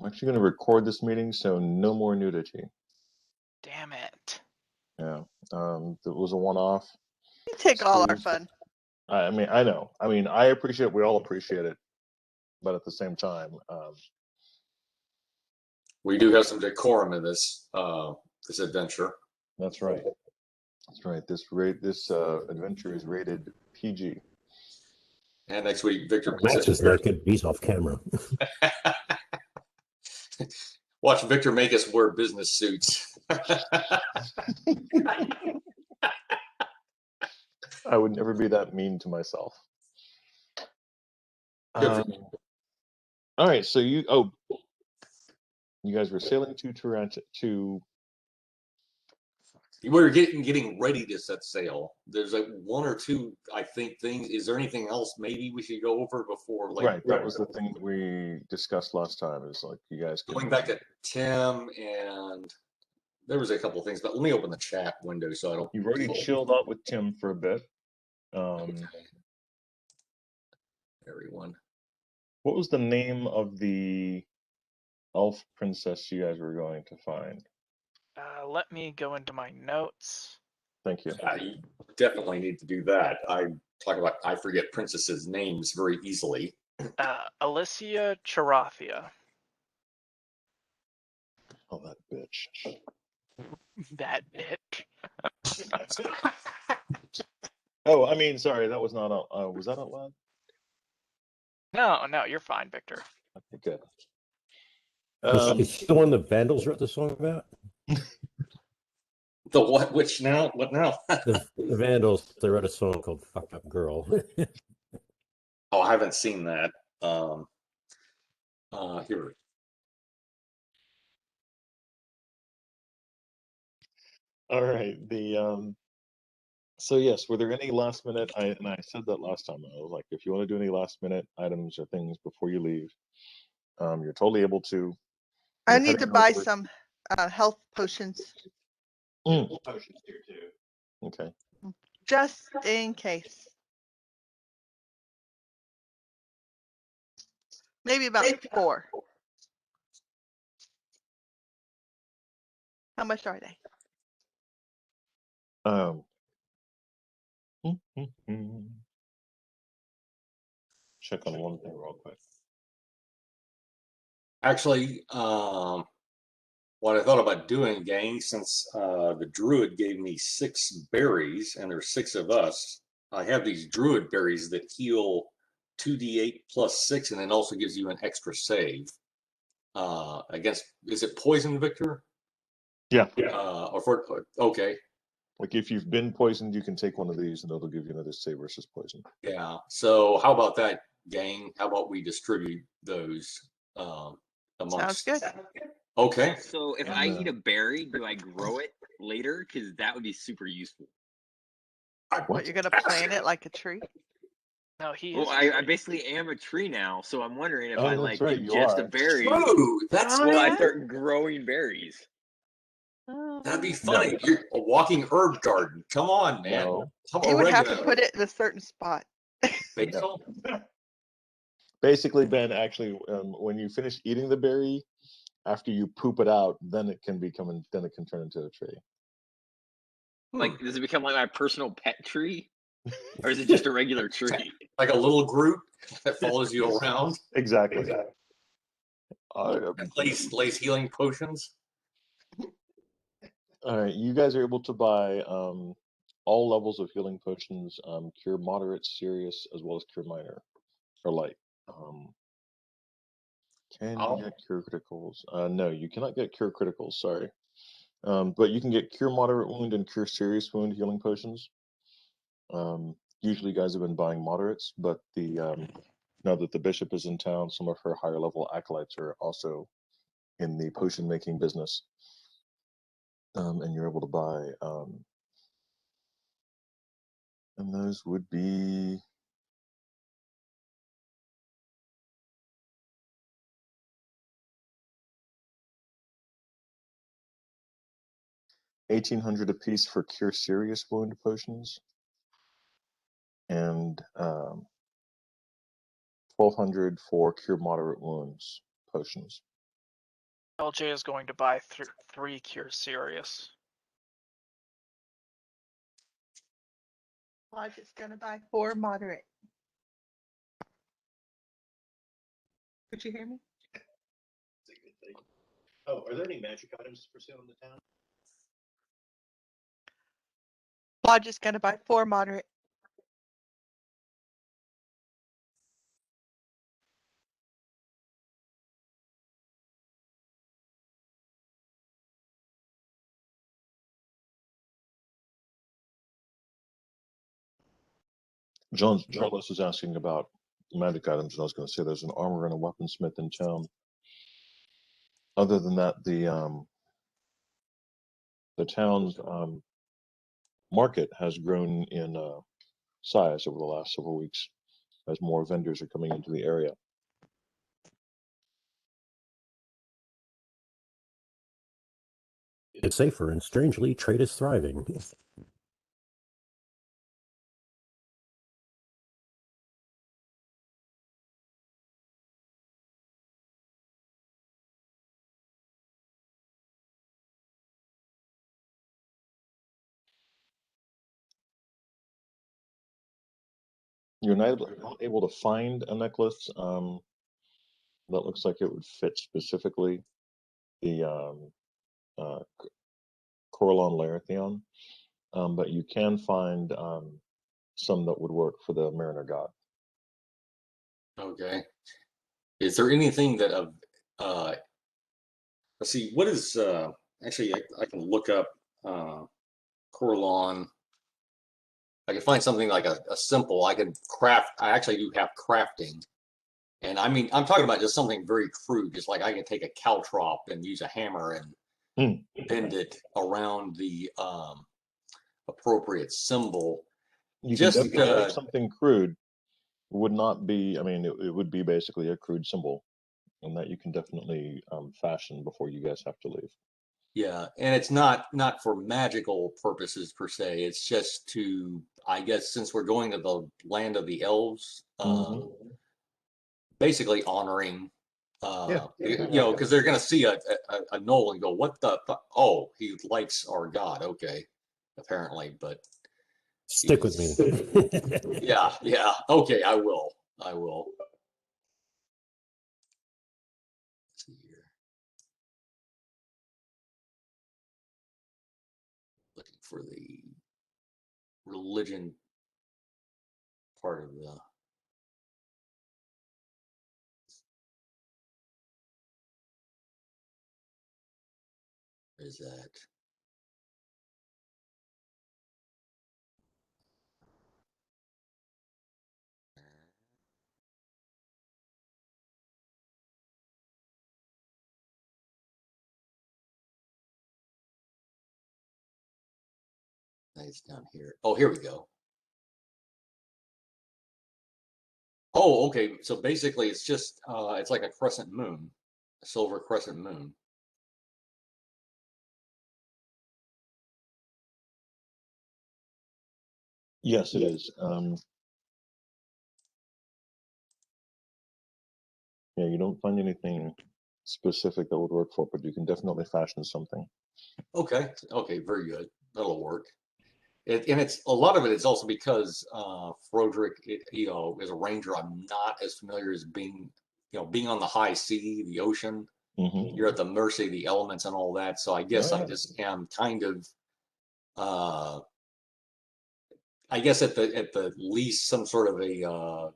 I'm actually going to record this meeting, so no more nudity. Damn it. Yeah. It was a one-off. You take all our fun. I mean, I know. I mean, I appreciate it. We all appreciate it. But at the same time, we do have some decorum in this this adventure. That's right. That's right. This adventure is rated PG. And next week, Victor. Max is naked. He's off camera. Watch Victor make us wear business suits. I would never be that mean to myself. All right, so you guys were sailing to Toronto to. We were getting ready to set sail. There's like one or two, I think, things. Is there anything else maybe we should go over before? Like, right, that was the thing that we discussed last time. Is like you guys going back to Tim, and there was a couple of things, but let me open the chat window so I don't. You've already chilled out with Tim for a bit. Everyone. What was the name of the elf princess you guys were going to find? Let me go into my notes. Thank you. You definitely need to do that. I forget princesses' names very easily. Ellisia Tarathia. Oh, that bitch. That bitch. Oh, I mean, sorry, that was not out. Was that out loud? No, you're fine, Victor. Okay, good. Is she the one the Vandals wrote the song about? The what? Which now? What now? The Vandals. They wrote a song called "Fucked Up Girl." Oh, I haven't seen that. Here. All right. So yes, were there any last minute? I said that last time. I was like, if you want to do any last minute items or things before you leave, you're totally able to. I need to buy some health potions. Potions here too. Okay. Just in case. Maybe about 4. How much are they? Check on one thing real quick. Actually, what I thought about doing, gang, since the druid gave me 6 berries, and there's 6 of us, I have these druid berries that heal 2d8 plus 6, and then also gives you an extra save against. Is it poison, Victor? Yeah. Okay. Like if you've been poisoned, you can take one of these, and it'll give you another save versus poison. Yeah. So how about that, gang? How about we distribute those amongst? Sounds good. Okay. So if I eat a berry, do I grow it later? Because that would be super useful. What, you're going to plant it like a tree? No, he Well, is. I basically am a tree now, so I'm wondering if I like right, ingest a berry. True. That's will I start growing berries? That'd be funny. You're a walking herb garden. Come on, man. No. You would have to put it in a certain spot. Basil? Basically, Ben, actually, when you finish eating the berry, after you poop it out, then it can turn into a tree. Like, does it become like my personal pet tree? Or is it just a regular tree? Like a little Groot that follows you around? Exactly. And lays healing potions? All right, you guys are able to buy all levels of healing potions, cure moderate, serious, as well as cure minor, or light. Can you get cure criticals? No, you cannot get cure criticals, sorry. But you can get cure moderate wound and cure serious wound healing potions. Usually you guys have been buying moderates, but now that the bishop is in town, some of her higher level acolytes are also in the potion making business. And you're able to buy, and those would be $1,800 a piece for cure serious wound potions, and $1,200 for cure moderate wounds potions. LJ is going to buy 3 Cure Serious. Lodge is gonna buy 4 moderate. Could you hear me? Oh, are there any magic items for sale in the town? Lodge is gonna buy 4 moderate. Charles is asking about magic items, and I was going to say there's an armor and a weaponsmith in town. Other than that, the town's market has grown in size over the last several weeks as more vendors are coming into the area. It's safer, and strangely, trade is thriving. You're not able to find a necklace that looks like it would fit specifically the Coralon Laertheon, but you can find some that would work for the Mariner God. Okay. Is there anything that let's see, what is actually I can look up Coralon. I can find something like a simple. I can craft. I actually do have crafting, and I mean I'm talking about just something very crude, just like I can take a caltrop and use a hammer and bend it around the appropriate symbol. You Just can definitely make something crude. Would not be. I mean, it would be basically a crude symbol, and that you can definitely fashion before you guys have to leave. yeah, and it's not for magical purposes per se. It's just to, I guess, since we're going to the land of the elves, basically honoring, you know, because they're going to see a knoll and go, "What the? Oh, he likes our god." Okay, apparently, but Stick with me. yeah, okay, I will. Let's see here. Looking for the religion part of the. Is that? It's down here. Oh, here we go. Oh, okay. So basically, it's just it's like a crescent moon, a silver crescent moon. Yes, it is. Yeah, you don't find anything specific that would work for it, but you can definitely fashion something. Okay, very good. That'll work. And it's a lot of it is also because Froderick, you know, is a ranger. I'm not as familiar as being, you know, being on the high sea, the ocean. You're at the mercy of the elements and all that. So I guess I just am kind of, I guess at the least some sort of a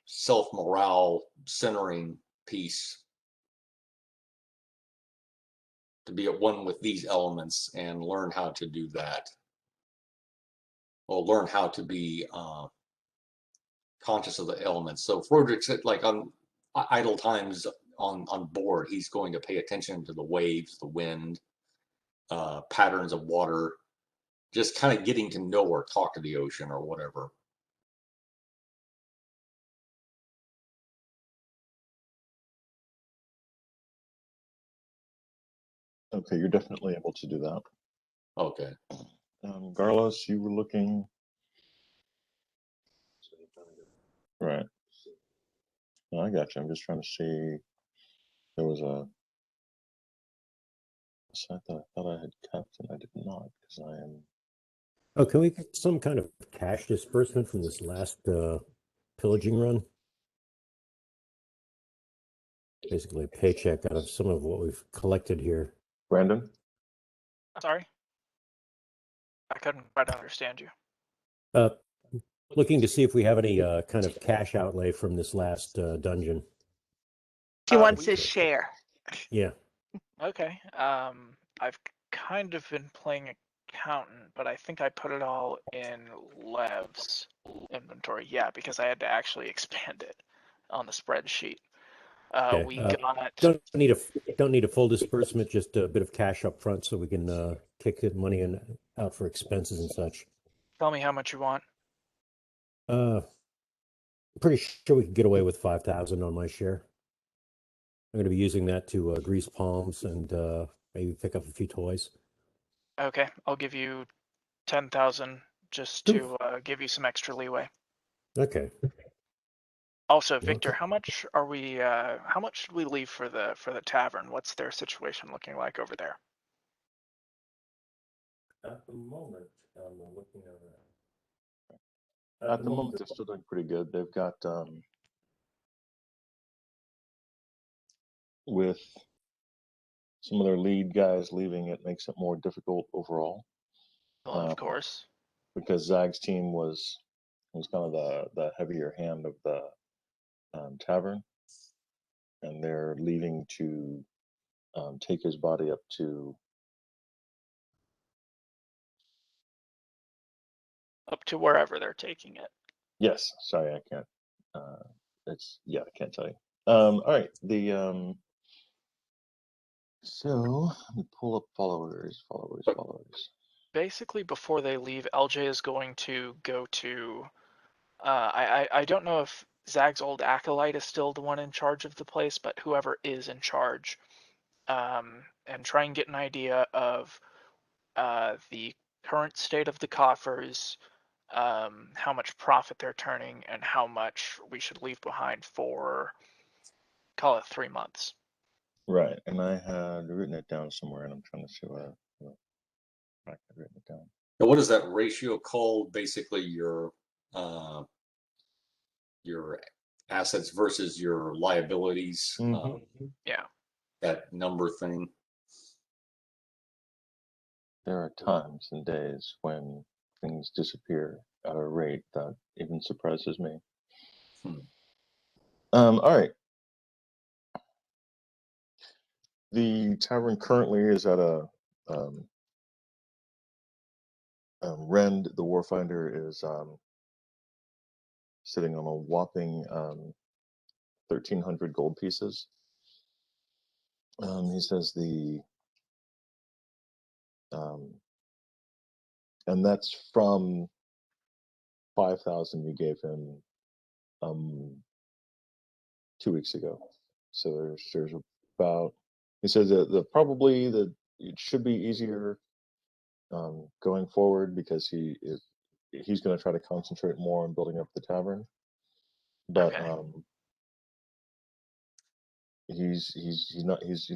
self morale centering piece to be at one with these elements and learn how to do that. Or learn how to be conscious of the elements. So Froderick said, like on idle times on board, he's going to pay attention to the waves, the wind, patterns of water, just kind of getting to know or talk to the ocean or whatever. Okay, you're definitely able to do that. Okay. Garlos, you were looking. Right. No, I got you. I'm just trying to see. There was a So I thought I had kept, and I did not, because I am. Oh, can we get some kind of cash disbursement from this last pillaging run? Basically, a paycheck out of some of what we've collected here. Brandon? Sorry, I couldn't quite understand you. Looking to see if we have any kind of cash outlay from this last dungeon. He wants we- his share. Yeah. Okay. I've kind of been playing accountant, but I think I put it all in Lev's inventory. Yeah, because I had to actually expand it on the spreadsheet. Okay, We got. Don't need a full disbursement, just a bit of cash up front so we can kick the money out for expenses and such. Tell me how much you want. Pretty sure we can get away with 5,000 on my share. I'm going to be using that to grease palms and maybe pick up a few toys. Okay, I'll give you 10,000 just to give you some extra leeway. Okay. Also, Victor, how much are we? How much should we leave for the tavern? What's their situation looking like over there? At the moment, I'm looking At the moment, they're still doing pretty good. They've got with some of their lead guys leaving, it makes it more difficult overall. Well, of course. Because Zag's team was kind of the heavier hand of the tavern, and they're leaving to take his body up to Wherever they're taking it. Yes, sorry, I can't. I can't tell you. All right, so let me pull up followers. Basically, before they leave, LJ is going to go to. I don't know if Zag's old acolyte is still the one in charge of the place, but whoever is in charge, and try and get an idea of the current state of the coffers, how much profit they're turning, and how much we should leave behind for, call it 3 months. Right, and I had written it down somewhere, and I'm trying to see what I had written it down. Now, what is that ratio called? Basically, your assets versus your liabilities. Yeah. That number thing. There are times and days when things disappear at a rate that even surprises me. All right. The tavern currently is at a Rend, the Warfinder, is sitting on a whopping 1,300 gold pieces. He says and that's from 5,000 you gave him 2 weeks ago. So there's about, he says that probably it should be easier going forward, because he's going to try to concentrate more on building up the tavern. But he's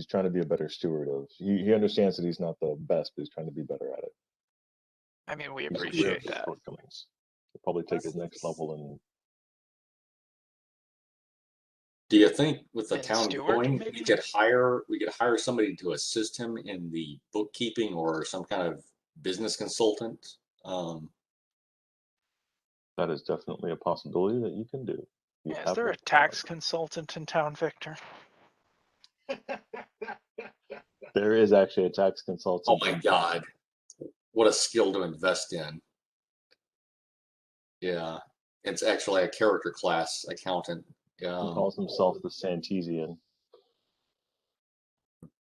trying to be a better steward of. He understands that he's not the best, but he's trying to be better at it. I mean, we He's aware of appreciate his that. shortcomings. He'll probably take his next level and. Do you think with the And town steward, growing, maybe? we could hire somebody to assist him in the bookkeeping or some kind of business consultant? That is definitely a possibility that you can do. Is there a tax consultant in town, Victor? There is actually a tax consultant. Oh my God. What a skill to invest in. Yeah. It's actually a character class accountant. He calls himself the Santesian.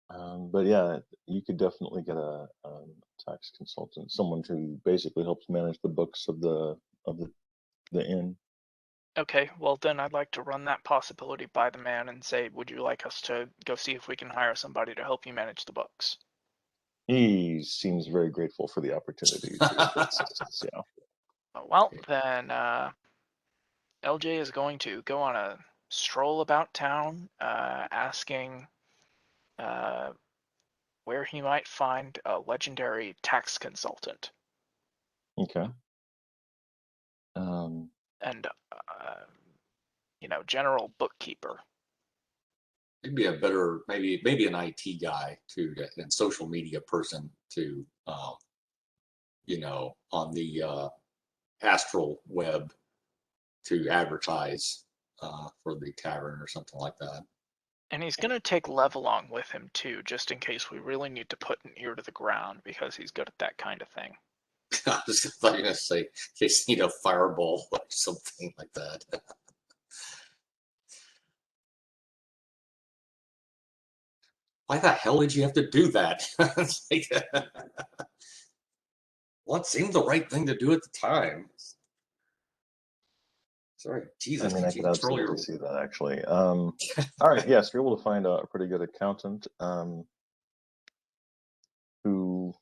But yeah, you could definitely get a tax consultant, someone who basically helps manage the books of the inn. Okay, well then I'd like to run that possibility by the man and say, would you like us to go see if we can hire somebody to help you manage the books? He seems very grateful for the opportunity to get assistance. Yeah. Well, then LJ is going to go on a stroll about town, asking where he might find a legendary tax consultant Okay. and, general bookkeeper. Maybe a better, maybe an IT guy too, and social media person to, on the astral web to advertise for the tavern or something like that. And he's going to take Lev along with him too, just in case we really need to put an ear to the ground, because he's good at that kind of thing. I was thought you were going to say, in case you need a fireball or something like that. Why the hell did you have to do that? It's like, well, it seemed the right thing to do at the time. Sorry, Jesus, I mean, I could you could control your... absolutely see that, actually. All right, yes, you're able to find a pretty good accountant who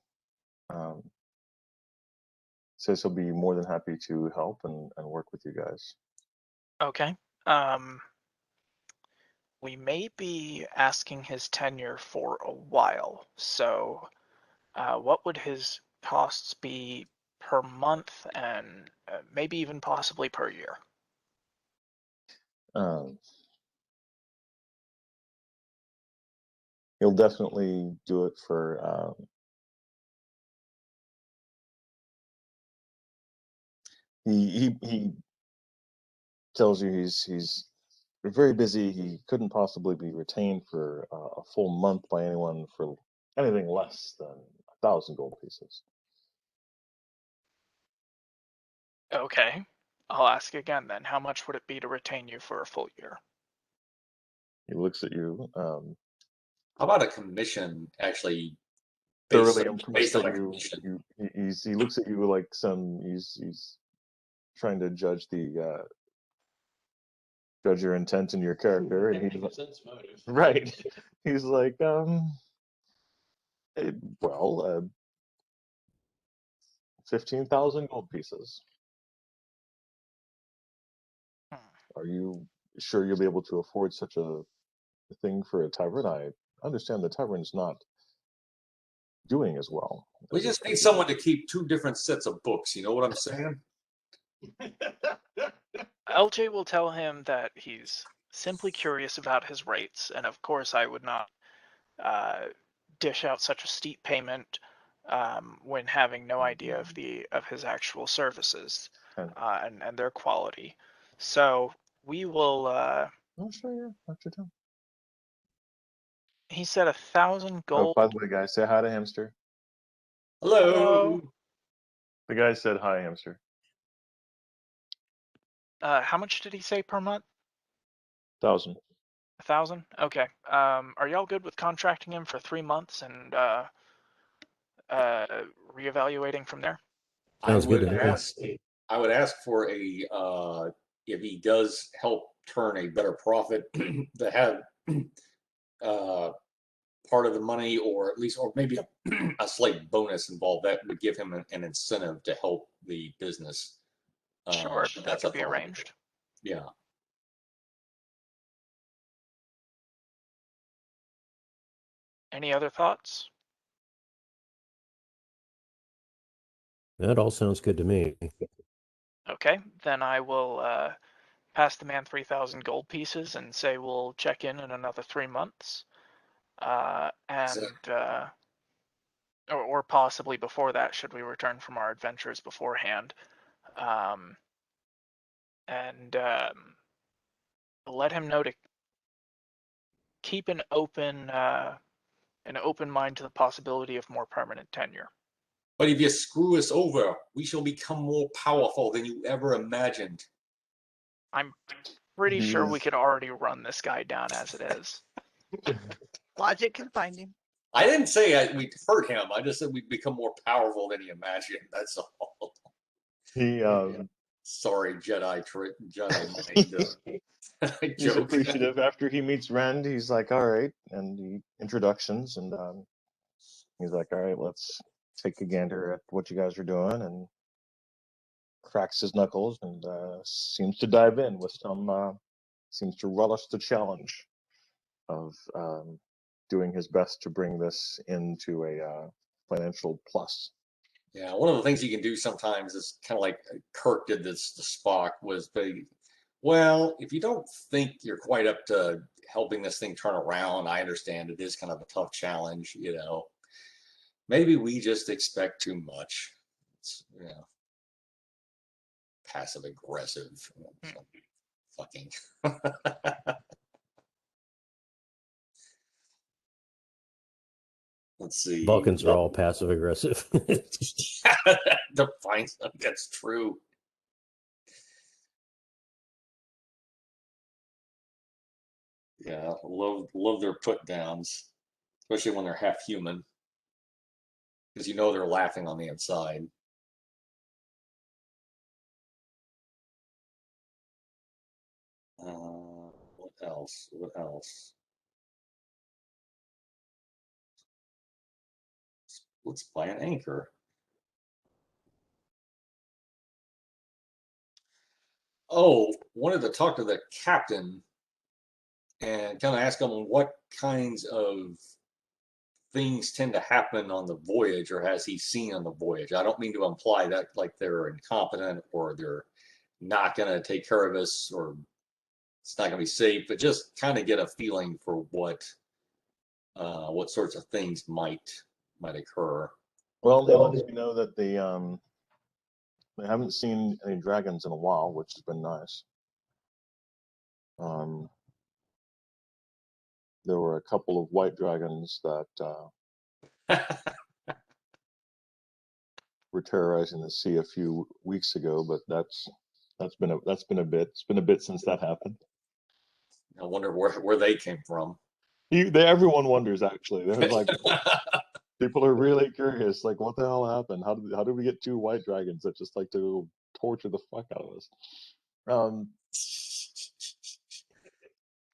says he'll be more than happy to help and work with you guys. Okay. We may be asking his tenure for a while, so what would his costs be per month and maybe even possibly per year? He'll definitely do it for he tells you he's very busy. He couldn't possibly be retained for a full month by anyone for anything less than 1,000 gold pieces. Okay. I'll ask again then. How much would it be to retain you for a full year? He looks at you. How about a commission, actually, Thoroughly based impressed on at a you. commission? He looks at you like he's trying to judge judge your intent and your character, and he's sense motive. right. He's like, 15,000 gold pieces. Are you sure you'll be able to afford such a thing for a tavern? I understand the tavern's not doing as well. We just need someone to keep 2 different sets of books. You know what I'm saying? LJ will tell him that he's simply curious about his rates, and of course I would not dish out such a steep payment when having no idea of his actual services and their quality. So we will. Oh, sure, yeah. That's your time. He said 1,000 gold. Oh, by the way, guys, say hi to Hamster. Hello. The guy said hi, Hamster. How much did he say per month? 1,000. 1,000? Okay. Are y'all good with contracting him for 3 months and reevaluating from there? Sounds good to me. I would ask for a if he does help turn a better profit to have part of the money, or at least, or maybe a slight bonus involved that would give him an incentive to help the business. Sure, that that's could a be thought. arranged. Yeah. Any other thoughts? That all sounds good to me. Okay, then I will pass the man 3,000 gold pieces and say we'll check in another 3 months, or possibly before that, should we return from our adventures beforehand, and let him know to keep an open mind to the possibility of more permanent tenure. But if you screw us over, we shall become more powerful than you ever imagined. I'm pretty sure we could already run this guy down as it is. Logic can find him. I didn't say we'd hurt him. I just said we'd become more powerful than he imagined. That's all. He Sorry, Jedi mind. he's appreciative. After he meets Rend, he's like, all right, and the introductions, and he's like, all right, let's take a gander at what you guys are doing, and cracks his knuckles and seems to dive in with some seems to relish the challenge of doing his best to bring this into a financial plus. Yeah, one of the things you can do sometimes is kind of like Kirk did this to Spock was well, if you don't think you're quite up to helping this thing turn around, I understand it is kind of a tough challenge, you know. Maybe we just expect too much. It's, you know, passive aggressive. Fucking. Let's see. Vulcans are all passive aggressive. Define something that's true. Yeah, love their put downs, especially when they're half human, because you know they're laughing on the inside. What else? What else? Let's buy an anchor. Oh, wanted to talk to the captain and kind of ask him what kinds of things tend to happen on the voyage, or has he seen on the voyage. I don't mean to imply that like they're incompetent or they're not going to take care of us or it's not going to be safe, but just kind of get a feeling for what sorts of things might occur. Well, they let me know that they haven't seen any dragons in a while, which has been nice. There were a couple of white dragons that were terrorizing the sea a few weeks ago, but that's been a bit. It's been a bit since that happened. I wonder where they came from. Everyone wonders, actually. They're like, people are really curious. Like, what the hell happened? How did we get two white dragons that just like to torture the fuck out of us?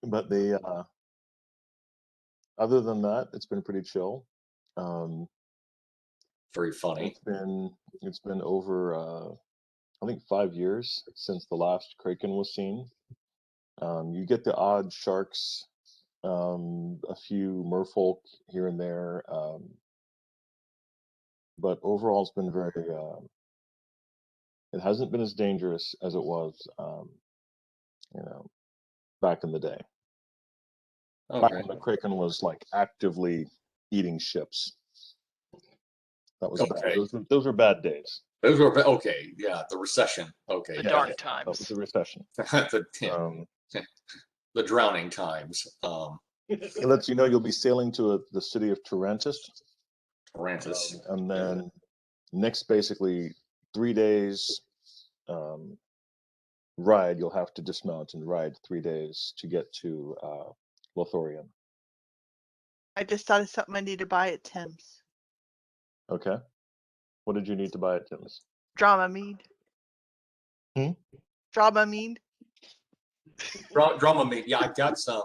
But they, other than that, it's been pretty chill. Very funny. It's been over, I think 5 years since the last kraken was seen. You get the odd sharks, a few merfolk here and there, but overall it's been very. It hasn't been as dangerous as it was, back in the day. Okay. Back when the kraken was like actively eating ships. That was okay. Bad. Those were bad days. Those were okay. Yeah, the recession. Okay, The yeah, dark yeah. times. That was the recession. The drowning times. It lets you know you'll be sailing to the city of Tarantus. And then next, basically 3 days ride, you'll have to dismount and ride 3 days to get to Lotheria. I just thought of something I need to buy at Tim's. Okay. What did you need to buy at Tim's? Dramamine. Dramamine. Dramamine. Yeah, I've got some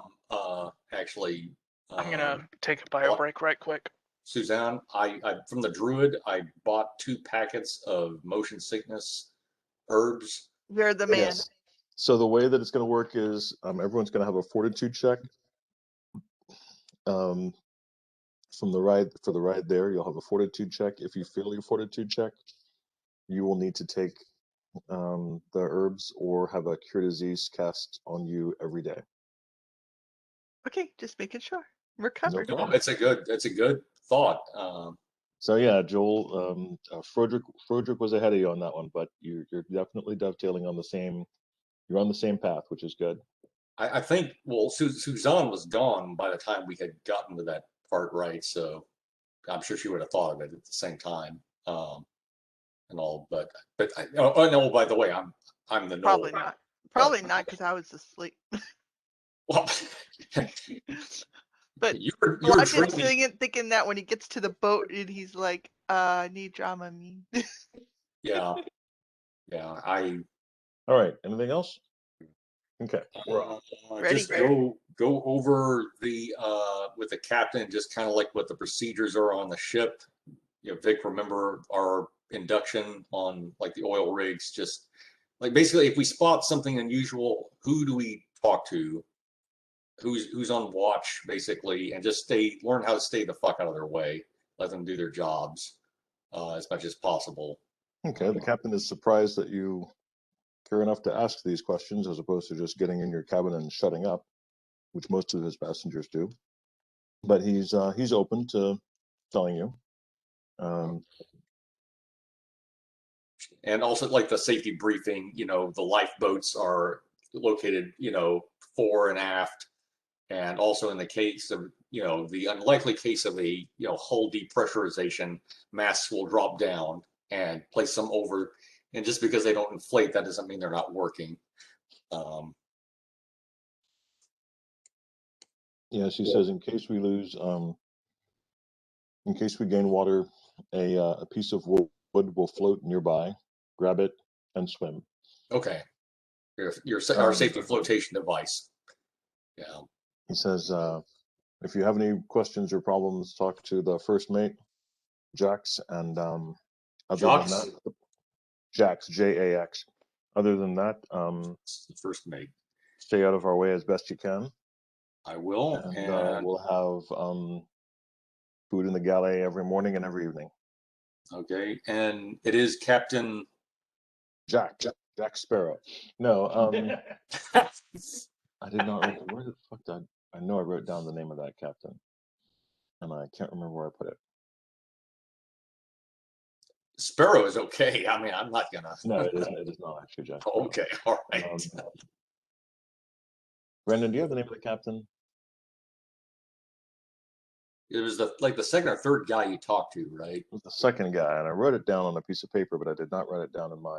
actually. I'm gonna take a bio break right quick. Suzanne, I from the Druid, I bought 2 packets of motion sickness herbs. You're the man. Yes. So the way that it's going to work is everyone's going to have a fortitude check. From the ride there, you'll have a fortitude check. If you fail your fortitude check, you will need to take the herbs or have a cure disease cast on you every day. Okay, just making sure we're covered. No, it's a good thought. So yeah, Joel, Froderick was ahead of you on that one, but you're definitely dovetailing on the same. You're on the same path, which is good. I think, well, Suzanne was gone by the time we had gotten to that part, right? So I'm sure she would have thought of it at the same time, and all. But no. By the way, I'm the Probably Noel. not. Probably not because I was asleep. Well, But you were I'm drinking. thinking that when he gets to the boat and he's like, I need Dramamine. Yeah. All right. Anything else? Okay. Ready. Just go over the with the captain, just kind of like what the procedures are on the ship. You know, Vic, remember our induction on like the oil rigs, just like basically if we spot something unusual, who do we talk to? who's on watch basically, and just learn how to stay the fuck out of their way. Let them do their jobs as much as possible. Okay, the captain is surprised that you care enough to ask these questions as opposed to just getting in your cabin and shutting up, which most of his passengers do. But he's open to telling you. And also, like the safety briefing, the lifeboats are located, fore and aft, and also in the case of, the unlikely case of a, hull depressurization, masts will drop down and place them over. And just because they don't inflate, that doesn't mean they're not working. Yes, he says in case we lose, in case we gain water, a piece of wood will float nearby. Grab it and swim. Okay. Our safety flotation device. Yeah. He says, if you have any questions or problems, talk to the first mate, Jax, and other than that, Jax, Jax. Other than that, first mate, stay out of our way as best you can. I will, and we'll have food in the galley every morning and every evening. Okay, and it is Captain Jack Sparrow. No, I did not. Where the fuck did I know I wrote down the name of that captain, and I can't remember where I put it. Sparrow is okay. I mean, I'm not gonna. No, it isn't. It is not actually Jack. Oh, okay, all right. Brendan, do you have the name of the captain? It was the second or third guy you talked to, right? It was the second guy, and I wrote it down on a piece of paper, but I did not write it down in my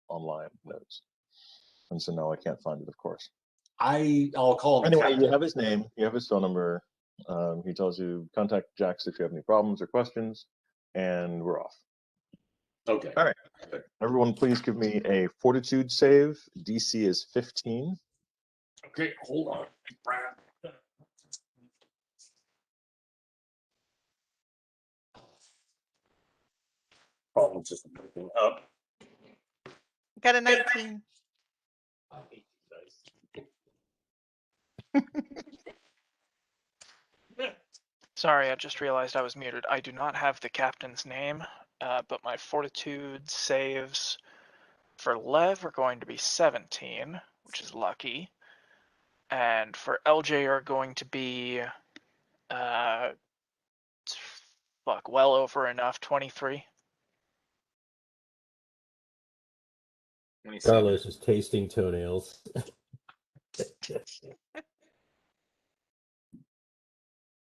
online notes, and so now I can't find it. Of course. I'll call him. Anyway, you have his name, you have his phone number. He tells you contact Jax if you have any problems or questions, and we're off. Okay. All right. Everyone, please give me a fortitude save. DC is 15. Okay, hold on. Problem just picking up. Got a 19. Sorry, I just realized I was muted. I do not have the captain's name, but my fortitude saves for Lev are going to be 17, which is lucky. And for LJ are going to be, well over enough, 23. Carlos is tasting toenails.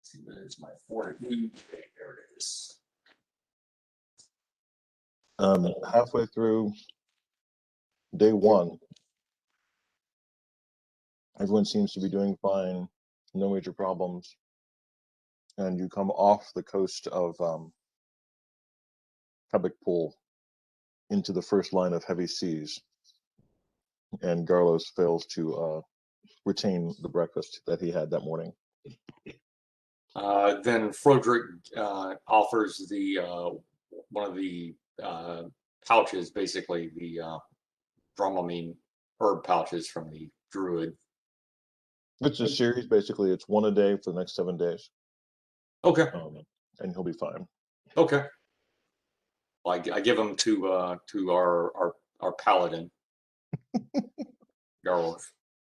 See, there's my fortitude. There it is. Halfway through day one, everyone seems to be doing fine, no major problems, and you come off the coast of Quebec Pool into the first line of heavy seas, and Garlos fails to retain the breakfast that he had that morning. Then Frederick offers the one of the pouches, basically the Dramamine herb pouches from the druid. It's a series, basically. It's one a day for the next 7 days. Okay. And he'll be fine. Okay. Well, I give them to our paladin. Garlos.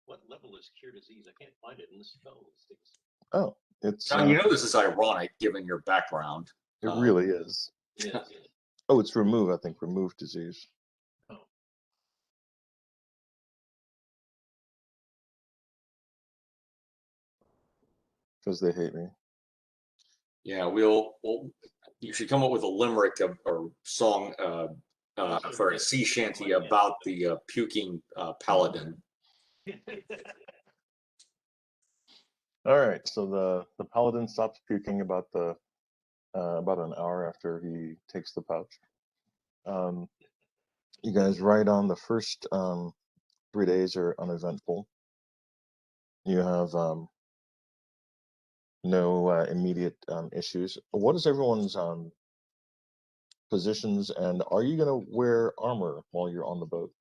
What level is cure disease? I can't find it in the spell listings. Oh, it's. Now, this is ironic given your background. It really is. Yeah. Oh, it's remove. I think remove disease. Oh. Because they hate me. Yeah, you should come up with a limerick or song for a sea shanty about the puking paladin. All right, so the paladin stops puking about an hour after he takes the pouch. You guys ride on. The first 3 days are uneventful. You have no immediate issues. What is everyone's positions, and are you going to wear armor while you're on the boat?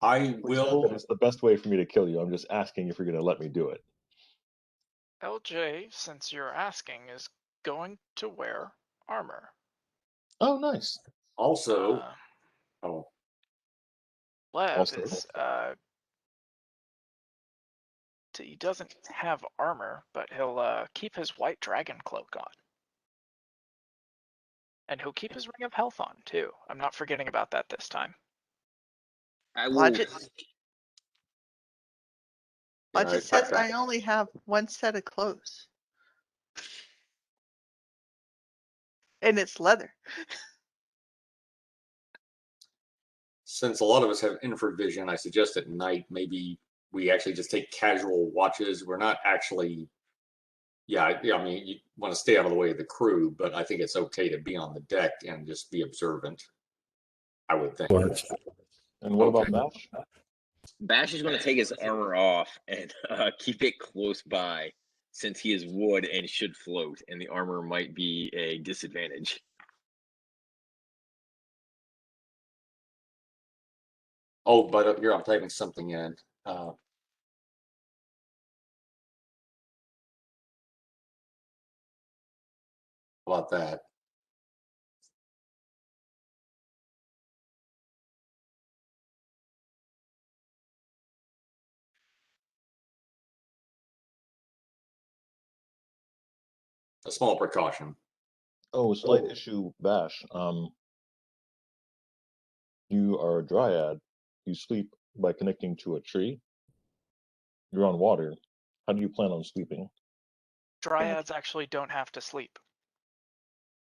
I That will. is the best way for me to kill you. I'm just asking if you're going to let me do it. LJ, since you're asking, is going to wear armor. Oh, nice. Also, Uh, oh, Lev Also, is he doesn't have armor, but he'll keep his white dragon cloak on. And he'll keep his ring of health on too. I'm not forgetting about that this time. I will. Logic, yeah, Logic says I only have one set of clothes. And it's leather. since a lot of us have infrared vision, I suggest at night maybe we actually just take casual watches. We're not actually, yeah. I mean, you want to stay out of the way of the crew, but I think it's okay to be on the deck and just be observant. I would think. and what about Okay. Bash? Bash is going to take his armor off and keep it close by, since he is wood and should float, and the armor might be a disadvantage. Oh, but here I'm typing something in. About that. A small precaution. Oh, slight issue, Bash. You are a dryad. You sleep by connecting to a tree. You're on water. How do you plan on sleeping? Dryads actually don't have to sleep.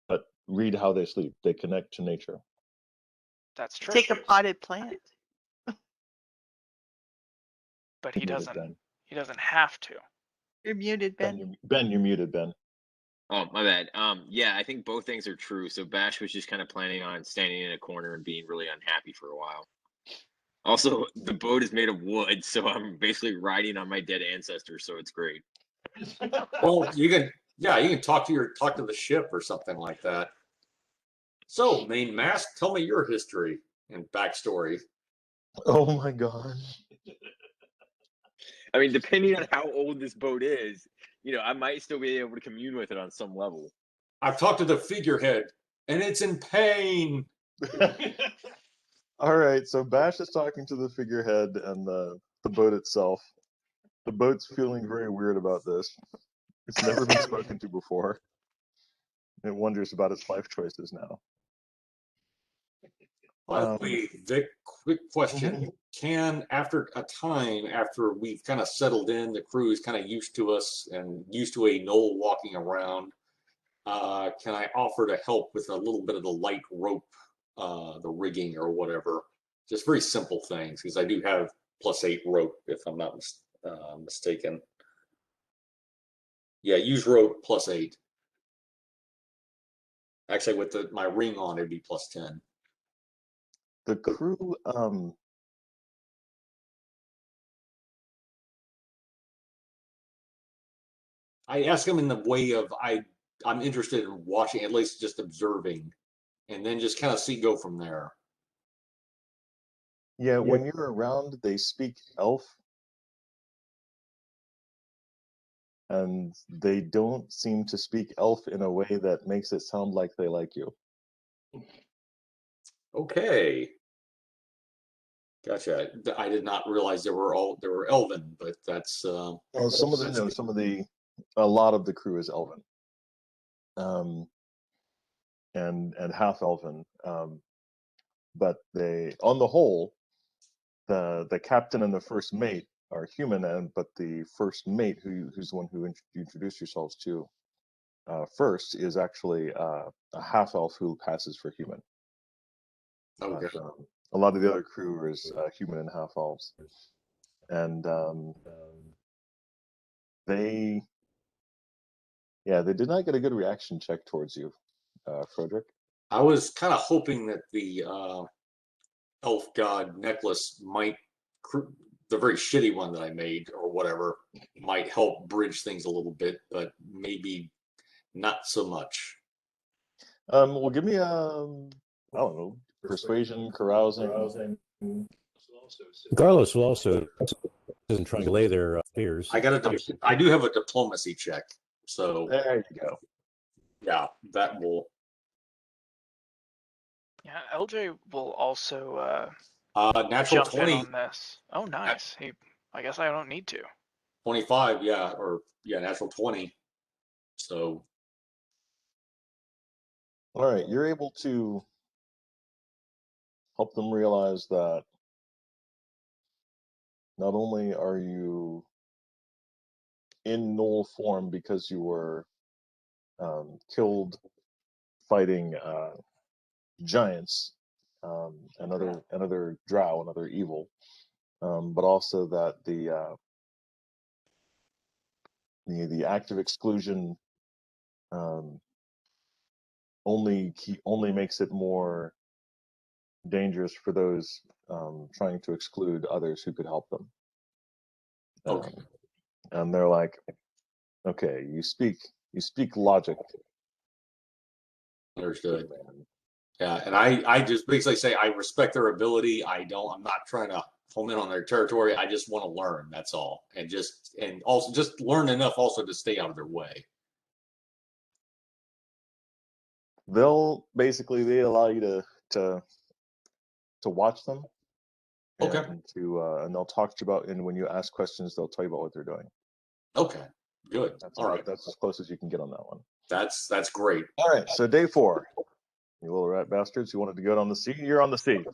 But read how they sleep. They connect to nature. That's true. Take a potted plant. But he You're muted, doesn't. Ben. He doesn't have to. You're muted, Ben. Ben, you're muted, Ben. Oh, my bad. Yeah, I think both things are true. So Bash was just kind of planning on standing in a corner and being really unhappy for a while. Also, the boat is made of wood, so I'm basically riding on my dead ancestors, so it's great. Well, you can talk to the ship or something like that. So, main mast, tell me your history and backstory. Oh my god. I mean, depending on how old this boat is, I might still be able to commune with it on some level. I've talked to the figurehead, and it's in pain. All right, so Bash is talking to the figurehead and the boat itself. The boat's feeling very weird about this. It's never been spoken to before. It wonders about its life choices now. By the way, Vic, quick question. Can, after a time, after we've kind of settled in, the crew is kind of used to us and used to a knoll walking around, can I offer to help with a little bit of the light rope, the rigging or whatever? Just very simple things, because I do have +8 rope, if I'm not mistaken. Yeah, use rope +8. Actually, with my ring on, it'd be +10. The crew, I ask them in the way of I'm interested in watching, at least just observing, and then just kind of go from there. yeah, when you're around, they speak elf. And they don't seem to speak elf in a way that makes it sound like they like you. Okay. Gotcha. I did not realize there were elven, but that's Well, a lot of the crew is elven, and half elven. But they, on the whole, the captain and the first mate are human, but the first mate, who's the one who you introduce yourselves to first, is actually a half elf who passes for human. okay. But, a lot of the other crew is human and half elves, and they did not get a good reaction check towards you, Frederick. I was kind of hoping that the elf god necklace might, the very shitty one that I made or whatever, might help bridge things a little bit, but maybe not so much. Well, give me I don't know, persuasion, carousing. Carlos will also isn't trying to lay their spears. I do have a diplomacy check, so There you go. yeah, that will. Yeah, LJ will also Natural jump 20, in on this. Oh, nice. I guess I don't need to. 25, yeah, natural 20. So, All right, you're able to help them realize that not only are you in null form because you were killed fighting giants, another drow, another evil, but also that the active exclusion only makes it more dangerous for those trying to exclude others who could help them. okay. And they're like, okay, you speak logic. Understood. Yeah, and I just basically say I respect their ability. I'm not trying to home in on their territory. I just want to learn. That's all, and also just learn enough also to stay out of their way. They allow you to watch them. Okay. And and they'll talk to you about, and when you ask questions, they'll tell you about what they're doing. Okay. Good. All right. That's as close as you can get on that one. That's great. All right. So day 4, you little rat bastards, you wanted to go on the sea. You're on the sea.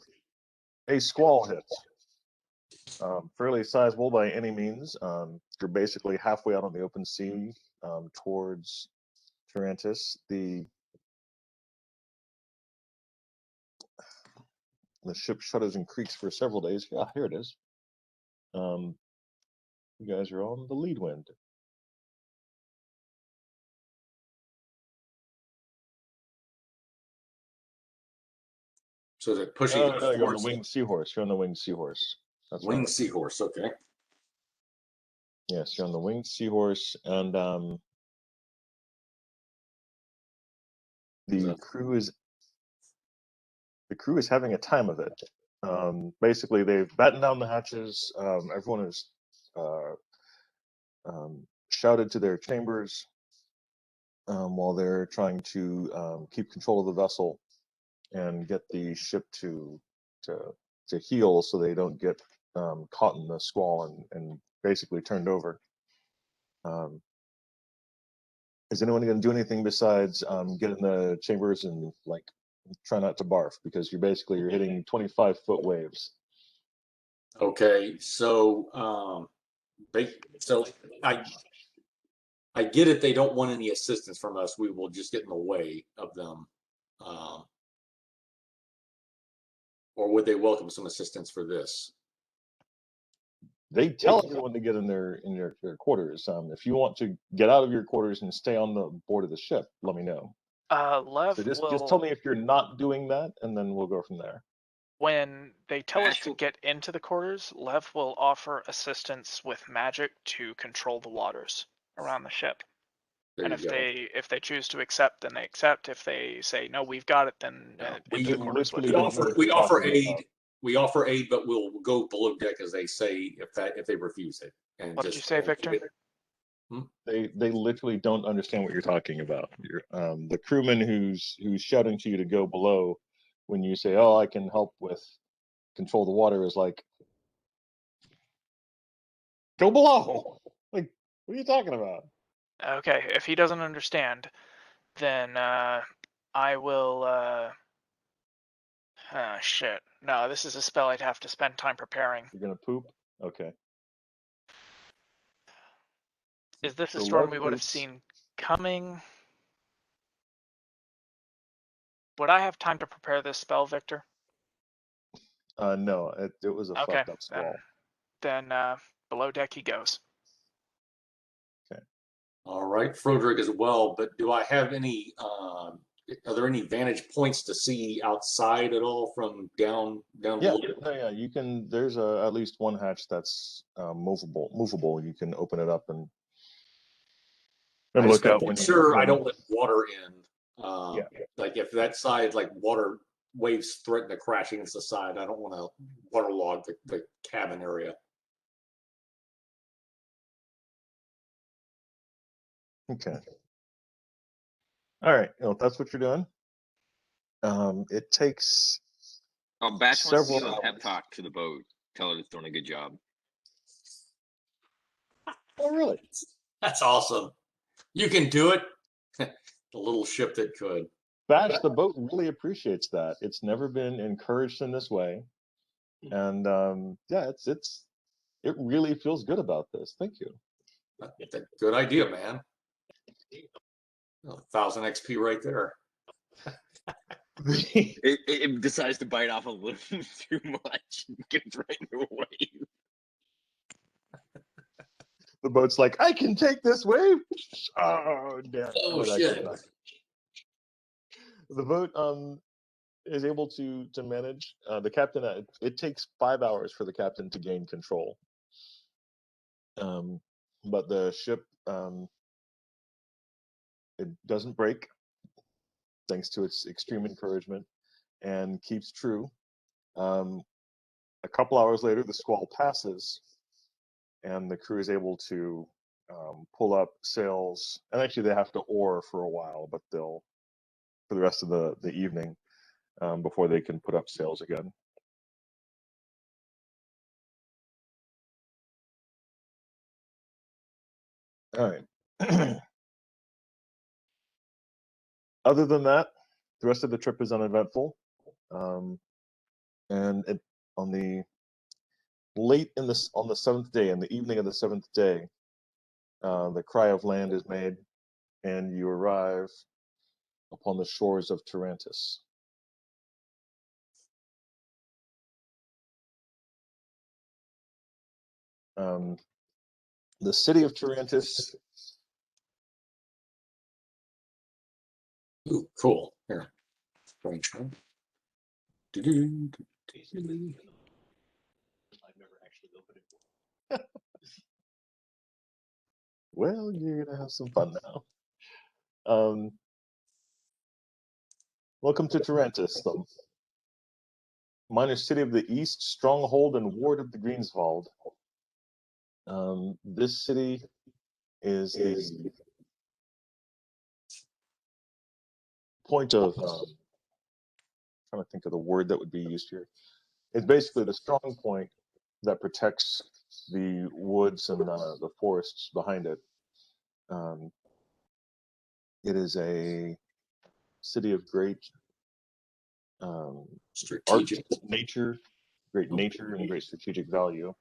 A squall hits. Fairly sizable by any means. You're basically halfway out on the open sea towards Tarantis. The ship shudders and creaks for several days. Yeah, here it is. You guys are on the lead wind. So they're pushing. You're on the winged seahorse. You're on the winged seahorse. That's winged seahorse. Okay. Yes, you're on the winged seahorse, and the crew is having a time of it. Basically, they've battened down the hatches. Everyone is shouted to their chambers while they're trying to keep control of the vessel and get the ship to heal, so they don't get caught in the squall and basically turned over. Is anyone going to do anything besides get in the chambers and try not to barf, because you're hitting 25-foot waves? Okay, so I get it. They don't want any assistance from us. We will just get in the way of them, or would they welcome some assistance for this? They tell everyone to get in their quarters. If you want to get out of your quarters and stay on the board of the ship, let me know. Lev So just tell me if you're not doing that, and then we'll go from there. When they tell us to get into the quarters, Lev will offer assistance with magic to control the waters around the ship. And if they choose to accept, then they accept. If they say no, we've got it, then into the quarters with them. We offer aid. We offer aid, but we'll go below deck, as they say, if they refuse it. And what did you say, Victor? They literally don't understand what you're talking about. The crewman who's shouting to you to go below, when you say, "Oh, I can help with control the water," is like, "Go below!" Like, what are you talking about? Okay, if he doesn't understand, then I will. Shit. No, this is a spell I'd have to spend time preparing. You're gonna poop? Okay. Is this a storm we would have seen coming? Would I have time to prepare this spell, Victor? No, it was a fucked up squall. Then below deck he goes. Okay. All right, Froderick as well. But do I have any? Are there any vantage points to see outside at all from down? Yeah. You can. There's at least one hatch that's movable. You can open it up and look out. Sure, I don't let water in. Yeah. Like if that side, like water waves threaten to crash against the side. I don't want to waterlog the cabin area. Okay. All right. Well, if that's what you're doing, it takes Oh, Bash wants to several give a pep hours. talk to the boat. Tell her it's doing a good job. Oh, really? That's awesome. You can do it. The little ship that could. Bash, the boat really appreciates that. It's never been encouraged in this way, and yeah, it really feels good about this. Thank you. That's a good idea, man. 1,000 XP right there. It decides to bite off a little too much. Gets right in the wave. The boat's like, I can take this wave. Oh damn! Oh, that shit. goes back. The boat is able to manage. The captain. It takes 5 hours for the captain to gain control. But the ship it doesn't break, thanks to its extreme encouragement, and keeps true. A couple hours later, the squall passes, and the crew is able to pull up sails. And actually, they have to oar for a while, but they'll for the rest of the evening before they can put up sails again. All right. Other than that, the rest of the trip is uneventful. And on the on the seventh day, in the evening of the seventh day, the cry of land is made, and you arrive upon the shores of Tarantus. The city of Tarantus. Ooh, cool. Here. Well, you're gonna have some fun now. Welcome to Tarantus, the minor city of the east, stronghold and ward of the Greenswald. This city is the point of trying to think of the word that would be used here. It's basically the strong point that protects the woods and the forests behind it. It is a city of great strategic nature, great nature, and great strategic value.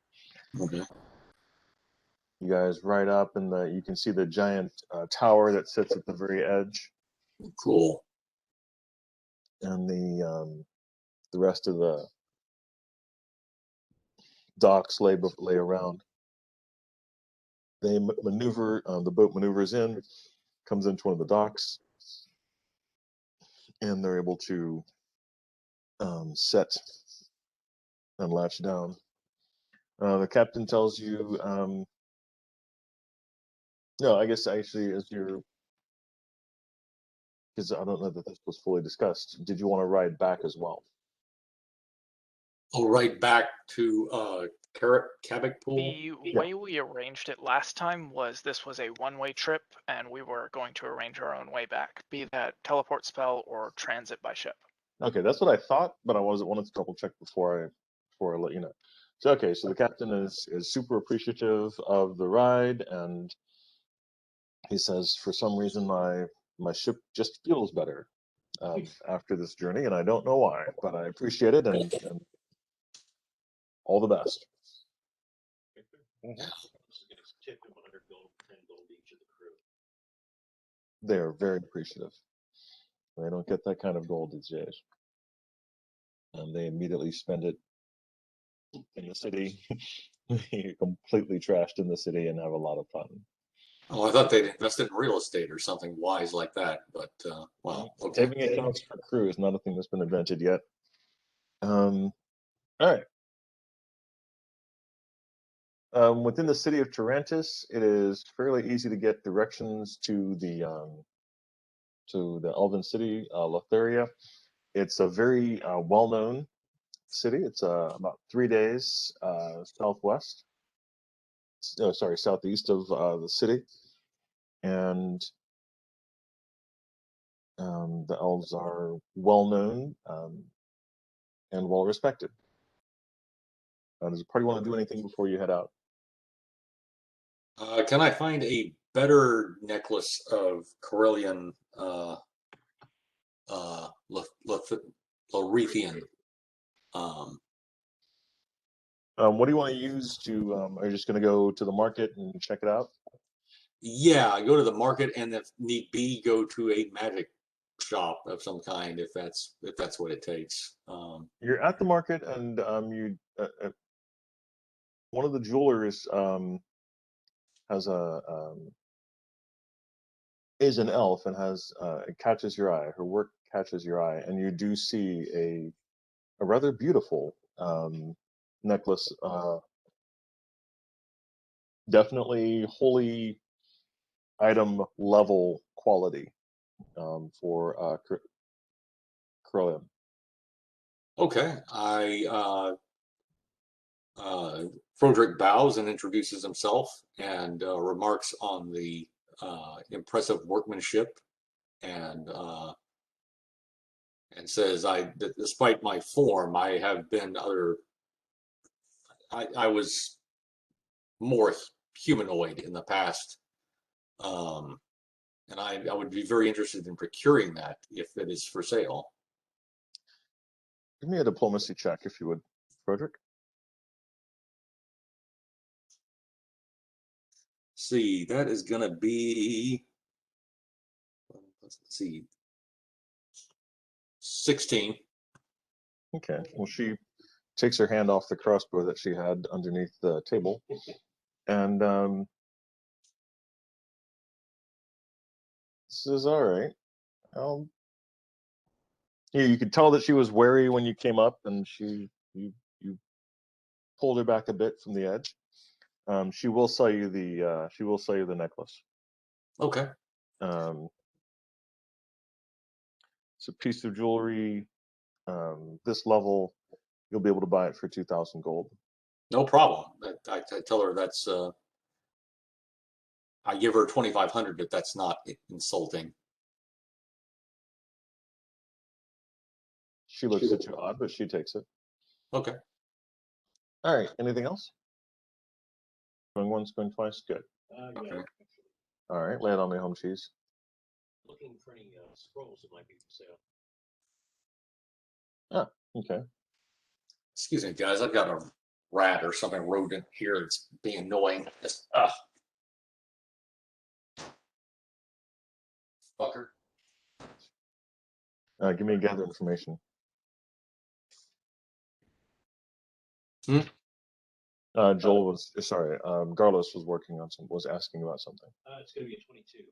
Okay. You guys ride up, and you can see the giant tower that sits at the very edge. Cool. And the rest of the docks lay around. They maneuver. The boat maneuvers in, comes into one of the docks, and they're able to set and latch down. The captain tells you. No, I guess actually, as you're, because I don't know that this was fully discussed. Did you want to ride back as well? I'll ride back to Cabot Pool. The way we arranged it last time was this was a one-way trip, and we were going to arrange our own way back, be that teleport spell or transit by ship. Okay, that's what I thought, but I wanted to double check before I let you know. So okay, so the captain is super appreciative of the ride, and he says, for some reason my ship just feels better after this journey, and I don't know why, but I appreciate it, and all the best. They're very appreciative. They don't get that kind of gold these days. And they immediately spend it in the city, completely trashed in the city, and have a lot of fun. Oh, I thought they'd invested in real estate or something wise like that, but wow. Okay. Saving accounts for crew is not a thing that's been invented yet. All right. Within the city of Tarantus, it is fairly easy to get directions to the elven city, Lotheria. it's a very well-known city. It's about 3 days southwest. No, sorry, southeast of the city, and the elves are well-known and well-respected. Does the party want to do anything before you head out? Can I find a better necklace of Corellian Lotheria? What do you want to use to? Are you just going to go to the market and check it out? Yeah, go to the market, and if need be, go to a magic shop of some kind if that's what it takes. You're at the market, and one of the jewelers has is an elf and has it catches your eye. Her work catches your eye, and you do see a rather beautiful necklace. Definitely holy item level quality for Corellium. Okay, Frederick bows and introduces himself and remarks on the impressive workmanship, and says, that despite my form, I have been I was more humanoid in the past, and I would be very interested in procuring that if it is for sale. Give me a diplomacy check, if you would, Frederick. See, that is going to be, let's see, 16. Okay. Well, she takes her hand off the crossbow that she had underneath the table, and says, "All right." You could tell that she was wary when you came up, and you pulled her back a bit from the edge. She will sell you the necklace. Okay. It's a piece of jewelry. This level, you'll be able to buy it for 2,000 gold. No problem. I tell her that's. I give her 2,500 if that's not insulting. She looks at you odd, but she takes it. Okay. All right. Anything else? Going once, going twice. Good. Okay. All right. Lay it on me, home cheese. Looking for any scrolls that might be for sale. Ah, okay. Excuse me, guys. I've got a rat or something rodent here that's being annoying. Just fucker. Give me a gather information. Joel was sorry. Garlos was working on was asking about something. It's going to be a 22.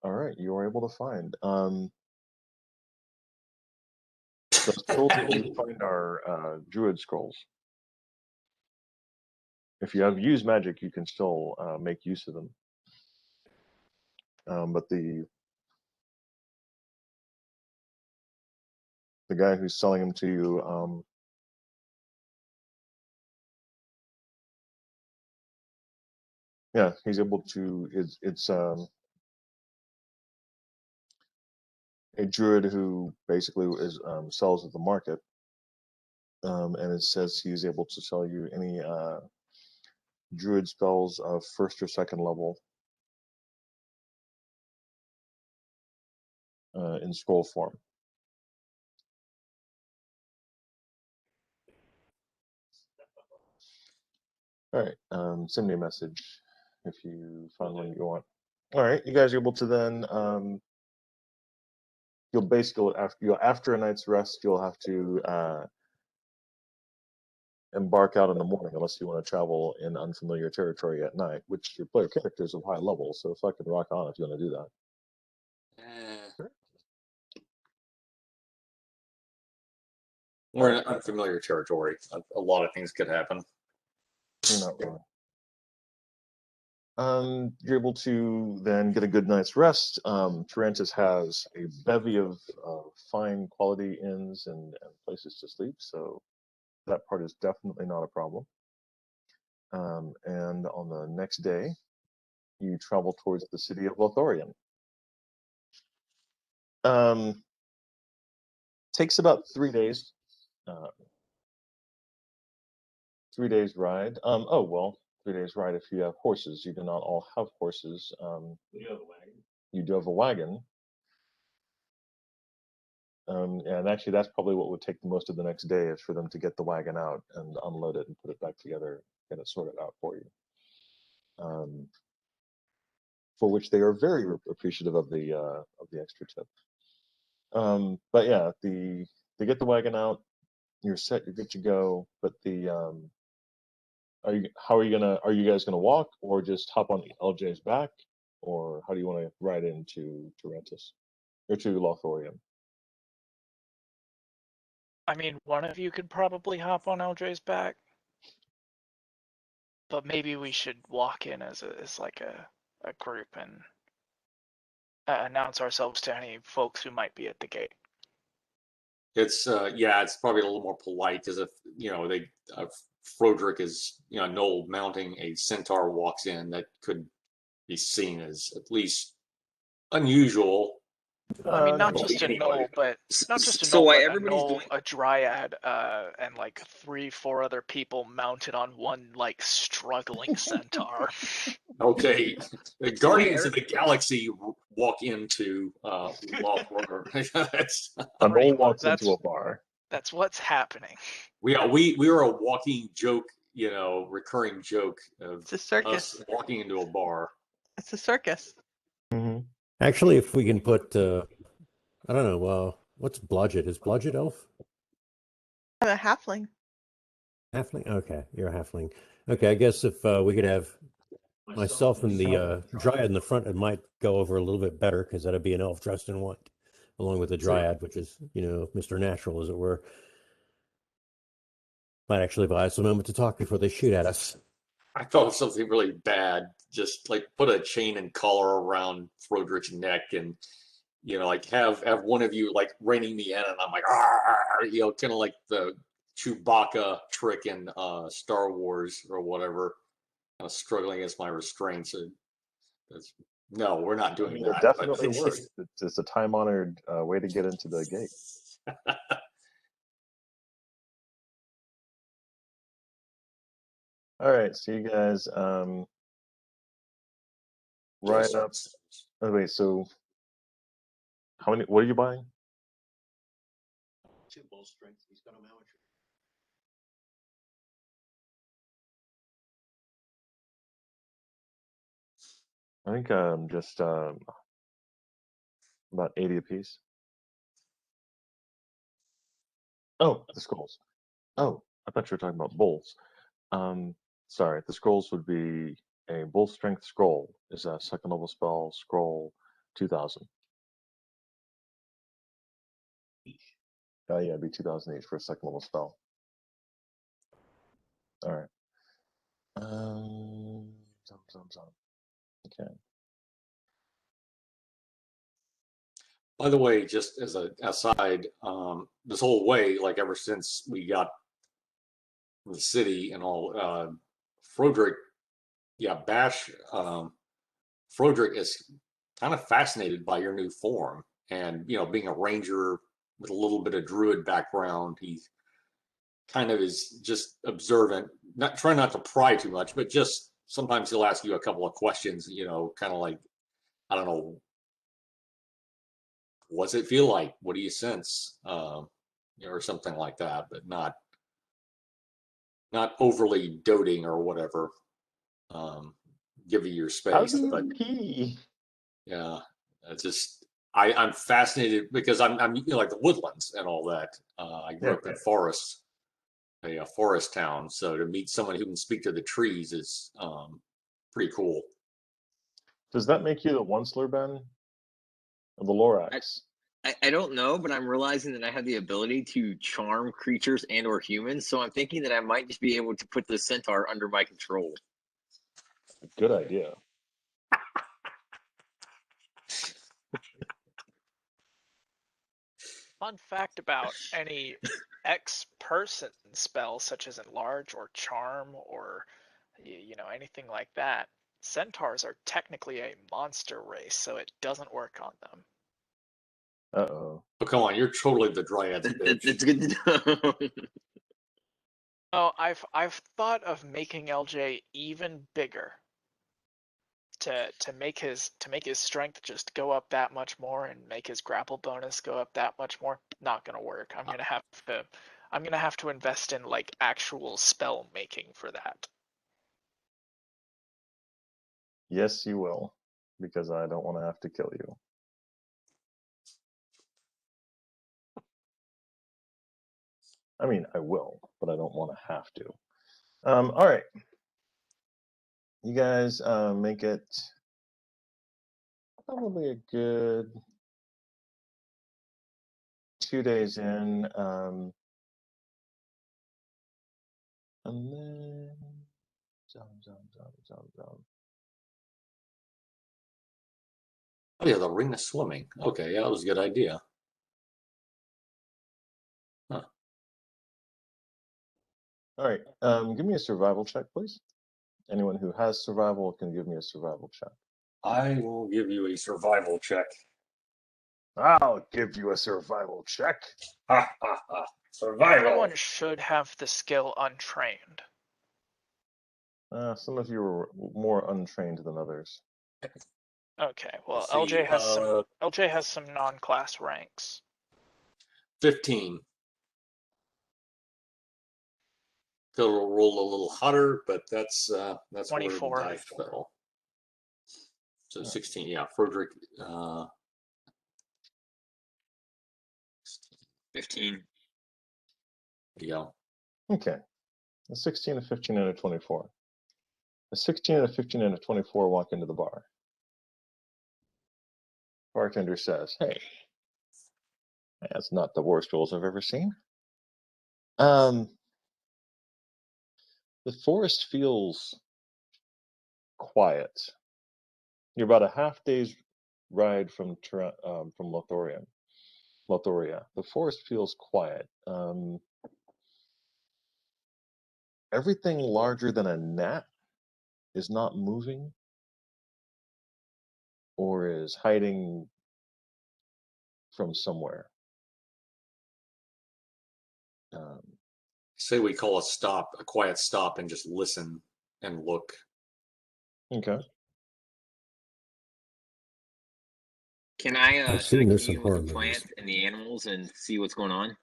All right, you were able to find. The scrolls that you find are druid scrolls. If you have used magic, you can still make use of them. But the guy who's selling them to you, yeah, he's able to. It's a druid who basically is sells at the market, and it says he's able to sell you any druid spells of first or second level in scroll form. All right, send me a message if you find one you want. All right, you guys are able to then you'll basically after a night's rest you'll have to embark out in the morning unless you want to travel in unfamiliar territory at night, which your player character is of high level, so fucking rock on if you want to do that. We're in unfamiliar territory. A lot of things could happen. You're not wrong. You're able to then get a good night's rest. Tarantis has a bevy of fine quality inns and places to sleep, so that part is definitely not a problem. And on the next day, you travel towards the city of Lotheria. Takes about 3 days. 3 days ride. 3 days ride if you have horses. You do not all have horses. You have a wagon. You do have a wagon. And actually, that's probably what would take most of the next day is for them to get the wagon out and unload it and put it back together, get it sorted out for you. For which they are very appreciative of the extra tip. But yeah, they get the wagon out. You're set. You're good to go. But are you guys gonna walk or just hop on LJ's back, or how do you want to ride into Tarantis or to Lotheria? I mean, one of you could probably hop on LJ's back, but maybe we should walk in as like a group and announce ourselves to any folks who might be at the gate. It's it's probably a little more polite because if Froderick is Noel mounting a centaur walks in, that could be seen as at least unusual. I mean, not No. just a Knoll, but not just a So Knoll, while but everybody's a Knoll, doing- a Dryad, and like 3-4 other people mounted on one like struggling centaur. Okay, the Guardians of the Galaxy walk into Lothringer. That's A Pretty Knoll much, walks that's- into a bar. That's what's happening. we are a walking joke, recurring joke of It's a circus. us walking into a bar. It's a circus. Actually, if we can put, I don't know, what's Bludget? Is Bludget elf? I'm a halfling. Halfling? Okay, you're a halfling. Okay, I guess if we could have myself and the Dryad in the front, it might go over a little bit better because that'd be an elf dressed in white, along with the Dryad, which is, Mr. Natural, as it were. Might actually buy us a moment to talk before they shoot at us. I thought of something really bad. Just like put a chain and collar around Froderick's neck, and like have one of you like reining me in, and I'm like, kind of like the Chewbacca trick in Star Wars or whatever, kind of struggling against my restraints. No, we're not doing It that. definitely works. It's a time-honored way to get into the gate. All right, so you guys ride up. Oh wait, so how many? What are you buying? 2 bull strength. He's got a mount. I think just about 80 apiece. Oh, the scrolls. Oh, I thought you were talking about bulls. Sorry, the scrolls would be a bull strength scroll is a second level spell scroll 2000. Oh yeah, it'd be 2000 each for a second level spell. All right. Okay. By the way, just as an aside, this whole way, like ever since we got the city and all, Froderick, Bash, Froderick is kind of fascinated by your new form, and being a ranger with a little bit of druid background, he kind of is just observant, try not to pry too much, but just sometimes he'll ask you a couple of questions, kind of like, I don't know, what's it feel like? What do you sense? Or something like that, but not overly doting or whatever. Give you your space, but yeah, it's just I'm fascinated because I'm like the woodlands and all that. I grew up in forests, a forest town, so to meet someone who can speak to the trees is pretty cool. Does that make you the Onceler, Ben? Or the Lorax? I don't know, but I'm realizing that I have the ability to charm creatures and or humans, so I'm thinking that I might just be able to put the centaur under my control. Good idea. fun fact about any X-person spell, such as Enlarge or Charm or anything like that, centaurs are technically a monster race, so it doesn't work on them. Uh-oh. Oh, come on, you're totally the Dryad's bitch. That's good to know. Oh, I've thought of making LJ even bigger to make his strength just go up that much more and make his grapple bonus go up that much more. Not gonna work. I'm gonna have to invest in like actual spell making for that. Yes, you will, because I don't want to have to kill you. I mean, I will, but I don't want to have to. All right. You guys make it probably a good 2 days in. And then Oh yeah, the ring of swimming. Okay, yeah, that was a good idea. Huh. All right. Give me a survival check, please. Anyone who has survival can give me a survival check. I will give you a survival check. I'll give you a survival check. Ha ha ha. Survival. Everyone should have the skill untrained. Some of you are more untrained than others. Okay, well Let's see, LJ has some non-class ranks. 15. It'll roll a little hotter, but that's where the 24. die fell. So 16, yeah. Frederick, 15. there you go. Okay. A 16, a 15, and a 24. A 16 and a 15 and a 24 walk into the bar. Bartender says, "Hey, that's not the worst rolls I've ever seen. The forest feels quiet. You're about a half day's ride from Lotheria. The forest feels quiet. Everything larger than a gnat is not moving or is hiding from somewhere. Say we call a quiet stop, and just listen and look. Okay. Can I I've seen this in commune horror with the movies. plant and the animals and see what's going on?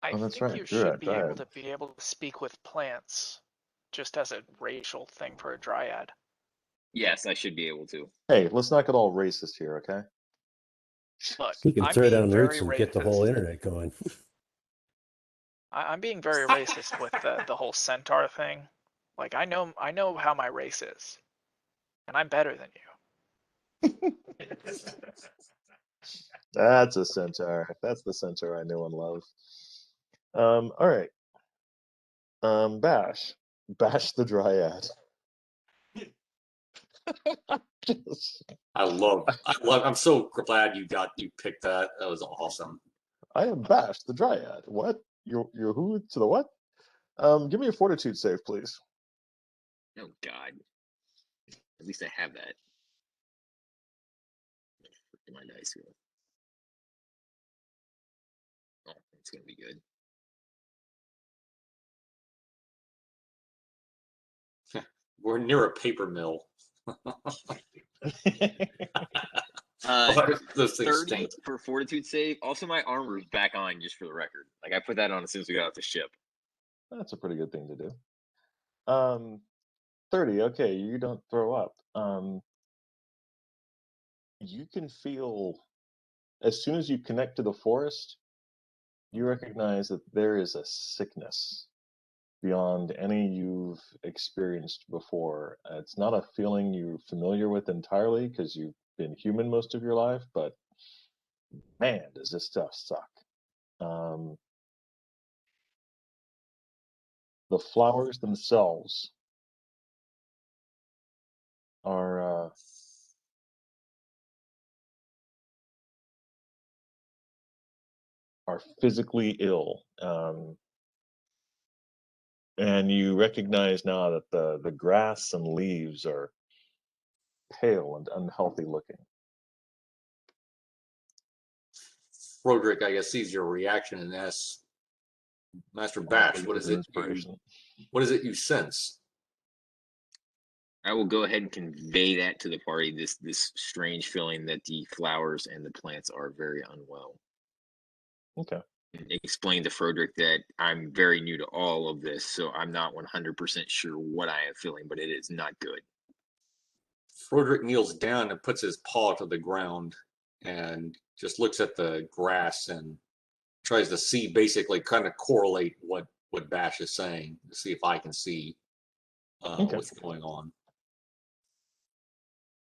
I Oh, that's think right. you Dryad, should be able to speak with plants, just as a racial thing for a dryad. Yes, I should be able to. Hey, let's not get all racist here, okay? Look, You can I'm throw being down very roots and get the whole racist. internet going. I'm being very racist with the whole centaur thing. Like I know how my race is, and I'm better than you. That's a centaur. That's the centaur I know and love. All right. Bash the dryad. I'm so glad you picked that. That was awesome. I am Bash the dryad. What? You're who to the what? Give me a fortitude save, please. Oh God. At least I have that. My dice here. Oh, it's gonna be good. We're near a paper mill. Those things 30 stink. for fortitude save. Also, my armor's back on, just for the record. Like I put that on as soon as we got off the ship. That's a pretty good thing to do. 30. Okay, you don't throw up. You can feel as soon as you connect to the forest, you recognize that there is a sickness beyond any you've experienced before. It's not a feeling you're familiar with entirely because you've been human most of your life, but man, does this stuff suck. The flowers themselves are physically ill. And you recognize now that the grass and leaves are pale and unhealthy looking. Roderick, I guess, sees your reaction and asks, Master Bash, what is it? What is it you sense? I will go ahead and convey that to the party. This strange feeling that the flowers and the plants are very unwell. Okay. Explain to Frederick that I'm very new to all of this, so I'm not 100% sure what I am feeling, but it is not good. Frederick kneels down and puts his paw to the ground and just looks at the grass and tries to see, basically kind of correlate what Bash is saying to see if I can see what's going on.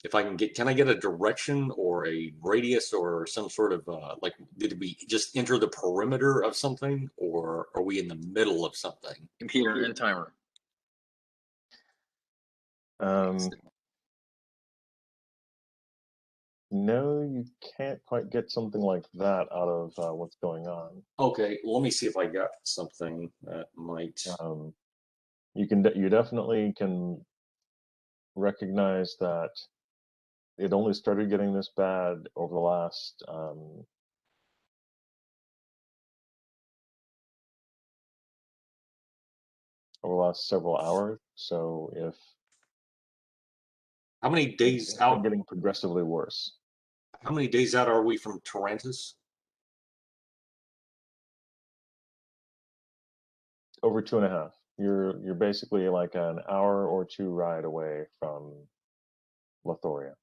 If I can I get a direction or a radius or some sort of like, did we just enter the perimeter of something, or are we in the middle of something? Computer and timer. No, you can't quite get something like that out of what's going on. Okay, well, let me see if I got something that might. You definitely can recognize that it only started getting this bad over the last several hours. So if how many days out? Getting progressively worse. How many days out are we from Tarantus? Over 2.5. You're basically like an hour or two ride away from Lotheria.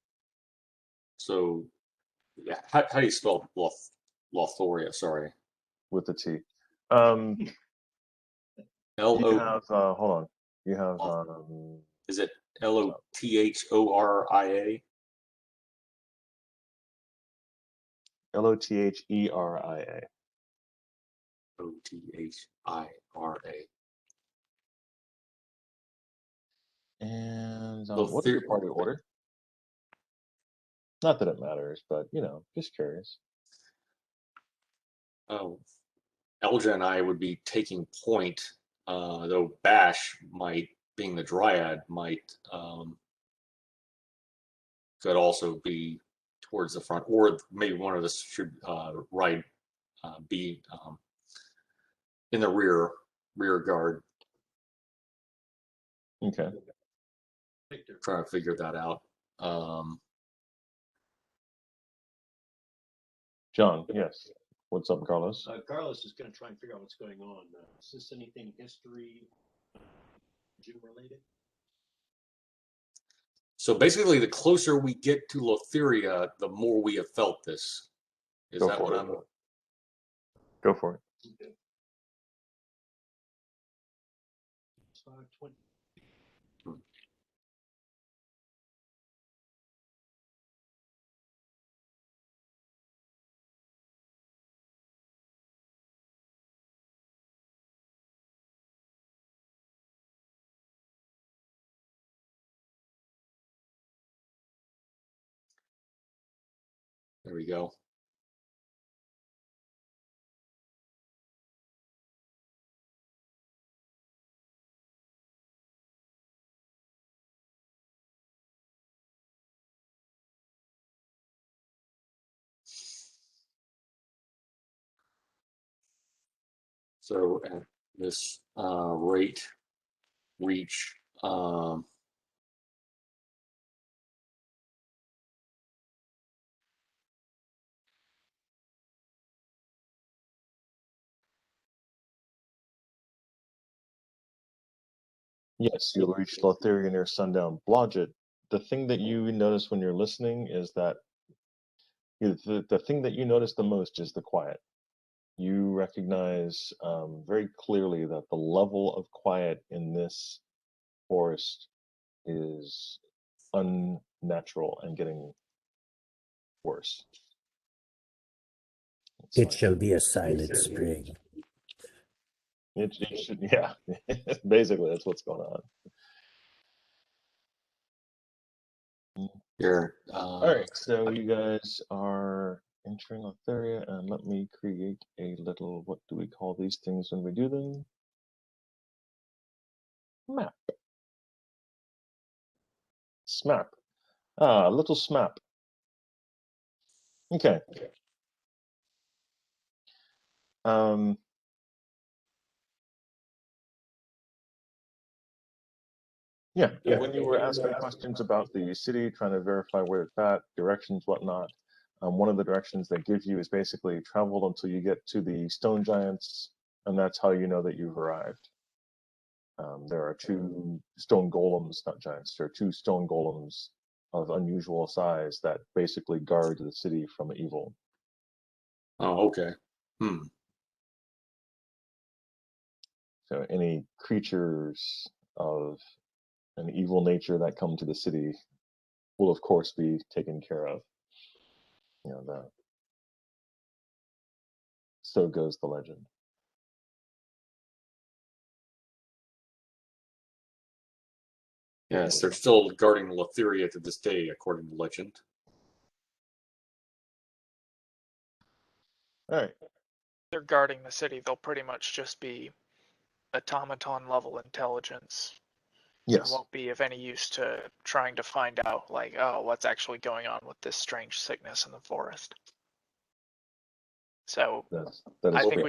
So, yeah, how do you spell Lotheria? Sorry, with the T. L-O. You have hold on. You have is it L-O-T-H-O-R-I-A? Lotheria. O-T-H-I-R-A. And what's your party order? Not that it matters, but just curious. Oh, Elja and I would be taking point, though Bash might, being the Dryad, might could also be towards the front, or maybe one of us should be in the rear guard. Okay. Trying to figure that out. John, yes. What's up, Carlos? Carlos is going to try and figure out what's going on. Is this anything history, June related? So basically, the closer we get to Lotheria, the more we have felt this. Is that what I'm? Go for it. Okay. 5:20. There we go. So at this rate, reach Yes, you'll reach Lotheria near sundown. Blodgett, the thing that you notice when you're listening is that the thing that you notice the most is the quiet. You recognize very clearly that the level of quiet in this forest is unnatural and getting worse. It shall be a silent spring. It should, yeah. Basically, that's what's going on. here. All right, so you guys are entering Lotheria, and let me create a little, what do we call these things when we do them? Map. Smap. Ah, little smap. Okay. Yeah, when you were asking questions about the city, trying to verify where it's at, directions, whatnot, one of the directions they give you is basically travel until you get to the stone giants, and that's how you know that you've arrived. There are two stone golems, not giants, there are two stone golems of unusual size that basically guard the city from evil. Oh, okay. So any creatures of an evil nature that come to the city will, of course, be taken care of. You know, so goes the legend. Yes, they're still guarding Lotheria to this day, according to legend. All right. They're guarding the city. They'll pretty much just be automaton level intelligence. Yes. It won't be of any use to trying to find out, like, oh, what's actually going on with this strange sickness in the forest. So That is I think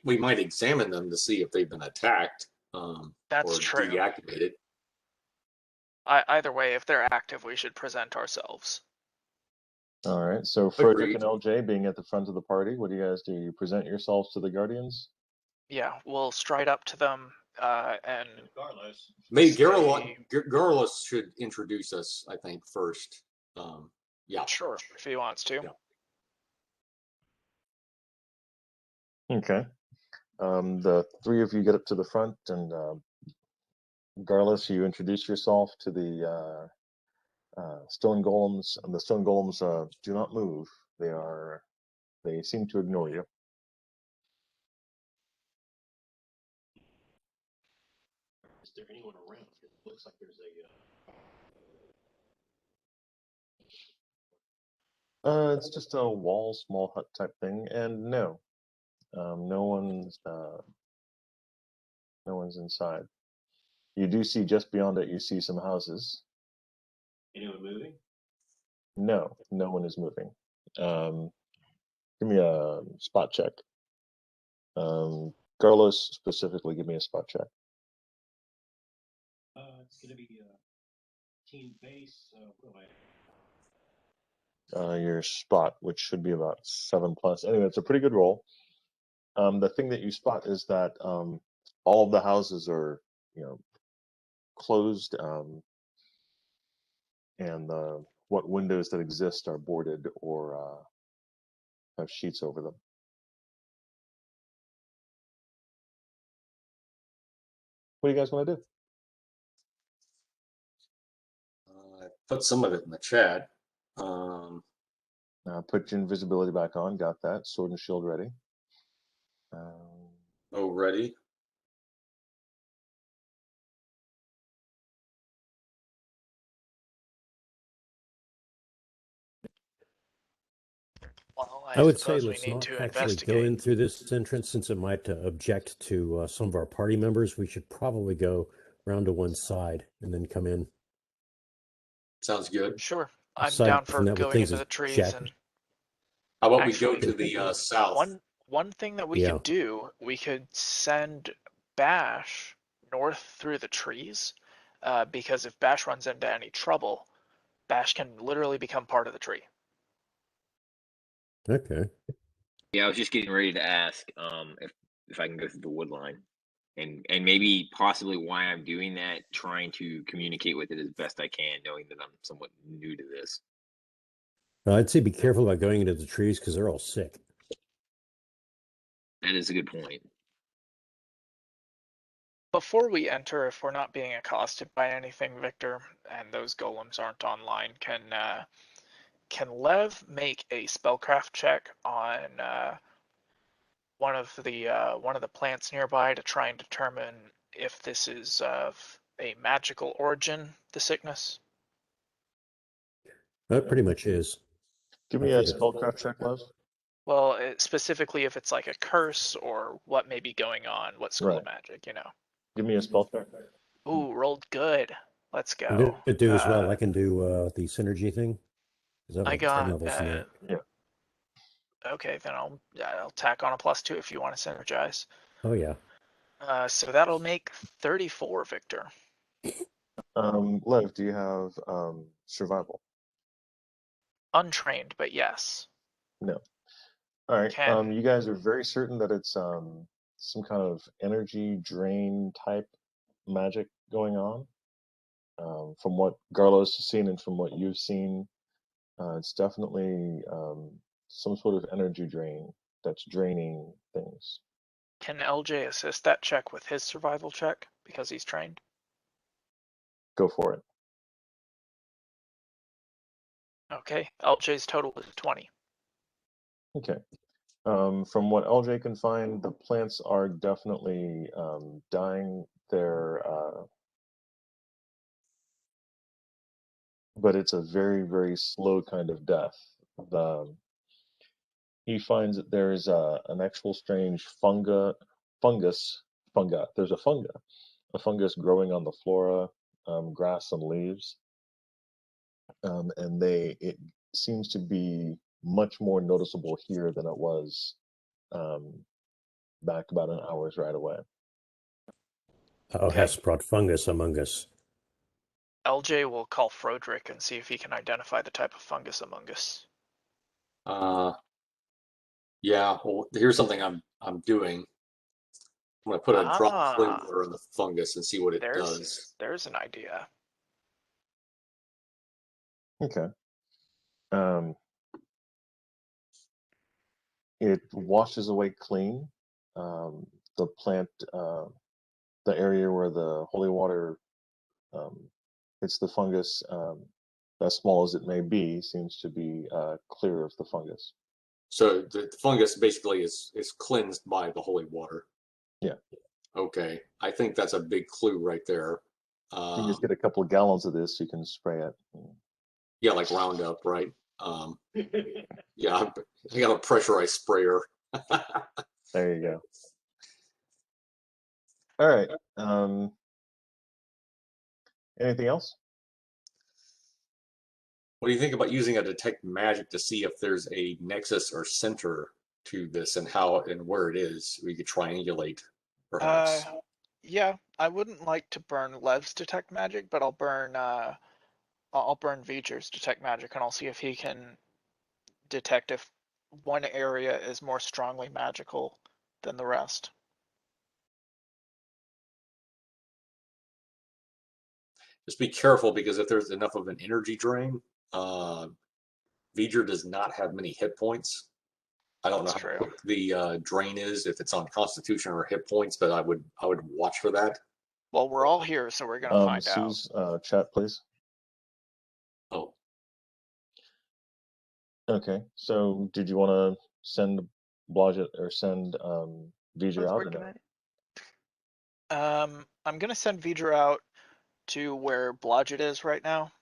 we might examine them to see if they've been attacked that's or true. deactivated. Either way, if they're active, we should present ourselves. All right. So Frederick and LJ being at the front of the party, what do you guys do? You present yourselves to the Guardians? Yeah, we'll stride up to them and Regardless, Maybe Garrulus should introduce us, I think, first. Yeah. Sure, if he wants to. Yeah. Okay. The three of you get up to the front, and Garrulus, you introduce yourself to the stone golems, and the stone golems do not move. They seem to ignore you. is there anyone around? It looks like there's a It's just a wall, small hut type thing, and no one's inside. You do see just beyond it. You see some houses. anyone moving? No one is moving. Give me a spot check. Garrulus specifically, give me a spot check. It's going to be team base. What do I? Your spot, which should be about 7+. Anyway, it's a pretty good roll. The thing that you spot is that all of the houses are, closed, and what windows that exist are boarded or have sheets over them. What do you guys want to do? I put some of it in the chat. Put your invisibility back on. Got that. Sword and shield ready. Ready? Well, I would say suppose let's we need not to actually investigate. go in through this entrance since it might object to some of our party members. We should probably go round to one side and then come in. Sounds good. Sure, I'm Aside down from for that, with going things into as the trees check. and How about we actually, go to the south? One thing that we could do, we could send Bash north through the trees, because if Bash runs into any trouble, Bash can literally become part of the tree. Okay. Yeah, I was just getting ready to ask if I can go through the wood line, and maybe possibly why I'm doing that, trying to communicate with it as best I can, knowing that I'm somewhat new to this. I'd say be careful about going into the trees because they're all sick. That is a good point. Before we enter, if we're not being accosted by anything, Victor, and those golems aren't online, can Lev make a spellcraft check on one of the plants nearby to try and determine if this is of a magical origin, the sickness? That pretty much is. Give me a spellcraft check, Lev. Well, specifically if it's like a curse or what may be going on, what school of magic, you know. Give me a spell check. Ooh, rolled good. Let's And go. do as well. I can do the synergy thing. 'Cause I have I like 10 got levels in that. okay, then I'll tack on a +2 if you want to synergize. Oh yeah. So that'll make 34, Victor. Lev, do you have survival? Untrained, but yes. No. All right. Can You guys are very certain that it's some kind of energy drain type magic going on. From what Garlos has seen and from what you've seen, it's definitely some sort of energy drain that's draining things. Can LJ assist that check with his survival check because he's trained? Go for it. Okay, LJ's total is 20. Okay. From what LJ can find, the plants are definitely dying. But it's a very, very slow kind of death. He finds that there's an actual strange fungus. There's a fungus growing on the flora, grass and leaves, and it seems to be much more noticeable here than it was back about an hour's ride away. Oh, has brought fungus among us. LJ will call Frodrick and see if he can identify the type of fungus among us. Yeah. Well, here's something I'm doing. I'm gonna put a drop of flame water on the fungus and see what it does. There's an idea. Okay. It washes away clean. The plant, the area where the holy water hits the fungus, as small as it may be, seems to be clear of the fungus. So the fungus basically is cleansed by the holy water. Yeah. Okay. I think that's a big clue right there. You just get a couple of gallons of this, you can spray it. Yeah, like Roundup, right? Yeah, I got a pressurized sprayer. There you go. All right. Anything else? What do you think about using a detect magic to see if there's a nexus or center to this and how and where it is? We could triangulate, perhaps. Yeah, I wouldn't like to burn Lev's detect magic, but I'll burn V'ger's detect magic, and I'll see if he can detect if one area is more strongly magical than the rest. Just be careful because if there's enough of an energy drain, V'ger does not have many hit points. I don't know how quick the drain is, if it's on Constitution or hit points, but I would watch for that. Well, we're all here, so we're gonna find out. Sue's chat, please. Oh. Okay. So, did you want to send Blodgett or send V'ger out or no? I'm gonna send V'ger out to where Blodgett is right now,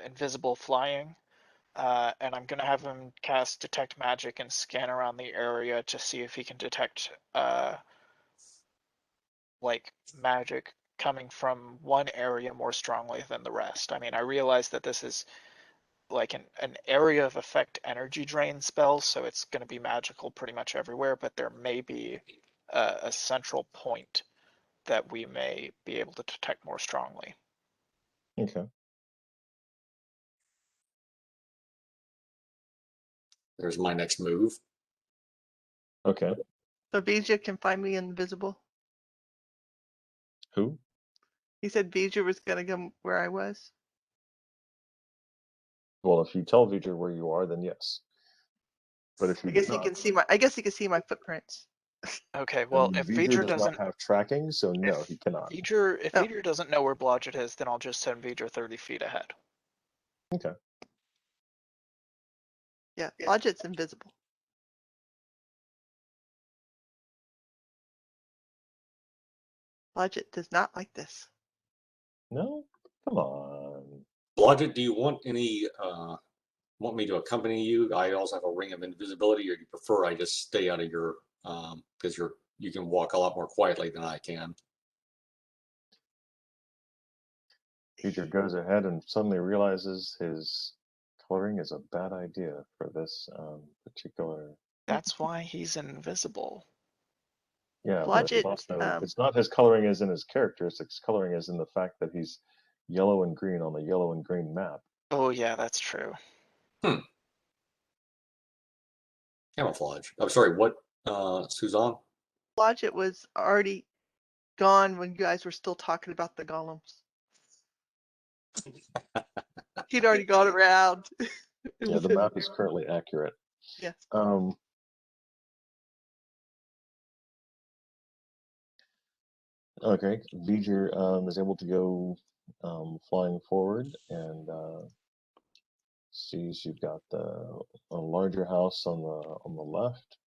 invisible flying. And I'm gonna have him cast detect magic and scan around the area to see if he can detect like magic coming from one area more strongly than the rest. I mean, I realize that this is like an area of effect energy drain spell, so it's going to be magical pretty much everywhere, but there may be a central point that we may be able to detect more strongly. Okay. There's my next move. Okay. So V'ger can find me invisible. Who? He said V'ger was gonna go where I was. Well, if you tell V'ger where you are, then yes. But if you I guess he can see my. I guess he can see my footprints. Okay, well, if V'ger doesn't have tracking, so no, he cannot. If V'ger doesn't know where Blodgett is, then I'll just send V'ger 30 feet ahead. Okay. Yeah, Blodgett's invisible. Blodgett does not like this. No? Come on. Blodgett, do you want any want me to accompany you? I also have a ring of invisibility, or do you prefer I just stay out of your, because you can walk a lot more quietly than I can. Peter goes ahead and suddenly realizes his coloring is a bad idea for this particular. That's why he's invisible. Yeah, but Blodgett, also it's not his coloring as in his characters. His coloring is in the fact that he's yellow and green on the yellow and green map. Oh yeah, that's true. Camouflage. I'm sorry, what, Suzanne? Blodgett was already gone when you guys were still talking about the golems. He'd already gone around. Yeah, the map is currently accurate. Yes. Okay, V'ger is able to go flying forward and sees you've got a larger house on the left.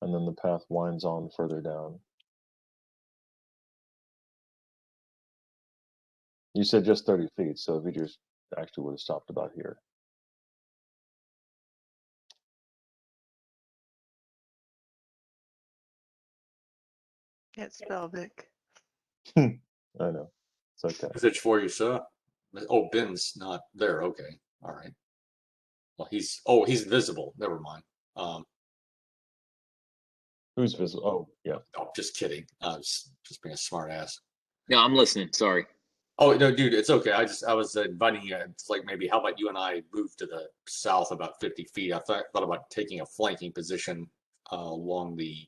And then the path winds on further down. You said just 30 feet, so V'ger actually would have stopped about here. Can't spell Vic. I know. It's okay. Message for you, sir. Oh, Ben's not there. Okay. All right. Well, he's visible. Never mind. Who's visible? Oh, yeah. Oh, just kidding. I was just being a smart ass. No, I'm listening. Sorry. Oh no, dude, it's okay. I was inviting you. It's like maybe how about you and I move to the south about 50 feet. I thought about taking a flanking position along the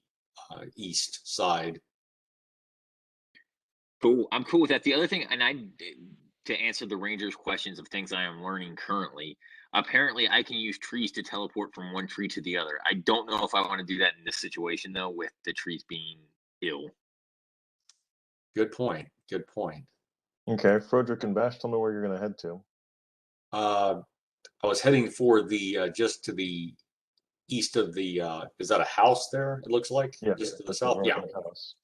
east side. Cool. I'm cool with that. The other thing, and to answer the Rangers' questions of things I am learning currently, apparently I can use trees to teleport from one tree to the other. I don't know if I want to do that in this situation, though, with the trees being ill. Good point. Good point. Okay, Frederick and Bash, tell me where you're going to head to. I was heading for the just to the east of the. Is that a house there? It looks like. Yeah, just to the that's south. an Yeah. Argent house.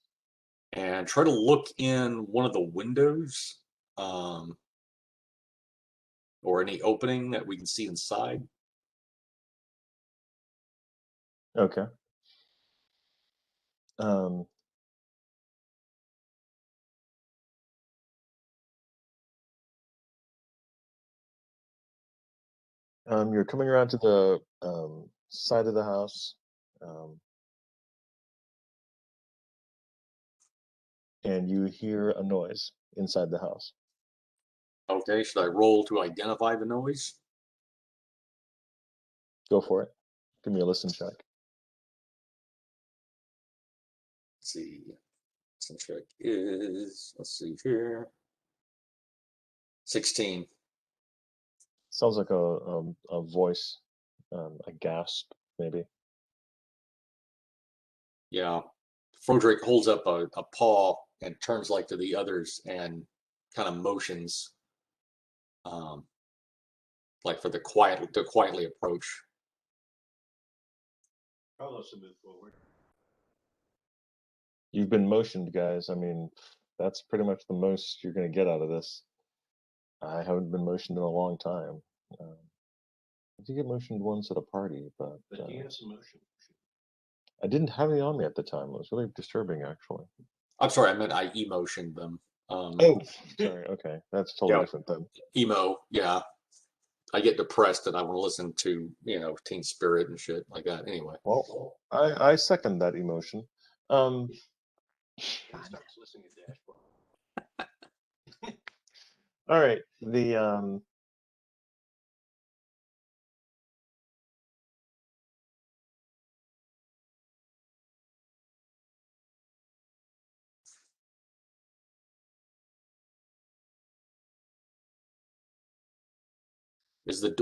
And try to look in one of the windows, or any opening that we can see inside. Okay. You're coming around to the side of the house, and you hear a noise inside the house. Okay, should I roll to identify the noise? Go for it. Give me a listen check. Let's see. Listen check is, let's see here, 16. Sounds like a voice, a gasp, maybe. Yeah. Frederick holds up a paw and turns like to the others and kind of motions, like for to quietly approach. Carlos will move forward. You've been motioned, guys. I mean, that's pretty much the most you're going to get out of this. I haven't been motioned in a long time. I did get motioned once at a party, but he has some motion. I didn't have any on me at the time. It was really disturbing, actually. I'm sorry, I meant I emotioned them. Oh, sorry. Okay, that's totally different then. Emo, yeah. I get depressed and I want to listen to, Teen Spirit and shit like that. Anyway. Well, I second that emotion. He starts listening to Dashboard. All right. The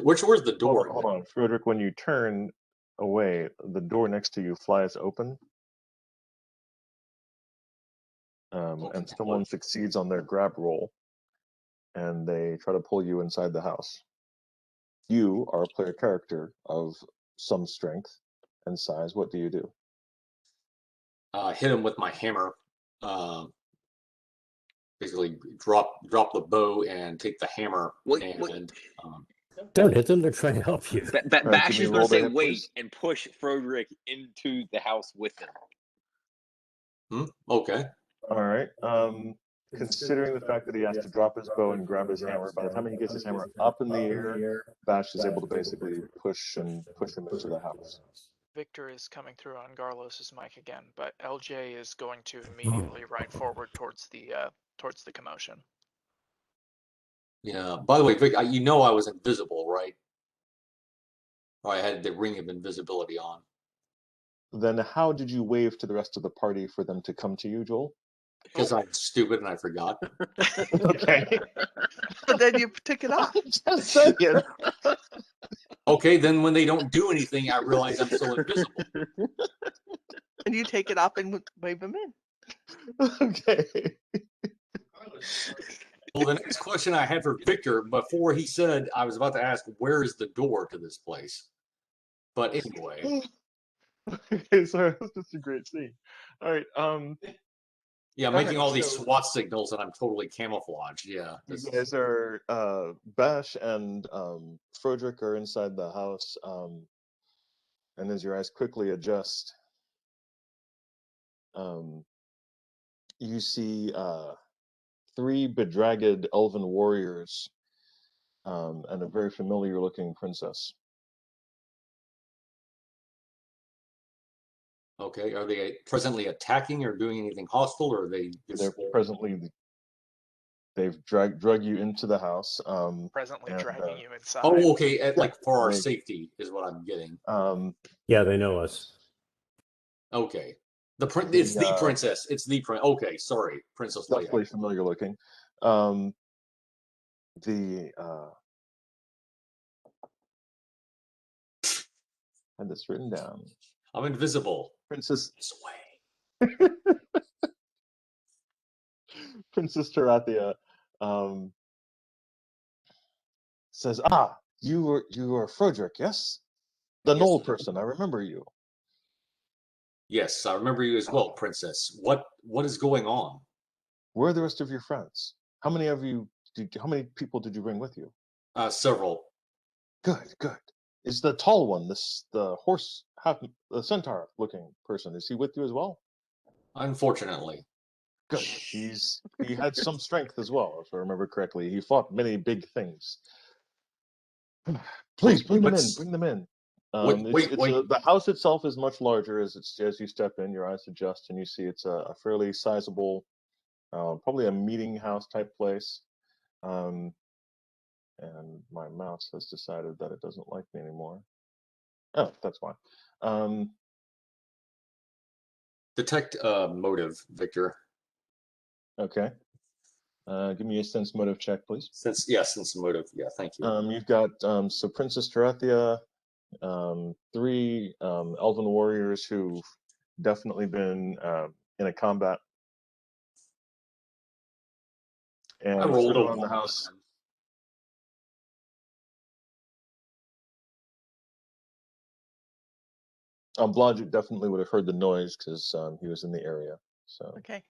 where's the door? hold on, Frederick. When you turn away, the door next to you flies open, and someone succeeds on their grab roll, and they try to pull you inside the house. You are a player character of some strength and size. What do you do? Hit him with my hammer basically drop the bow and take the hammer Wait. and Don't hit them. They're trying to help you. Bash give me is a going roll to to say hit, wait please. and push Froderick into the house with him. Okay. All right. Considering the fact that he has to drop his bow and grab his hammer, by the time he gets his hammer up in the air, Bash is able to basically push him into the house. Victor is coming through on Garlos's mic again, but LJ is going to immediately ride forward towards the commotion. Yeah. By the way, Vic, you know I was invisible, right? Or I had the ring of invisibility on. Then how did you wave to the rest of the party for them to come to you, Joel? Because I'm stupid and I forgot. Okay. But then you took it off. Just saying. Okay, then when they don't do anything, I realize I'm still invisible. And you take it off and wave them in. Okay. Well, the next question I had for Victor, before he said, I was about to ask, where is the door to this place? But anyway. Okay, sorry, that's just a great scene. All right. Yeah, All making right, all these so- SWAT signals and I'm totally camouflaged. Yeah. You guys are Bash and Froderick are inside the house, and as your eyes quickly adjust, you see 3 bedraggled elven warriors and a very familiar-looking princess. Okay, are they presently attacking or doing anything hostile, or are they just... They've drug you into the house. Presently and, dragging you inside. Oh, okay, like for our they- safety is what I'm getting. Yeah, they know us. Okay. It's the princess. It's the prince. Okay, sorry, Princess Leia. Definitely familiar looking. Had this written down. I'm invisible. Princess This way. Princess Tarathia says, you are Froderick, yes? The Yes, Knoll sir. person, I remember you. Yes, I remember you as well, Princess. What is going on? Where are the rest of your friends? How many people did you bring with you? Several. Good. Is the tall one, the horse, the centaur looking person, is he with you as well? Unfortunately. Good. He had some strength as well, if I remember correctly. He fought many big things. Please bring them in. Wait. The house itself is much larger as you step in. Your eyes adjust and you see it's a fairly sizable, probably a meeting house type place. And my mouse has decided that it doesn't like me anymore. Oh, that's why. Detect motive, Victor. Okay. Give me a sense motive check, please. Sense motive. Yeah, thank you. You've got so Princess Tarathia, 3 elven warriors who've definitely been in a combat. And I rolled around a the house. Blodgett definitely would have heard the noise because he was in the area. So Okay.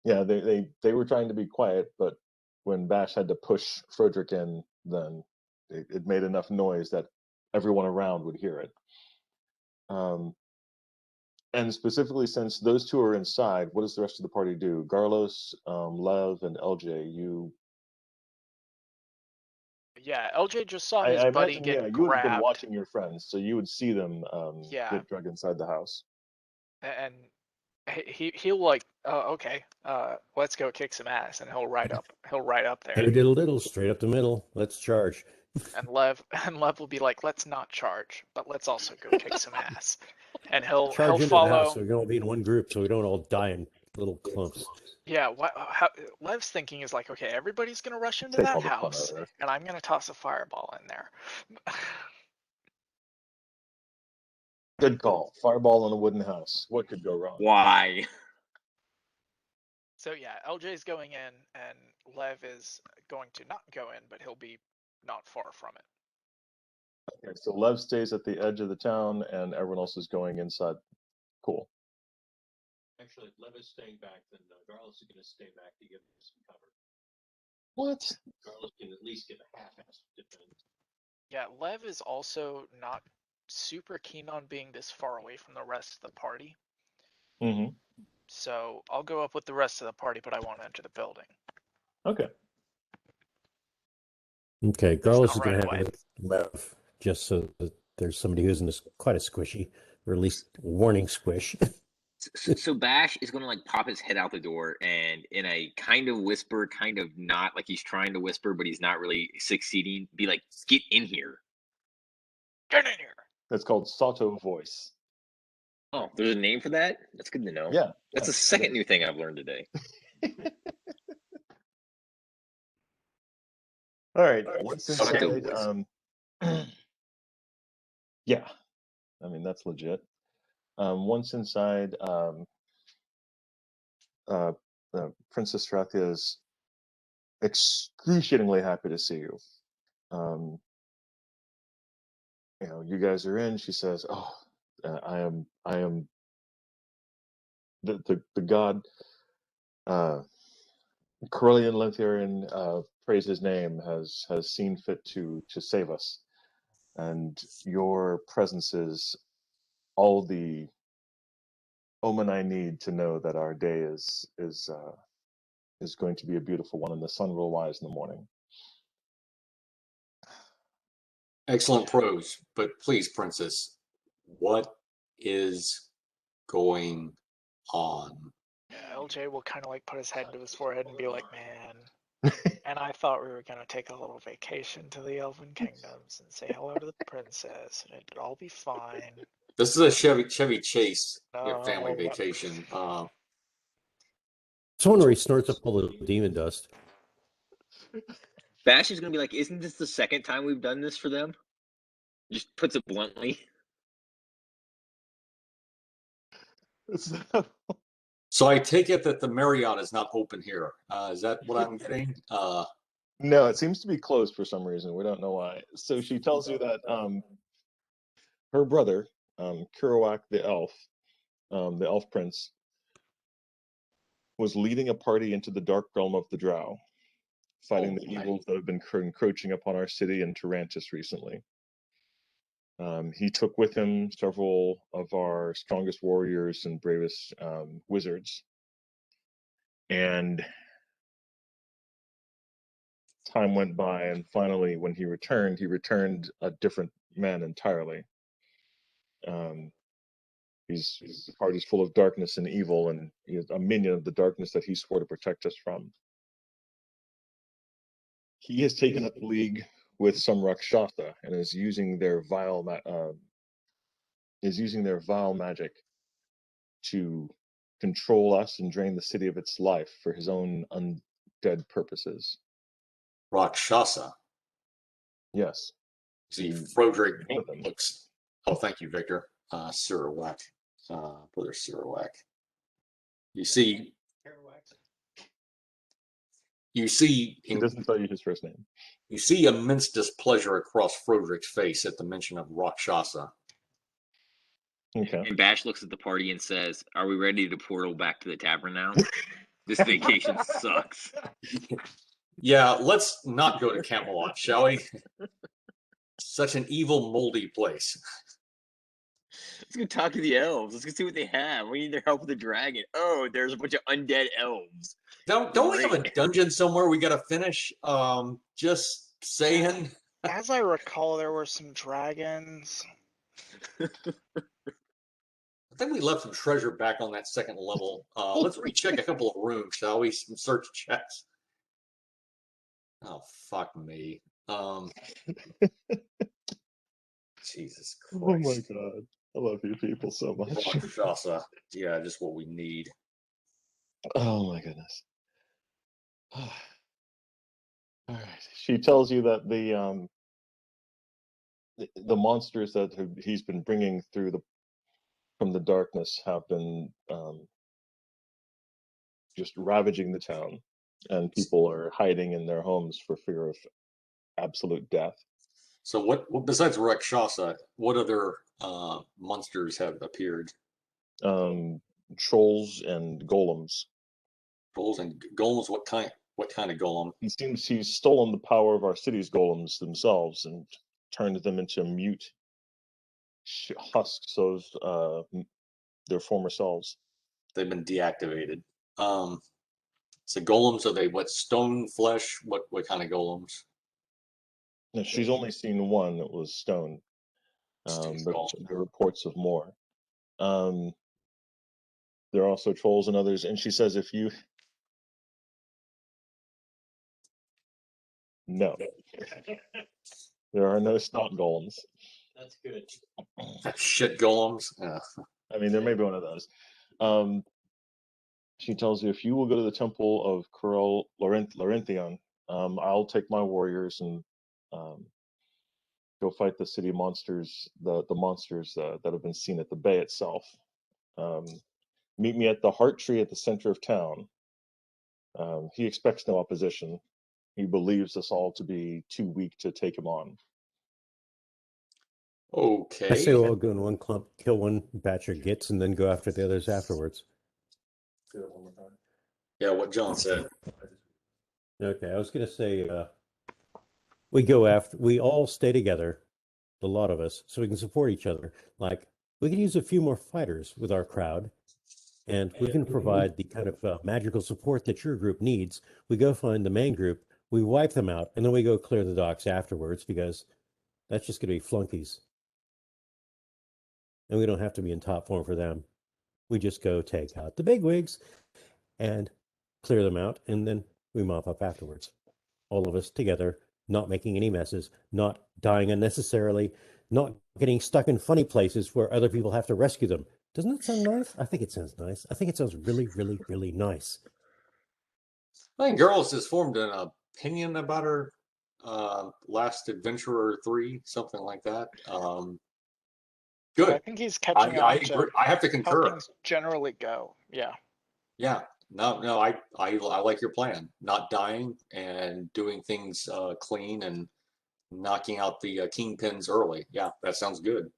yeah, they were trying to be quiet, but when Bash had to push Froderick in, then it made enough noise that everyone around would hear it. And specifically, since those 2 are inside, what does the rest of the party do? Garlos, Lev, and LJ, you... Yeah, LJ just saw I his buddy imagine, get you would have been grabbed, watching your friends, so you would see them get dragged inside the house. and he'll like, okay, let's go kick some ass, and he'll ride up there. Hey, diddle, straight up the middle. Let's charge. And Lev will be like, let's not charge, but let's also go kick some ass. And he'll Charge into follow. the house so we can all be in one group so we don't all die in little clumps. Yeah, Lev's thinking is like, okay, everybody's gonna rush into Take that all the fun house, out of it. and I'm gonna toss a fireball in there. Good call. Fireball in a wooden house. What could go wrong? Why? So yeah, LJ's going in, and Lev is going to not go in, but he'll be not far from it. Okay, so Lev stays at the edge of the town, and everyone else is going inside. Cool. Actually, if Lev is staying back, then Garlis is going to stay back to give him some cover. What? Garlis can at least give a half-assed defense. Yeah, Lev is also not super keen on being this far away from the rest of the party. Mm-hmm. So I'll go up with the rest of the party, but I won't enter the building. Okay. Okay, Just Garlis not is going right to away. have a Lev, just so that there's somebody who isn't quite a squishy, or at least warning squish. So Bash is going to like pop his head out the door and in a kind of whisper, kind of not, like he's trying to whisper, but he's not really succeeding, be like, get in here. Get in here. That's called Sato voice. Oh, there's a name for that? That's good to know. Yeah. That's the second new thing I've learned today. All right. Once Sato inside, voice. yeah. I mean, that's legit. Once inside, Princess Tarathia is excruciatingly happy to see you. You know, you guys are in. She says, "Oh, I am the god Corellian Lotherian, praise his name, has seen fit to save us, and your presence is all the omen I need to know that our day is going to be a beautiful one, and the sun will rise in the morning." Excellent prose, but please, Princess, what is going on? Yeah, LJ will kind of like put his head to his forehead and be like, man. And I thought we were going to take a little vacation to the Elven Kingdoms and say hello to the princess, and it'd all be fine. This is a Chevy Chase family No. vacation. It's one where he snorts up all the demon dust. Bash is going to be like, isn't this the second time we've done this for them? Just puts it bluntly. So I take it that the Marriott is not open here. Is that what I'm getting? No, it seems to be closed for some reason. We don't know why. So she tells you that her brother, Kerouac the elf prince, was leading a party into the dark realm of the Drow, fighting the evils that have been encroaching upon our city and Tarantus recently. He took with him several of our strongest warriors and bravest wizards. And time went by, and finally, when he returned a different man entirely. His heart is full of darkness and evil, and he is a minion of the darkness that he swore to protect us from. He has taken up league with some Rakshasa and is using their vile magic to control us and drain the city of its life for his own undead purposes. Rakshasa. Yes. See, Froderick looks. Oh, thank you, Victor. Sirawak, brother Sirawak. You see. He doesn't tell you his first name. You see immense displeasure across Froderick's face at the mention of Rakshasa. Okay. And Bash looks at the party and says, "Are we ready to portal back to the tavern now? This vacation sucks." Yeah, let's not go to Camelot, shall we? Such an evil, moldy place. Let's go talk to the elves. Let's go see what they have. We need their help with the dragon. Oh, there's a bunch of undead elves. Don't we have a dungeon somewhere we got to finish? Just saying. As I recall, there were some dragons. I think we left some treasure back on that second level. Let's recheck a couple of rooms, shall we? Some search checks. Oh, fuck me. Jesus Christ. Oh my god. I love you people so much. Rakshasa. Yeah, just what we need. Oh my goodness. All right. She tells you that the monsters that he's been bringing from the darkness have been just ravaging the town, and people are hiding in their homes for fear of absolute death. So what besides Rakshasa, what other monsters have appeared? Trolls and golems. Trolls and golems. What kind of golem? He seems he's stolen the power of our city's golems themselves and turned them into mute husks of their former selves. They've been deactivated. So golems, are they what, stone flesh? What kind of golems? Now, she's only seen one that was stone, Stone but golem. there are reports of more. There are also trolls and others, and she says if you no, there are no stock golems. That's good. Shit golems. I mean, there may be one of those. She tells you if you will go to the temple of Kurel Laurenthion, I'll take my warriors and go fight the city monsters, the monsters that have been seen at the bay itself. Meet me at the heart tree at the center of town. He expects no opposition. He believes us all to be too weak to take him on. Okay. I say we'll all go in one clump, kill one batch of gits, and then go after the others afterwards. Yeah, what John said. Okay, I was going to say we all stay together, a lot of us, so we can support each other. Like, we can use a few more fighters with our crowd, and we can provide the kind of magical support that your group needs. We go find the main group, we wipe them out, and then we go clear the docks afterwards, because that's just going to be flunkies. And we don't have to be in top form for them. We just go take out the bigwigs and clear them out, and then we mop up afterwards. All of us together, not making any messes, not dying unnecessarily, not getting stuck in funny places where other people have to rescue them. Doesn't that sound nice? I think it sounds nice. I think it sounds really, really, really nice. I think Girls has formed an opinion about her Last Adventurer 3, something like that. Good. I think he's catching I on to agree. I have to how concur. things generally go. Yeah. Yeah. No, I like your plan. Not dying and doing things clean and knocking out the kingpins early. Yeah, that sounds good.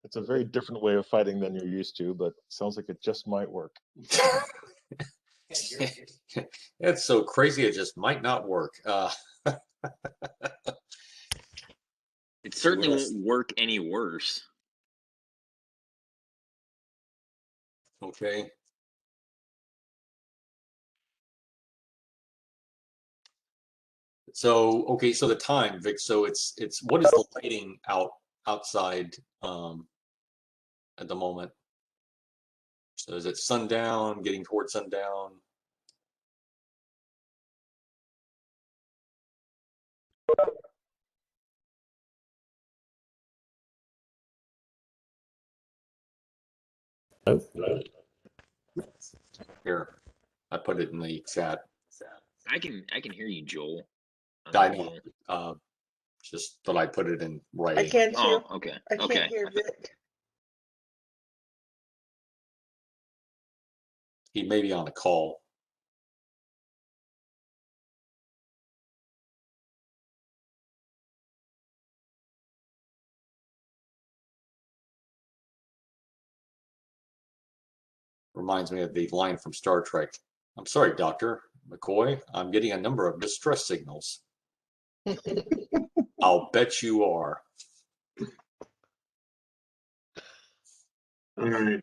It's a very different way of fighting than you're used to, but sounds like it just might work. It's so crazy it just might not work. It certainly won't work any worse. Okay. So so the time, Vic. So it's what is the lighting outside at the moment? So is it sundown, getting towards sundown? Oh, Here, I put it in the chat. I can hear you, Joel. I know. Just thought I'd put it in I writing. can too. Oh, okay. I can't Okay. hear Vic. He may be on a call. Reminds me of the line from Star Trek. I'm sorry, Dr. McCoy. I'm getting a number of distress signals. I'll bet you are. All right.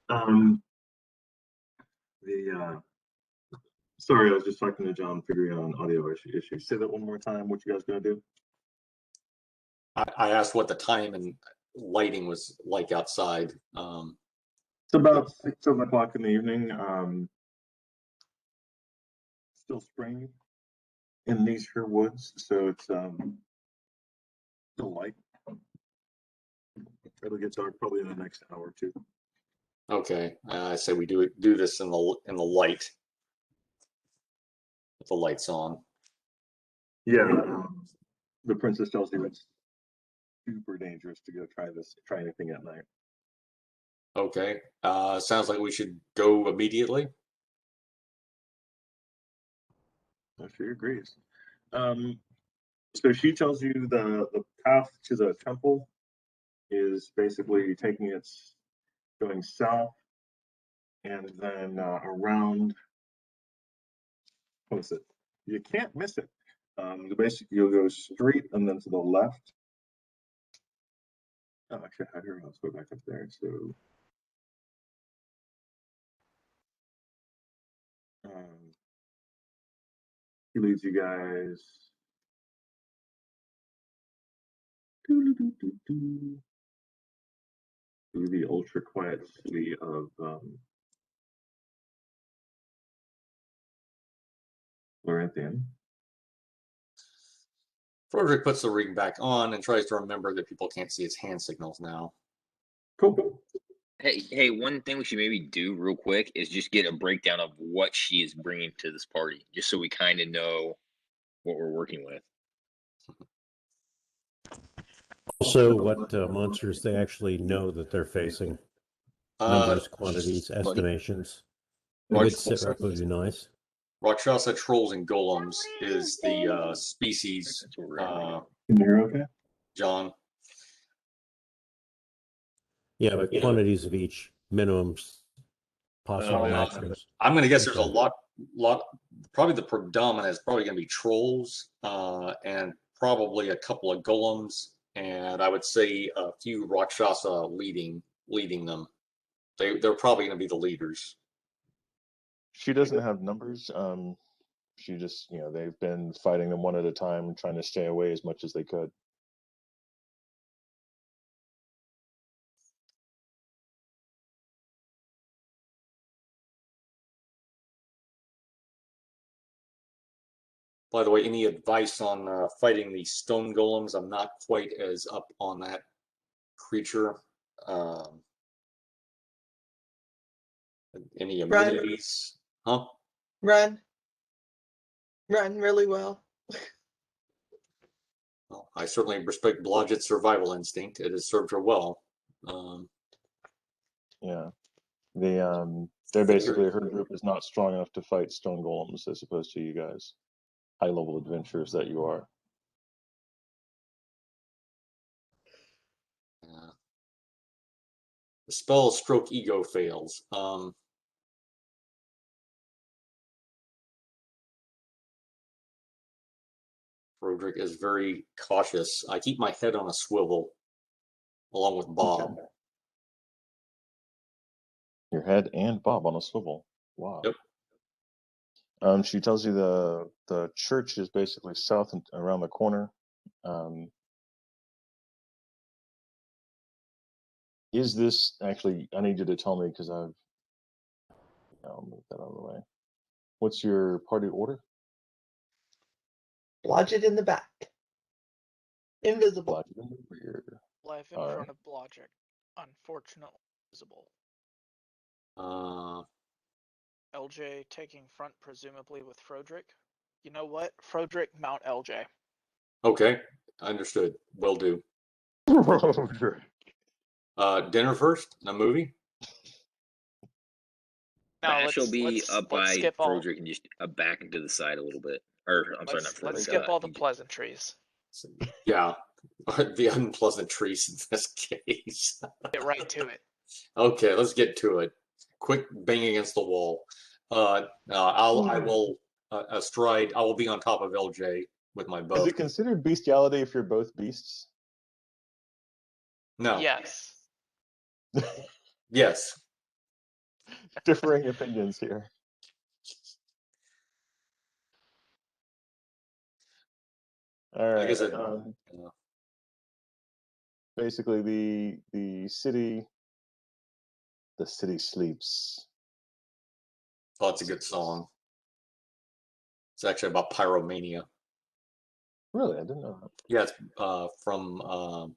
Sorry, I was just talking to John, figuring out an audio issue. Say that one more time. What you guys gonna do? I asked what the time and lighting was like outside. It's about 6, 7 o'clock in the evening. Still spring in these here woods, so it's still light. It'll get dark probably in the next hour or two. Okay, I say we do this in the light. With the lights on. Yeah, the princess tells you it's super dangerous to go try anything at night. Okay, sounds like we should go immediately. She agrees. So she tells you the path to the temple is basically going south and then around. What is it? You can't miss it. Basically, you'll go straight and then to the left. Oh, actually, I hear. Let's go back up there. So, he leads you guys through the ultra quiet city of Laurentian. Frederick puts the ring back on and tries to remember that people can't see his hand signals now. Cool. Hey, one thing we should maybe do real quick is just get a breakdown of what she is bringing to this party, just so we kind of know what we're working with. Also, what monsters they actually know that they're facing. Numbers, quantities, estimations. It would sit relatively nice. Rakshasa trolls and golems is the species. That's what we're gonna Can you hear okay? John. Yeah, but quantities of each, minimums, possible yeah. maximums. I'm going to guess there's a lot. Probably the predominant is probably going to be trolls, and probably a couple of golems, and I would say a few Rakshasa leading them. They're probably going to be the leaders. She doesn't have numbers. She just, they've been fighting them one at a time, trying to stay away as much as they could. By the way, any advice on fighting these stone golems? I'm not quite as up on that creature. Any immunities? Huh? Run really well. Well, I certainly respect Blodgett's survival instinct. It has served her well. Yeah. They're basically, her group is not strong enough to fight stone golems as opposed to you guys. High-level adventurers that you are. The spell Stroke Ego fails. Roderick is very cautious. I keep my head on a swivel, along with Bob. Okay. Your head and Bob on a swivel. Wow. Yep. She tells you the church is basically south and around the corner. Is this actually? I need you to tell me because I'll move that out of the way. What's your party order? Blodgett in the back. Invisible. Blodgett in the rear. Live in front of Blodgett. Unfortunately visible. LJ taking front, presumably with Froderick. You know what? Froderick, mount LJ. Okay, understood. Will do. Dinner first? A movie? Now Bash will be up by skip all. Froderick and just back into the side a little bit. Or I'm sorry, not Let's Froderick. skip all the pleasantries. Yeah, the unpleasantries in this case. Get right to it. Okay, let's get to it. Quick bang against the wall. I will astride. I will be on top of LJ with my bow. Is it considered bestiality if you're both beasts? No. Yes. Yes. Differing opinions here. All right. Like I said, basically, the city sleeps. Oh, it's a good song. It's actually about pyromania. Really, I didn't know that. Yeah, it's from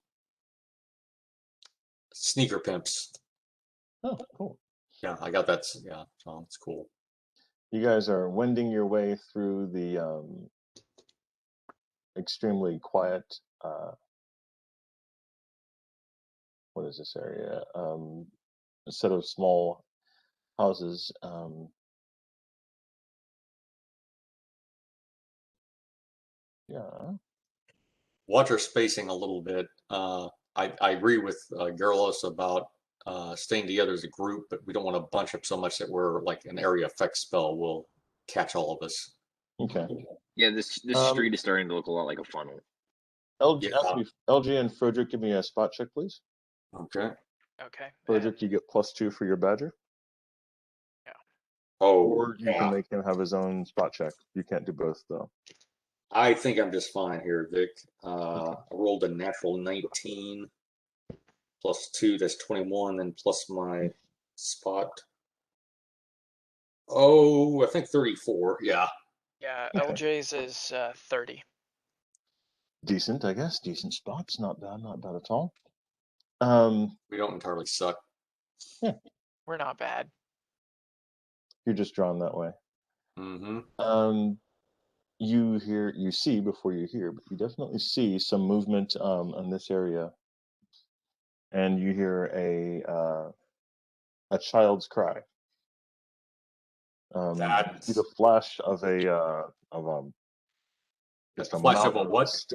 Sneaker Pimps. Oh, cool. Yeah, I got that. Yeah, song. It's cool. You guys are wending your way through the extremely quiet. What is this area? A set of small houses. Yeah. watch our spacing a little bit. I agree with Garrulus about staying together as a group, but we don't want to bunch up so much that we're like an area effect spell will catch all of us. Okay. Yeah, this Um, street is starting to look a lot like a funnel. LG, Yeah. LG and Frederick, give me a spot check, please. Okay. Okay. Frederick, you get +2 for your badger. Oh, Or you yeah. can make him have his own spot check. You can't do both, though. I think I'm just fine here, Vic. I rolled a natural 19 +2, that's 21, and plus my spot. Oh, I think 34. Yeah. Yeah, Okay. LJ's is 30. Decent, I guess. Decent spots. Not bad. Not bad at all. We don't entirely suck. We're not bad. You're just drawn that way. Mm-hmm. You see before you hear, but you definitely see some movement in this area, and you hear a child's cry. You see the flash of just a Flash of a mountain what?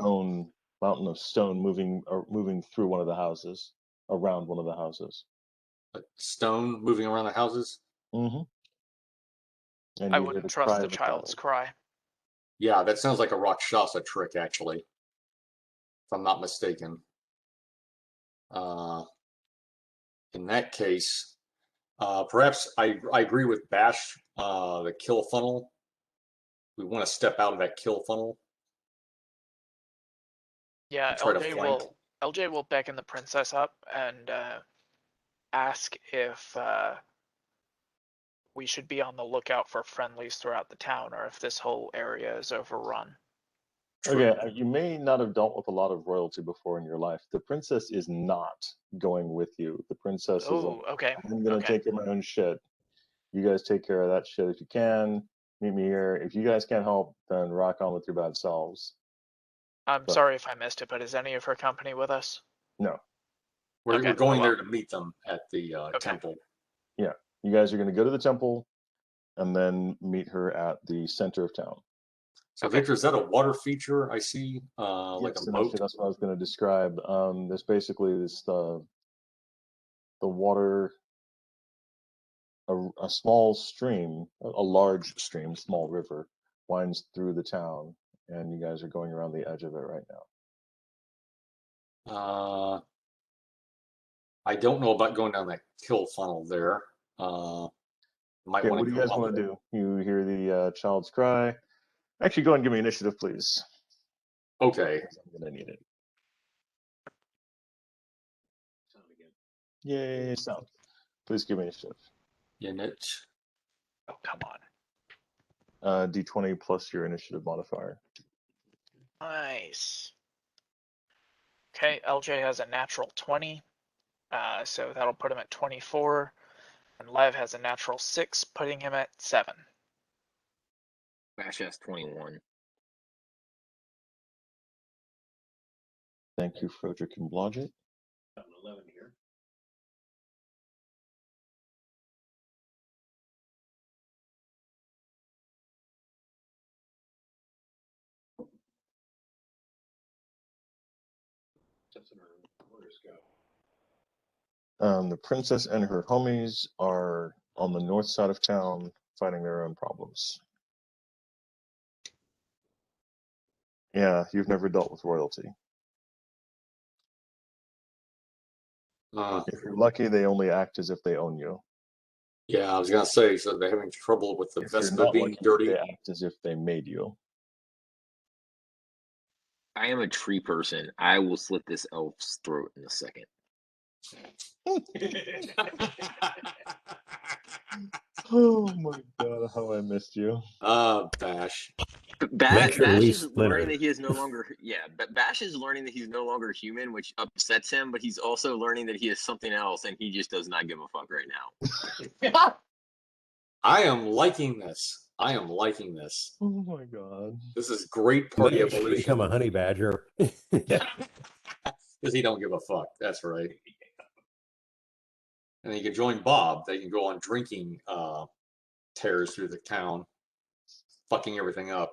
mountain of stone moving through one of the houses, around one of the houses. A stone moving around the houses? Mm-hmm. And I you hear wouldn't the trust cry the of a child's child. cry. Yeah, that sounds like a Rakshasa trick, actually. If I'm not mistaken. In that case, perhaps I agree with Bash, the kill funnel. We want to step out of that kill funnel. Yeah, and try to flank. LJ will beckon the princess up and ask if we should be on the lookout for friendlies throughout the town, or if this whole area is overrun. Okay, you may not have dealt with a lot of royalty before in your life. The princess is not going with you. The princess is like, Oh, okay. I'm gonna take care of my own shit. You guys take care of that shit if you can. Meet me here. If you guys can't help, then rock on with your bad selves. I'm sorry if I missed it, but is any of her company with us? No. We're Okay, going oh well. there to meet them at the temple. Yeah. You guys are gonna go to the temple and then meet her at the center of town. So Okay. Victor, is that a water feature I see? Like Yes, a and boat? actually that's what I was going to describe. There's basically this the water, a small stream, a large stream, small river, winds through the town, and you guys are going around the edge of it right now. I don't know about going down that kill funnel there. Might Okay, want what to do go you guys up want to there. do? You hear the child's cry. Actually, go ahead and give me initiative, please. Okay. I'm going to need it. Sound again. Yay, sound. Please give me initiative. Unit. Oh, come on. D20 plus your initiative modifier. Nice. Okay, LJ has a natural 20, so that'll put him at 24. And Lev has a natural 6, putting him at 7. Bash has 21. Thank you, Frederick and Blodgett. Got an 11 here. That's an orders go. The princess and her homies are on the north side of town fighting their own problems. Yeah, you've never dealt with royalty. If you're lucky, they only act as if they own you. Yeah, I was gonna say, so they're having trouble with the If you're Vespa not being lucky, dirty. they act as if they made you. I am a tree person. I will slit this elf's throat in a second. Oh my god, how I missed you. Bash. Bash Eventually is learning splintered. that he is no longer but Bash is learning that he's no longer human, which upsets him, but he's also learning that he is something else and he just does not give a fuck right now. I am liking this. I am liking this. Oh my god. This is great You party may actually evolution. become a honey badger. Because he don't give a fuck. That's right. And you can join Bob. They can go on drinking tears through the town, fucking everything up.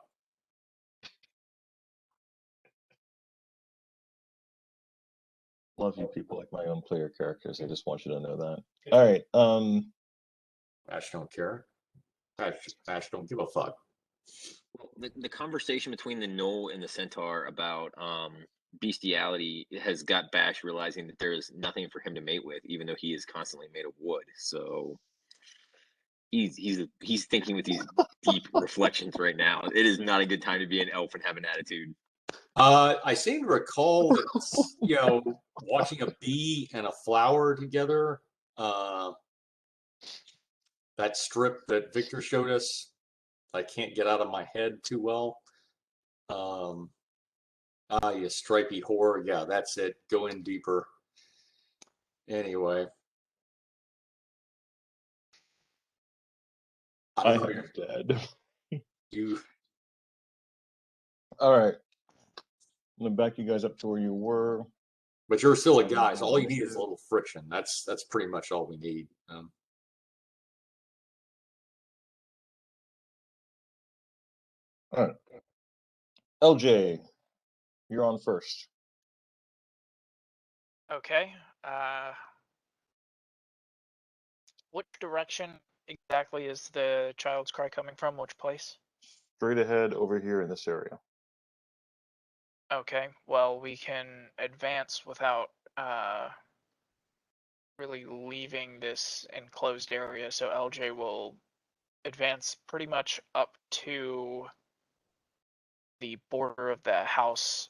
Love you people like my own player characters. I just want you to know that. All right. Bash don't care. Bash don't give a fuck. Well, the conversation between the Gnoll and the Centaur about bestiality has got Bash realizing that there is nothing for him to mate with, even though he is constantly made of wood. So he's thinking with these deep reflections right now. It is not a good time to be an elf and have an attitude. I seem to recall that watching a bee and a flower together. That strip that Victor showed us, I can't get out of my head too well. You stripy whore. Yeah, that's it. Go in deeper. Anyway. I am dead. You. All right. I'm gonna back you guys up to where you were. But you're still a guy, so all you need is a little friction. That's pretty much all we need. All right. LJ, you're on first. Okay. What direction exactly is the child's cry coming from? Which place? Straight ahead over here in this area. Okay. Well, we can advance without really leaving this enclosed area. So LJ will advance pretty much up to the border of the house,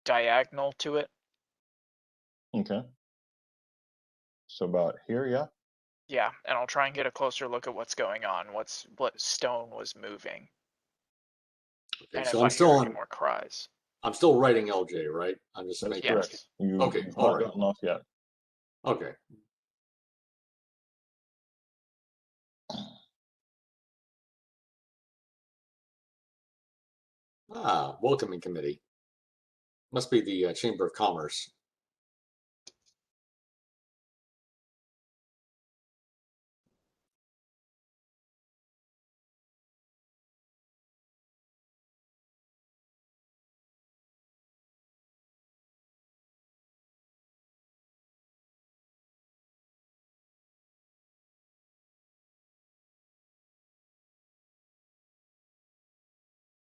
diagonal to it. Okay. So about here, yeah. Yeah, and I'll try and get a closer look at what's going on. What stone was moving, Okay, and so if I'm I still hear on. any more cries. I'm still writing LJ, right? I'm just That's making. correct. Yes. You've Okay, not all right. gotten off yet. Okay. Welcoming committee. Must be the Chamber of Commerce.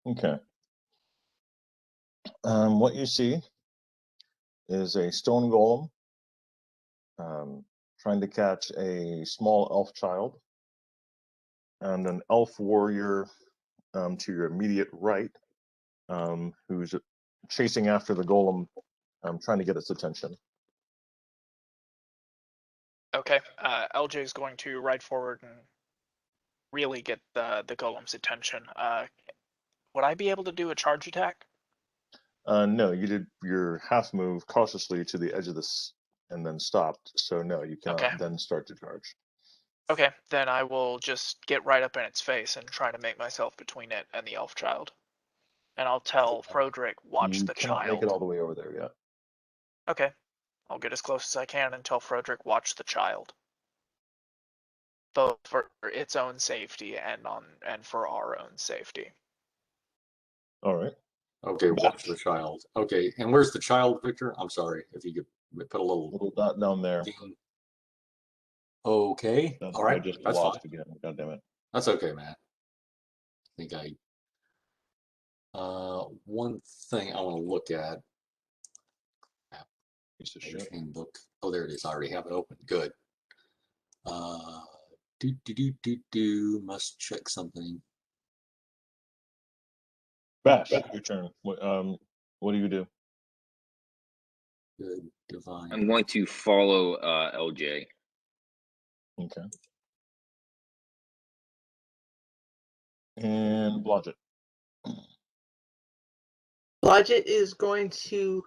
Okay. What you see is a stone golem trying to catch a small elf child, and an elf warrior to your immediate right, who's chasing after the golem, trying to get its attention. Okay. LJ is going to ride forward and really get the golem's attention. Would I be able to do a charge attack? No, you did your half move cautiously to the edge of this and then stopped. So no, you cannot then start to charge. Okay, then I will just get right up in its face and try to make myself between it and the elf child. And I'll tell Frodrick, watch the cannot child. make it all the way over there yet. Okay. I'll get as close as I can and tell Frodrick, watch the child. Both for its own safety and for our own safety. All right. Okay, watch the child. Okay, and where's the child, Victor? I'm sorry, if you could put a little dot down there. Okay, all right, I just that's lost fine. again. God damn it. That's okay, man. I think one thing I want to look at. Handbook. Oh, there it is. I already have it open. Good. Must check something. Bash, your turn. What do you do? Good, divine. I'm going to follow LJ. Okay. And Blodgett. Blodgett is going to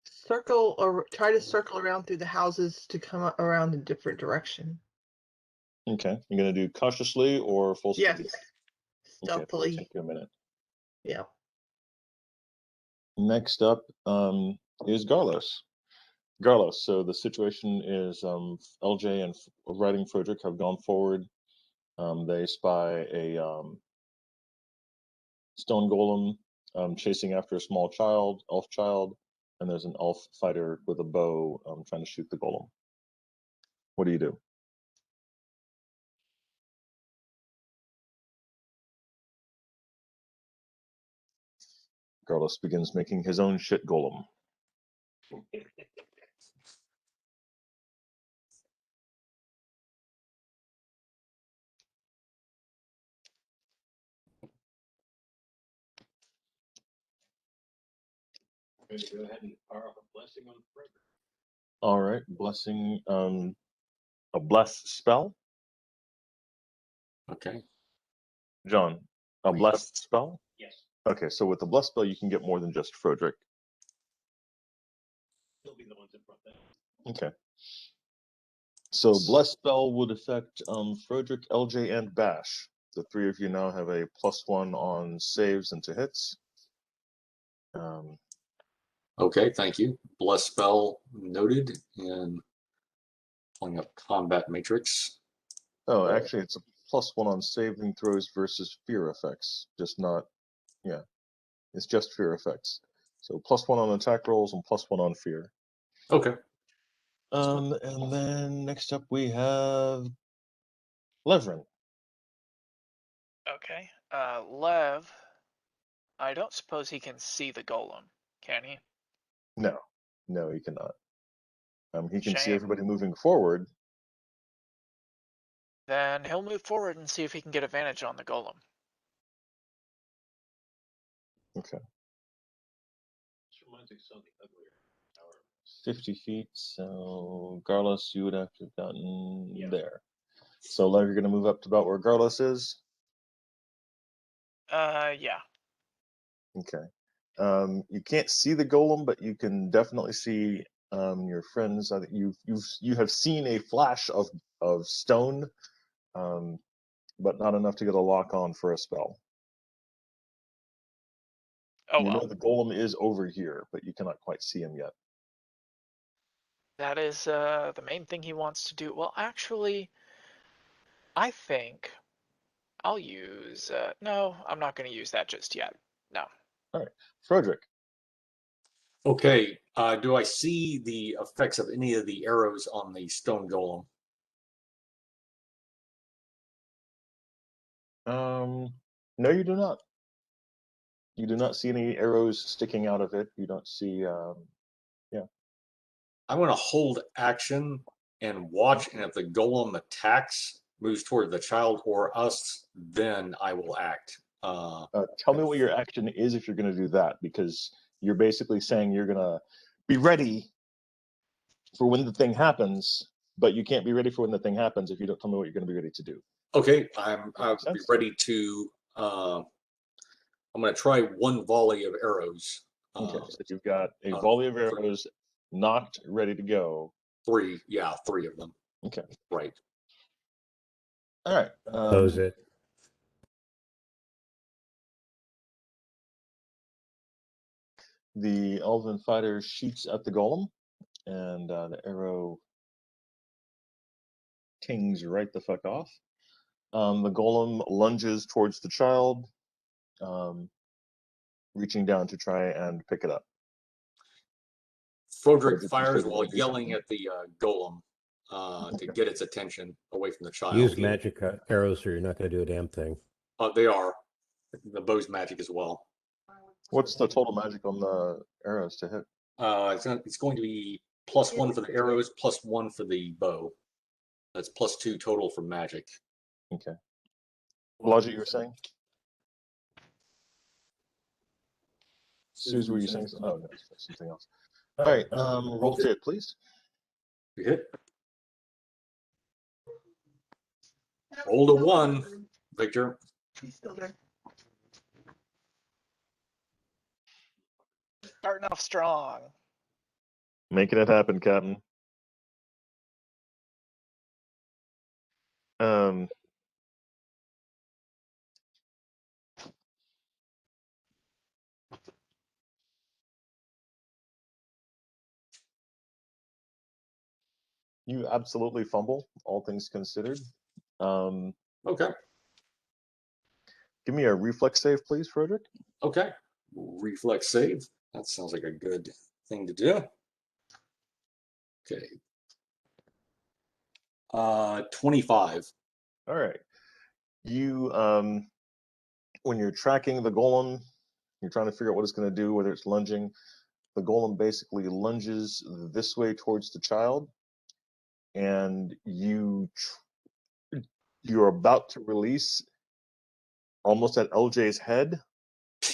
circle or try to circle around through the houses to come around a different direction. Okay. You're going to do cautiously or full speed? Yes. Okay, it'll Stealthily. take you a minute. Yeah. Next up is Garlos. Garlos, so the situation is LJ and Riding Frederick have gone forward. They spy a stone golem chasing after a small child, elf child. and there's an elf fighter with a bow trying to shoot the golem. What do you do? Garlus begins making his own shit golem. Going to go ahead and fire off a blessing on Frederick. All right, blessing, a bless spell. Okay. John, a blessed spell? Yes. Okay, so with the bless spell, you can get more than just Frederick. He'll be the ones in front then. Okay. So bless spell would affect Frederick, LJ, and Bash. The three of you now have a +1 on saves and to hits. Okay, thank you. Bless spell noted, and pulling up combat matrix. Oh, actually, it's a +1 on saving throws versus fear effects. Just not, yeah. It's just fear effects. So +1 on attack rolls and +1 on fear. Okay. And then next up we have Levrin. Okay. Lev, I don't suppose he can see the golem, can he? No, he cannot. He can see Shame. everybody moving forward. Then he'll move forward and see if he can get advantage on the golem. Okay. This reminds me of something uglier. 50 feet, so Garlus, you would have to have gotten Yeah. there. So Lev, you're going to move up to about where Garlus is? Yeah. Okay. You can't see the golem, but you can definitely see your friends. You have seen a flash of stone, but not enough to get a lock on for a spell. Oh, You know well. the golem is over here, but you cannot quite see him yet. That is the main thing he wants to do. Well, actually, I think I'll use... no, I'm not going to use that just yet. No. All right, Frederick. Okay. Do I see the effects of any of the arrows on the stone golem? No, you do not. You do not see any arrows sticking out of it. You don't see. I'm going to hold action and watch, and if the golem attacks, moves toward the child or us, then I will act. Tell me what your action is if you're going to do that, because you're basically saying you're going to be ready for when the thing happens, but you can't be ready for when the thing happens if you don't tell me what you're going to be ready to do. Okay, I'll Makes be sense? ready to. I'm going to try one volley of arrows. Okay, so you've got a volley of arrows not ready to go. Three of them. Okay. Right. All right. Close it. The elven fighter shoots at the golem, and the arrow tings right the fuck off. The golem lunges towards the child, reaching down to try and pick it up. Frederick fires while yelling at the golem to get its attention away from the child. Use magic arrows or you're not going to do a damn thing. They are. The bow's magic as well. What's the total magic on the arrows to hit? It's going to be +1 for the arrows, +1 for the bow. That's +2 total for magic. Okay. Logic, you were saying? Suze, were you saying something? Oh, no, something else. All right, roll to hit, please. You hit. Roll to 1, Victor. He's still there. Starting off strong. Making it happen, Captain. You absolutely fumble, all things considered. Okay. Give me a reflex save, please, Frederick. Okay. Reflex save. That sounds like a good thing to do. Okay. 25. All right. You when you're tracking the golem, you're trying to figure out what it's going to do, whether it's lunging. The golem basically lunges this way towards the child, and you're about to release almost at LJ's head.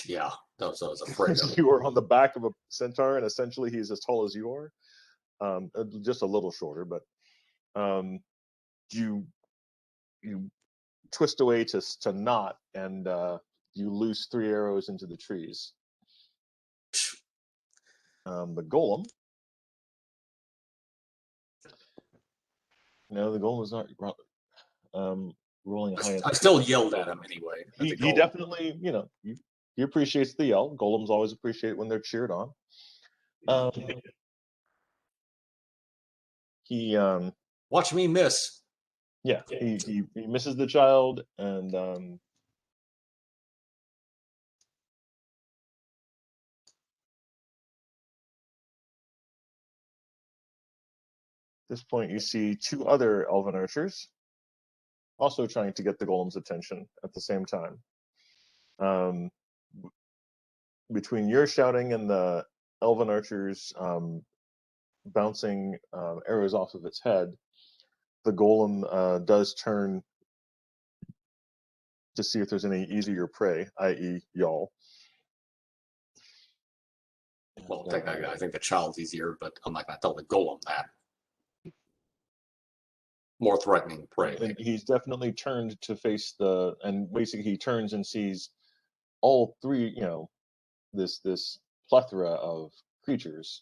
Yeah, that's what I was afraid of. You are on the back of a centaur, and essentially he's as tall as you are, just a little shorter. But you twist away to knot, and you loose 3 arrows into the trees. The golem. No, the golem was not rolling high. I still yelled at him anyway. He definitely, he appreciates the yell. Golems always appreciate when they're cheered on. He watch me miss. Yeah, he misses the child, and at this point you see 2 other elven archers also trying to get the golem's attention at the same time. Between your shouting and the elven archers bouncing arrows off of its head, the golem does turn to see if there's any easier prey, i.e. y'all. Well, I think the child's easier, but I'm not going to tell the golem that. More threatening prey. And he's definitely turned to face and basically he turns and sees all 3, this plethora of creatures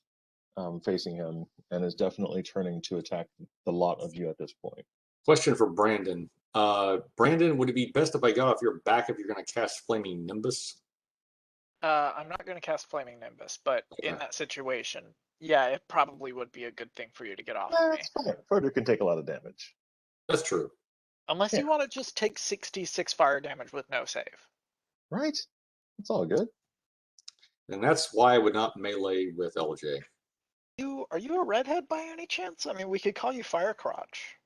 facing him, and is definitely turning to attack the lot of you at this point. Question for Brandon. Brandon, would it be best if I got off your back if you're going to cast Flaming Nimbus? I'm not going to cast Flaming Nimbus, but in that situation, yeah, it probably would be a good thing for you to get off of me. That's fine. Frodo can take a lot of damage. That's true. Unless you want to just take 66 fire damage with no save. Right? It's all good. And that's why I would not melee with LJ. Are you a redhead by any chance? I mean, we could call you Firecrotch.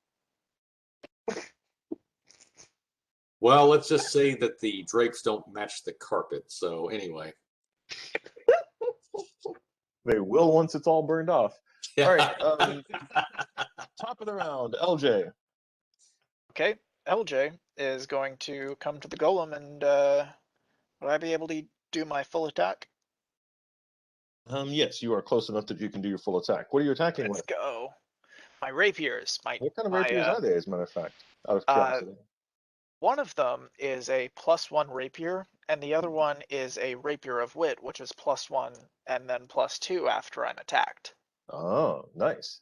Well, let's just say that the drapes don't match the carpet. So anyway. They will once it's all burned off. All right. Top of the round, LJ. Okay, LJ is going to come to the golem, and would I be able to do my full attack? Yes, you are close enough that you can do your full attack. What are you attacking Let's with? go. My rapiers. What kind of rapiers are they, as a matter of fact? Out of curiosity. One of them is a +1 rapier, and the other one is a rapier of wit, which is +1 and then +2 after I'm attacked. Oh, nice.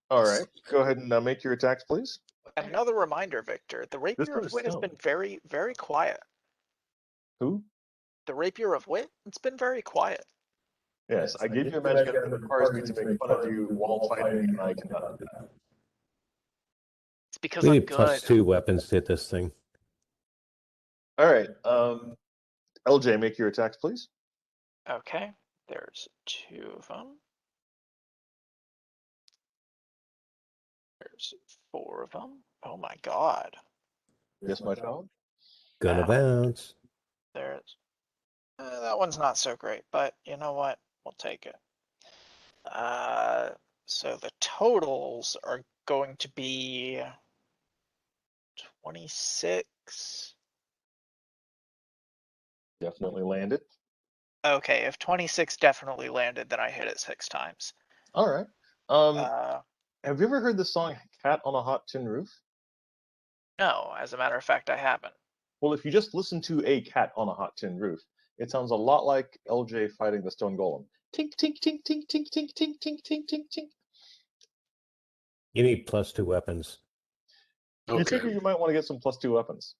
All right, go ahead and make your attacks, please. Another reminder, Victor, the rapier of wit has been very, very quiet. Who? The rapier of wit? It's been very quiet. Yes, I gave you a magic item that requires me to make fun of you while fighting, and I cannot do that. It's because we I'm need good. +2 weapons to hit this thing. All right, LJ, make your attacks, please. Okay, there's 2 of them. There's 4 of them. Oh my god. Yes, my child. Gonna bounce. There's that one's not so great, but you know what? We'll take it. So the totals are going to be 26. Definitely landed. Okay, if 26 definitely landed, then I hit it 6 times. All right. Have you ever heard the song "Cat on a Hot Tin Roof"? No, as a matter of fact, I haven't. Well, if you just listen to "A Cat on a Hot Tin Roof," it sounds a lot like LJ fighting the stone golem. Tink, tink, tink, tink, tink, tink, tink, tink, tink, tink, tink. You need +2 weapons. You figure you might want to get some +2 weapons.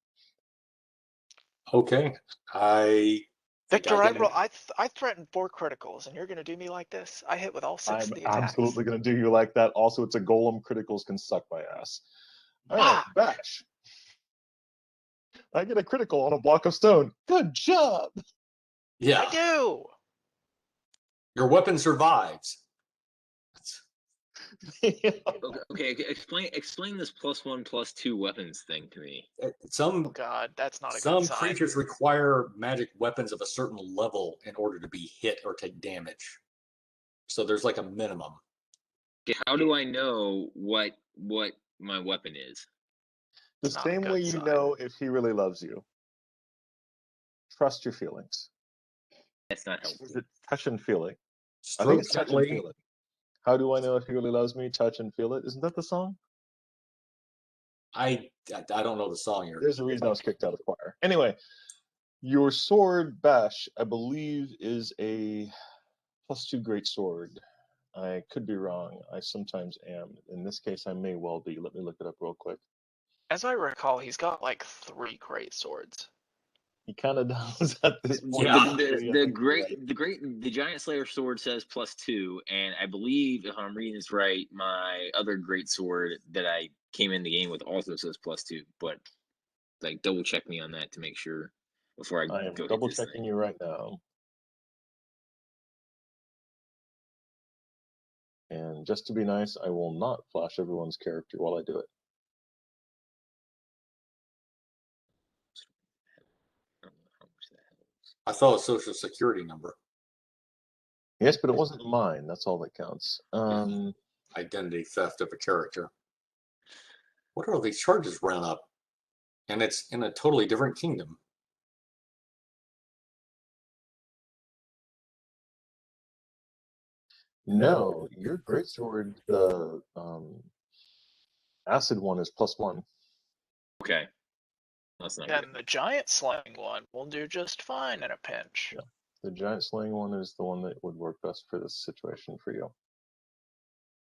Okay. Victor, I threatened 4 criticals, and you're going to do me like this? I hit with all 6 of the attacks. I'm absolutely going to do you like that. Also, it's a golem. Criticals can suck my ass. All right, Bash. I get a critical on a block of stone. Good job. Yeah. I do. Your weapon survives. Okay. Explain this +1/+2 weapons thing to me. Oh Some God, that's not a good some sign. creatures require magic weapons of a certain level in order to be hit or take damage. So there's like a minimum. Okay, how do I know what my weapon is? The Not a same good way you sign. know if he really loves you. Trust your feelings. That's not helpful. Is it touch and feeling? I Stroke think it's touch and gently. feel it. How do I know if he really loves me? Touch and feel it. Isn't that the song? I don't know the song here. There's a reason I was kicked out of choir. Anyway, your sword, Bash, I believe is a +2 great sword. I could be wrong. I sometimes am. In this case, I may well be. Let me look it up real quick. As I recall, he's got like 3 great swords. He kind of does at this point. Yeah. The Giant Slayer sword says +2, and I believe if I'm reading this right, my other great sword that I came in the game with also says +2. But like, double check me on that to make sure before I I am go hit double this checking thing. you right now. And just to be nice, I will not flash everyone's character while I do it. I don't know how much that helps. I saw a social security number. Yes, but it wasn't mine. That's all that counts. Identity theft of a character. What are all these charges run up? And it's in a totally different kingdom. No, your greatsword, the acid one is +1. Okay, that's not Then good. the giant slaying one will do just fine in a pinch. Yeah. The giant slaying one is the one that would work best for this situation for you.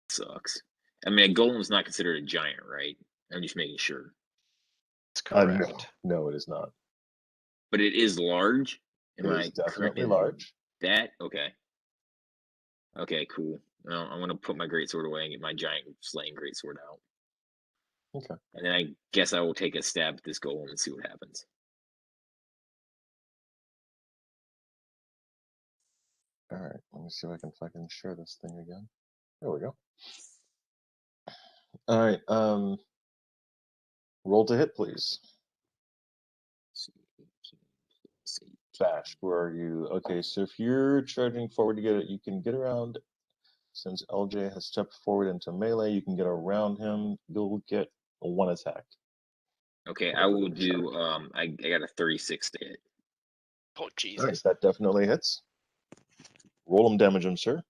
Sucks. I mean, a golem's not considered a giant, right? I'm just making sure. That's No, correct. no, it is not. But it is large. It Am is I correct definitely in large. that? Okay. Okay, cool. Well, I'm gonna put my greatsword away and get my giant slaying greatsword out. Okay. And then I guess I will take a stab at this golem and see what happens. All right. Let me see if I can fucking share this thing again. There we go. All right. Roll to hit, please. Bash, where are you? Okay, so if you're charging forward to get it, you can get around. Since LJ has stepped forward into melee, you can get around him. You'll get a 1 attack. Okay, I will do. I got a 36 to hit. Oh All right, Jesus! that definitely hits. Roll him, damage him, sir.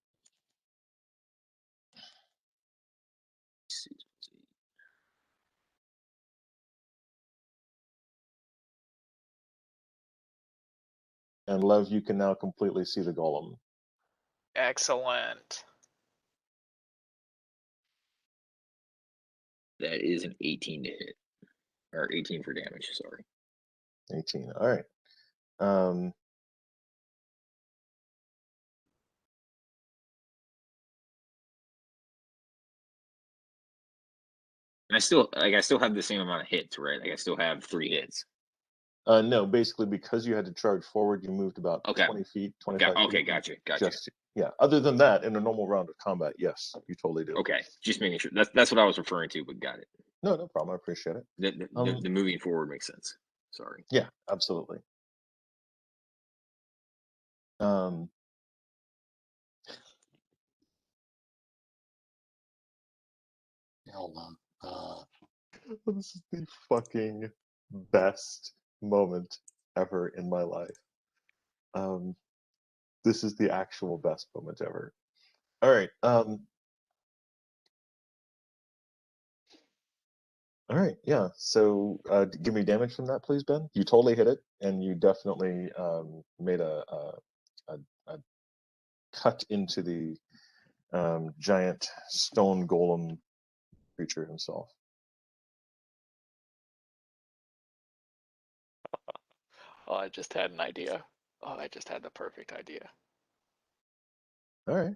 And Lev, you can now completely see the golem. Excellent. That is an 18 to hit, or 18 for damage. Sorry. 18. All right. Um, And I still have the same amount of hits, right? Like I still have 3 hits. no, basically because you had to charge forward, you moved about Okay. 20 feet, 25 feet. Okay, gotcha. Just, yeah. Other than that, in a normal round of combat, yes, you totally do. Okay, just making sure. That's what I was referring to, but got it. No, no problem. I appreciate it. The moving forward makes sense. Sorry. Yeah, absolutely. Hold on. This is the fucking best moment ever in my life. This is the actual best moment ever. All right. All right. Yeah. So, give me damage from that, please, Ben. You totally hit it, and you definitely made a cut into the giant stone golem creature himself. Oh, I just had an idea. Oh, I just had the perfect idea. All right.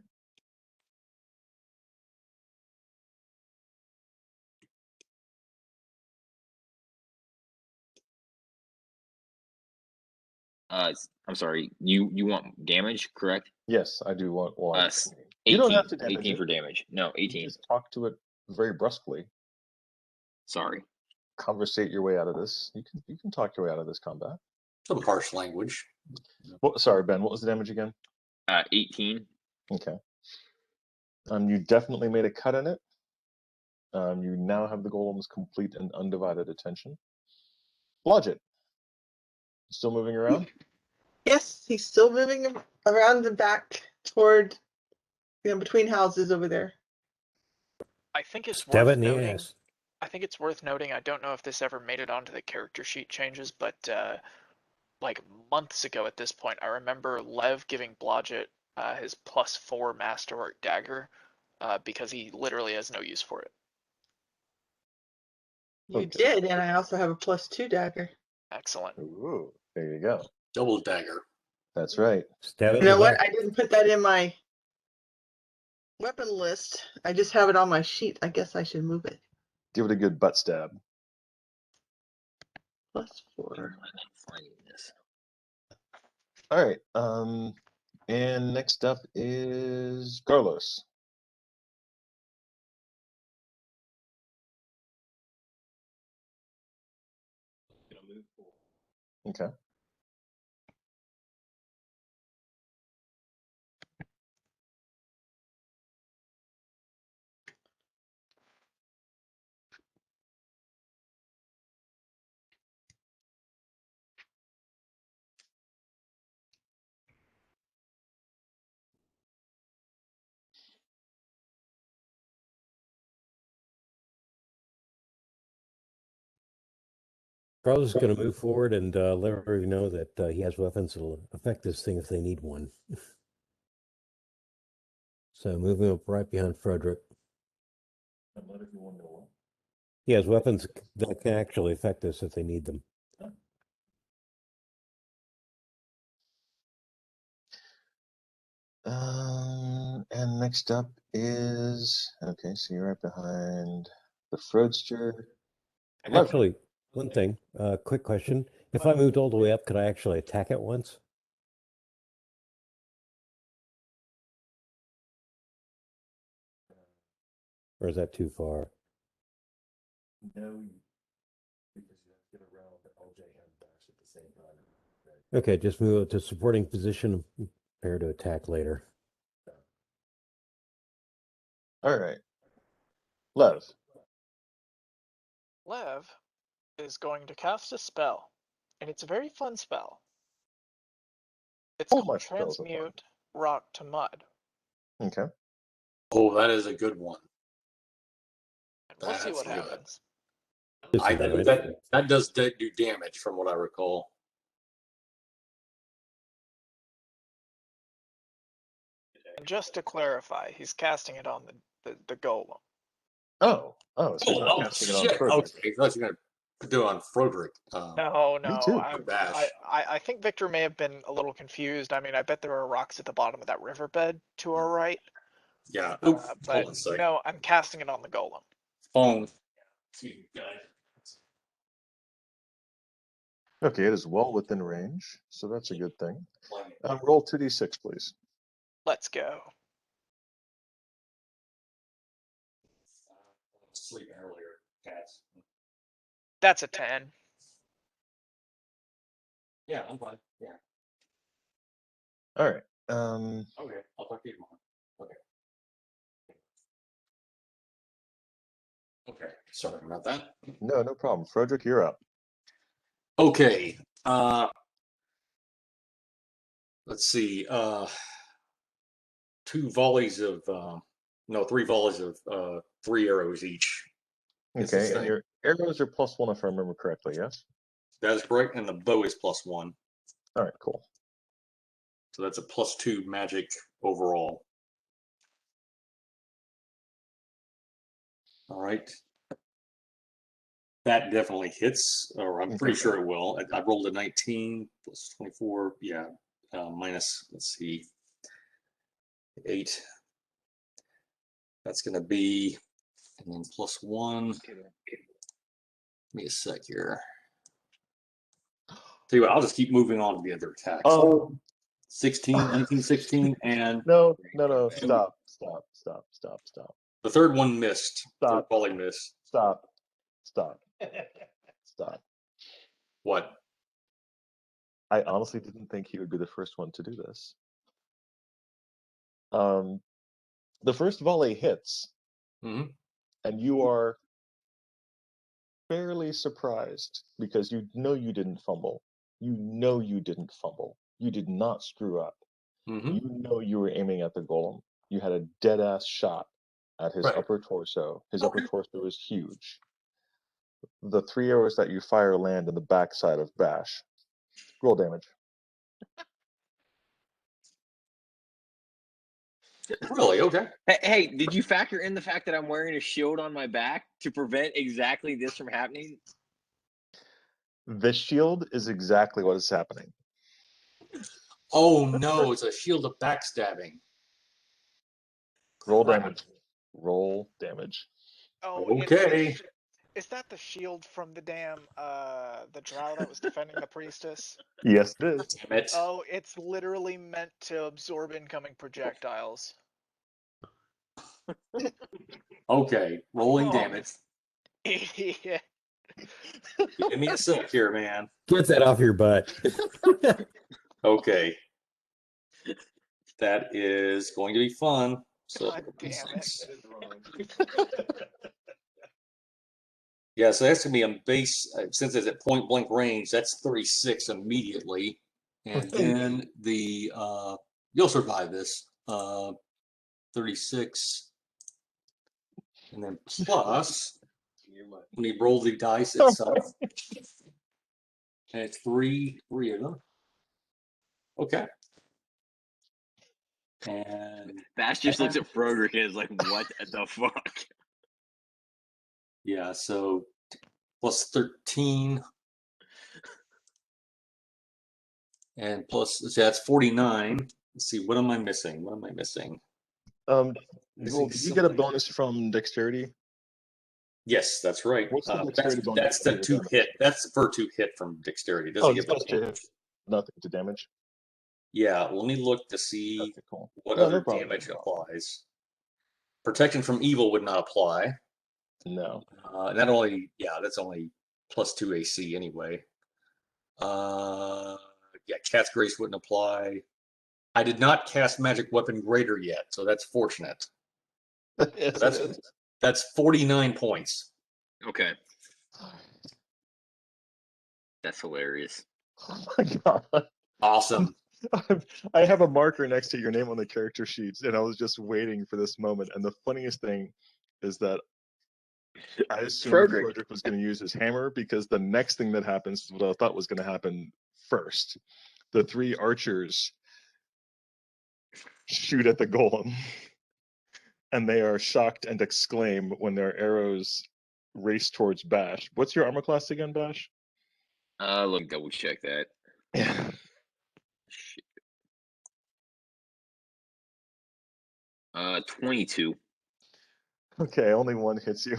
I'm sorry. You want damage, correct? Yes, I do want. Well, Us. you 18. don't have to damage 18 it. for damage. No, You 18. just talk to it very brusquely. Sorry. Conversate your way out of this. You can talk your way out of this combat. Some harsh language. Well, sorry, Ben. What was the damage again? 18. Okay. You definitely made a cut in it. You now have the golem's complete and undivided attention. Blodgett. Still moving around? Yes, he's still moving around the back toward, between houses over there. I think it's Stab it worth in the noting. ass. I think it's worth noting. I don't know if this ever made it onto the character sheet changes, but like months ago at this point, I remember Lev giving Blodgett his +4 masterwork dagger because he literally has no use for it. You Okay. did, and I also have a +2 dagger. Excellent. Ooh, there you go. Double dagger. That's right. Stab it You in know the what? back. I didn't put that in my weapon list. I just have it on my sheet. I guess I should move it. Give it a good butt stab. +4. Finding this. All right. And next up is Carlos. Gonna move forward. Okay. Carlos is going to move forward and let everybody know that he has weapons that will affect this thing if they need one. So moving up right behind Frederick. And let everyone know. He has weapons that can actually affect us if they need them. And next up is okay. So you're right behind the Froadster. Actually, one thing, quick question. If I moved all the way up, could I actually attack it once? Or is that too far? No, because you have to get around the LJ and Bash at the same time. Okay, just move it to supporting position, prepare to attack later. All right. Lev. Lev is going to cast a spell, and it's a very fun spell. It's All called my spells are fun. Transmute Rock to Mud. Okay. Oh, that is a good one. And we'll see That's what good. happens. That does do damage from what I recall. And just to clarify, he's casting it on the golem. Oh, so you're not casting it on shit. Frederick. Okay, I thought you were going to do it on Frederick. No, Me too. I think Victor may have been a little confused. I mean, I bet there are rocks at the bottom of that riverbed to our right. Yeah. But Hold on a second. no, I'm casting it on the golem. Phone. Okay, it is well within range, so that's a good thing. Roll 2d6, please. Let's go. Sleep earlier, cats. That's a 10. Yeah, I'm fine. Yeah. All right. Okay, I'll talk to you tomorrow. Okay. Okay, sorry about that. No problem. Frederick, you're up. Okay. Let's see. 3 volleys of 3 arrows each. Okay, and your arrows are +1 if I remember correctly, yes? That is correct, and the bow is +1. All right, cool. So that's a +2 magic overall. All right. That definitely hits, or I'm pretty sure it will. I rolled a 19 plus 24. Yeah. Minus, let's see, 8. That's going to be, and then +1. Give me a sec here. Tell you what, I'll just keep moving on to the other attacks. Oh 16, 19, 16, and no! Stop! the third one missed. Third Stop. volley missed. Stop! What? I honestly didn't think he would be the first one to do this. The first volley hits, Mhm. and you are fairly surprised because you know you didn't fumble. You know you didn't fumble. You did not screw up. Mhm. You know you were aiming at the golem. You had a dead ass shot at his Right. upper torso. His Okay. upper torso is huge. The 3 arrows that you fire land in the backside of Bash. Roll damage. Really? Okay. Hey, did you factor in the fact that I'm wearing a shield on my back to prevent exactly this from happening? This shield is exactly what is happening. Oh no, it's a shield of backstabbing. Roll Crap. damage. Roll damage. Oh, Okay. is that the shield from the damn the drow that was defending the priestess? Yes, it is. Damn it. Oh, it's literally meant to absorb incoming projectiles. Okay, rolling Oh. damage. Idiot. Give me a sec here, man. Get that off your butt. Okay. That is going to be fun. So, God damn it. yeah, so that's going to be on base, since it's at point blank range, that's 36 immediately. And then the, you'll survive this, 36. And then plus, when you roll the dice itself, and it's three of them. Okay. And Bash just looks at Froderick and is like, what the fuck? yeah, so plus 13. And plus, so that's 49. Let's see, what am I missing? What am I missing? Joel, did you get a bonus from dexterity? Yes, that's right. What's the dexterity bonus That's for the your 2 damage? hit. That's for 2 hit from dexterity. Doesn't give it's a to hit. Nothing to damage. Yeah, let me look to see Okay, cool. what No, other no problem, damage no problem. applies. Protection from evil would not apply. No. That only, yeah, that's only plus 2 AC anyway. Yeah, Cat's Grace wouldn't apply. I did not cast Magic Weapon Greater yet, so that's fortunate. Yes, That's it is. that's 49 points. Okay. That's hilarious. Oh my god. Awesome. I have a marker next to your name on the character sheets, and I was just waiting for this moment. And the funniest thing is that I assumed Frederick was going to use his hammer because the next thing that happens is what I thought was going to happen first. The 3 archers shoot at the golem, and they are shocked and exclaim when their arrows race towards Bash. What's your armor class again, Bash? Let me double check that. Yeah. Shit. 22. Okay, only one hits you.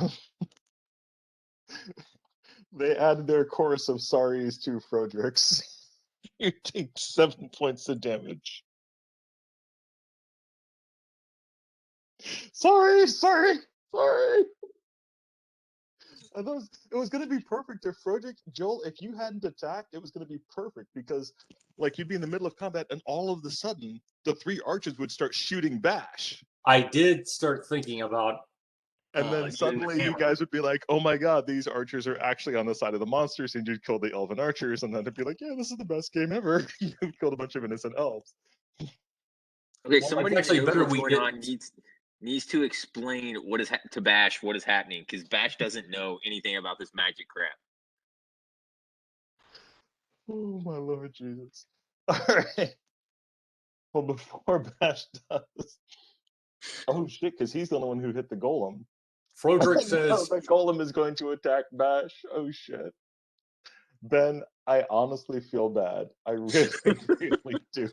They add their chorus of sorries to Froderick's. You take 7 points of damage. Sorry. And it was going to be perfect if Froderick, Joel, if you hadn't attacked, it was going to be perfect because, like, you'd be in the middle of combat and all of a sudden, the 3 archers would start shooting Bash. I did start thinking about. And then using the suddenly you hammer. guys would be like, oh my god, these archers are actually on the side of the monsters, and you'd kill the elven archers, and then it'd be like, yeah, this is the best game ever. You've killed a bunch of innocent elves. Okay, Well, somebody who it's actually knows better what's we going on didn't. needs to explain what is to Bash what is happening, because Bash doesn't know anything about this magic crap. Oh my Lord Jesus. Alright. Well, before Bash does. Oh shit, because he's the only one who hit the golem. Froderick No, says, the golem is going to attack Bash. Oh shit. Ben, I honestly feel bad. I really, really do.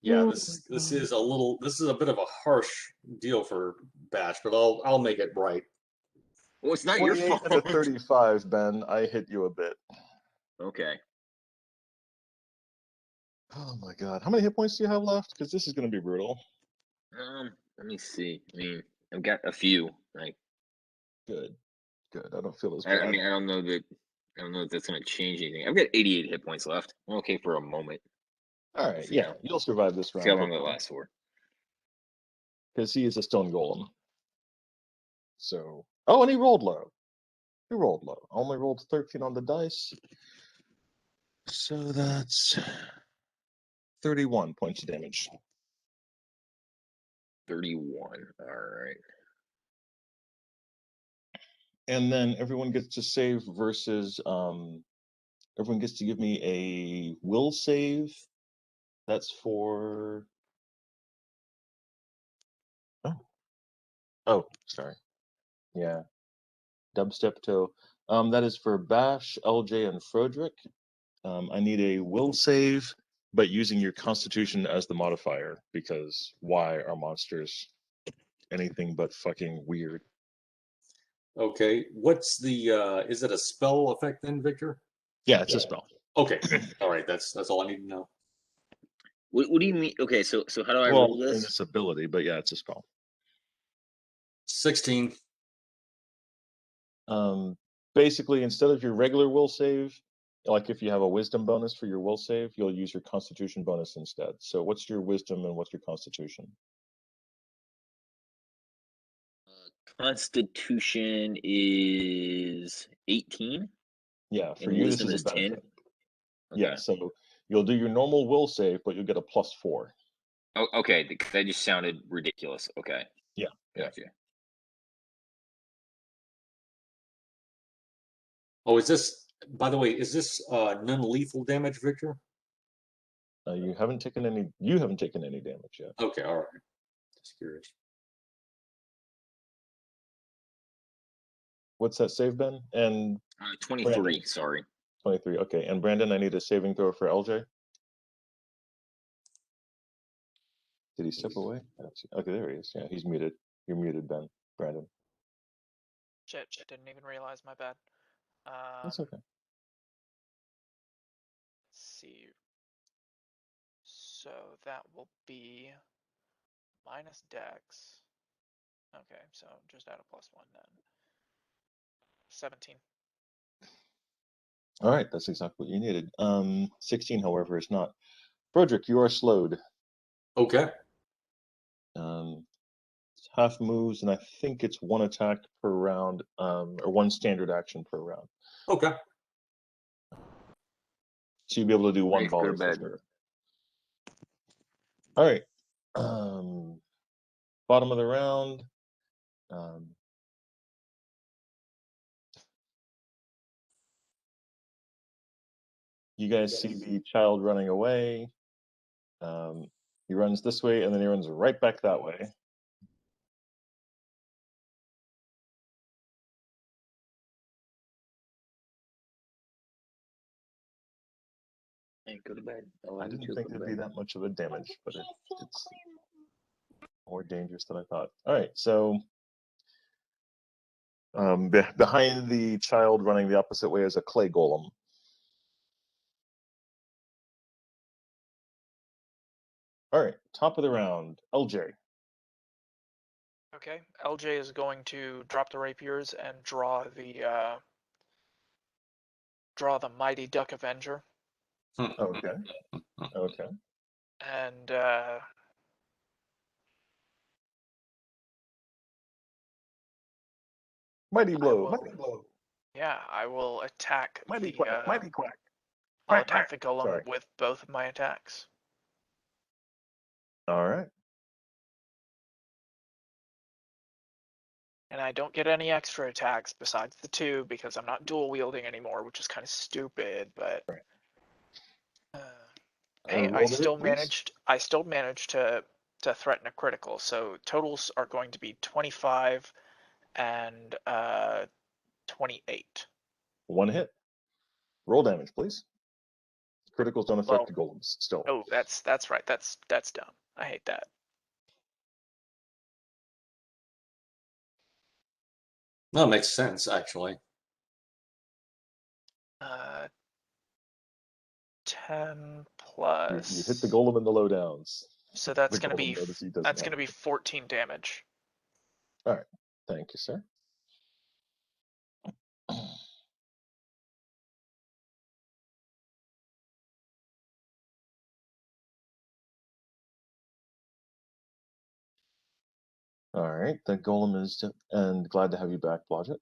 "Yeah, Oh this my God. is a bit of a harsh deal for Bash, but I'll make it right." Well, it's not your 28 fault. and a 35, Ben. I hit you a bit. Okay. Oh my god. How many hit points do you have left? Because this is going to be brutal. Let me see. I mean, I've got a few. Like, Good. Good. I don't feel as I bad. mean, I don't know that that's going to change anything. I've got 88 hit points left. I'm okay for a moment. All right. See Yeah. how- You'll survive this See how round. long it lasts for. Because he is a stone golem. So. Oh, and he rolled low. He rolled low. Only rolled 13 on the dice. So that's 31 points of damage. 31. All right. And then everyone gets to save versus everyone gets to give me a will save. That's for oh, sorry. Yeah. Dubstep toe. That is for Bash, LJ, and Frodrick. I need a will save, but using your constitution as the modifier, because why are monsters anything but fucking weird? Okay, what's the? Is it a spell effect then, Victor? Yeah, it's a spell. Okay, all right. That's all I need to know. What do you mean? Okay, so how do I Well, roll in this? this ability, but yeah, it's a spell. 16. Basically, instead of your regular will save, like if you have a wisdom bonus for your will save, you'll use your constitution bonus instead. So what's your wisdom and what's your constitution? Constitution is 18. Yeah, for And you, this wisdom is a is 10. benefit. Okay. Yeah, so you'll do your normal will save, but you'll get a +4. Oh, okay. That just sounded ridiculous. Okay. Yeah, yeah. Gotcha. Oh, is this? By the way, is this non-lethal damage, Victor? You haven't taken any. You haven't taken any damage yet. Okay, all right. Just curious. What's that save, Ben? And 23. Brandon. Sorry. 23. Okay, and Brandon, I need a saving throw for LJ. Did he step away? Okay, there he is. Yeah, he's muted. You're muted, Ben. Brandon. Shit, didn't even realize. My bad. That's okay. Let's see. So that will be minus dex. Okay, so just add a +1 then. 17. All right, that's exactly what you needed. 16, however, is not. Frederick, you are slowed. Okay. Half moves, and I think it's one attack per round, or one standard action per round. Okay. So you'll be able to do one Ready to go volley to for bed. sure. All right. Bottom of the round. You guys see the child running away. He runs this way, and then he runs right back that way. And go to bed. I didn't think it'd be that much of a damage, but it's more dangerous than I thought. All right, so behind the child running the opposite way is a clay golem. All right, top of the round, LJ. Okay, LJ is going to drop the rapiers and draw the Mighty Duck Avenger. Okay. Okay. And Mighty blow. will- Mighty blow. yeah, I will attack Mighty the quack. Mighty quack. I'll Quack, attack the quack. golem Sorry. with both of my attacks. All right. And I don't get any extra attacks besides the 2 because I'm not dual wielding anymore, which is kind of stupid, but hey, I roll the hit, still please. managed to threaten a critical. So totals are going to be 25 and 28. One hit. Roll damage, please. Criticals don't affect the golems still. Oh, that's right. That's dumb. I hate that. That makes sense, actually. 10 You plus. hit the golem in the lowdowns. So that's The going to golem be notices he doesn't that's have going to be it. 14 damage. All right. Thank you, sir. All right. The golem is, and glad to have you back, Blodgett.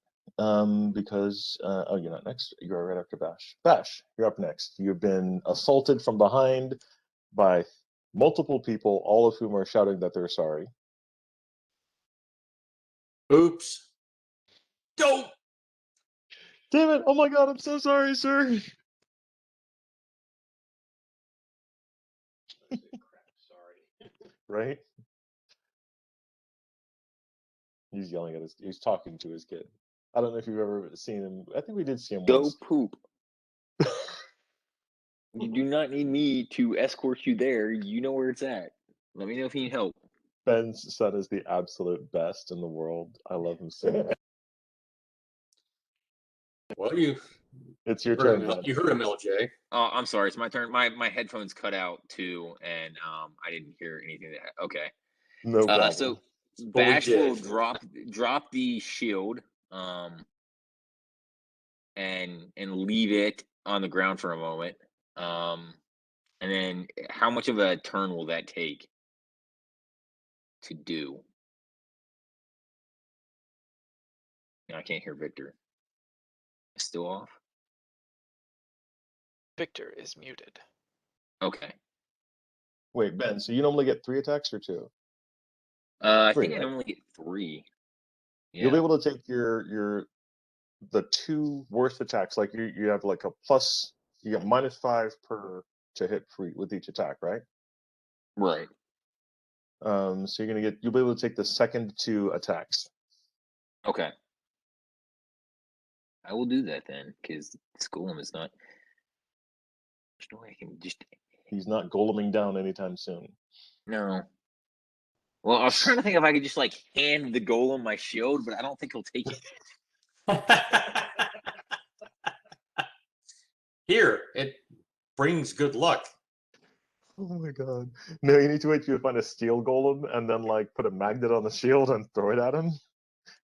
Because oh, you're not next. You're right after Bash. Bash, you're up next. You've been assaulted from behind by multiple people, all of whom are shouting that they're sorry. Oops. Go! Damn it! Oh my God! I'm so sorry, sir. Sorry. Right? He's yelling at his. He's talking to his kid. I don't know if you've ever seen him. I think we did see him Go once. poop. You do not need me to escort you there. You know where it's at. Let me know if you need help. Ben's son is the absolute best in the world. I love him so much. Well, you It's your heard turn, him, man. you heard him, LJ. Oh, I'm sorry. It's my turn. My headphones cut out too, and I didn't hear anything. Okay. No problem. So But we Bash will did. drop the shield, and leave it on the ground for a moment. And then how much of a turn will that take to do? I can't hear Victor. Still off? Victor is muted. Okay. Wait, Ben. So you normally get 3 attacks or 2? I Three, think I right? normally get 3. You'll be Yeah. able to take the 2 worst attacks. Like you have like a plus. You get -5 per to hit with each attack, right? Right. So you'll be able to take the second 2 attacks. Okay. I will do that then, because Golem is not. There's no way I can just. He's not goleming down anytime soon. No. Well, I was trying to think if I could just like hand the Golem my shield, but I don't think he'll take it. Here, it brings good luck. Oh my God! No, you need to wait till you find a steel golem and then like put a magnet on the shield and throw it at him.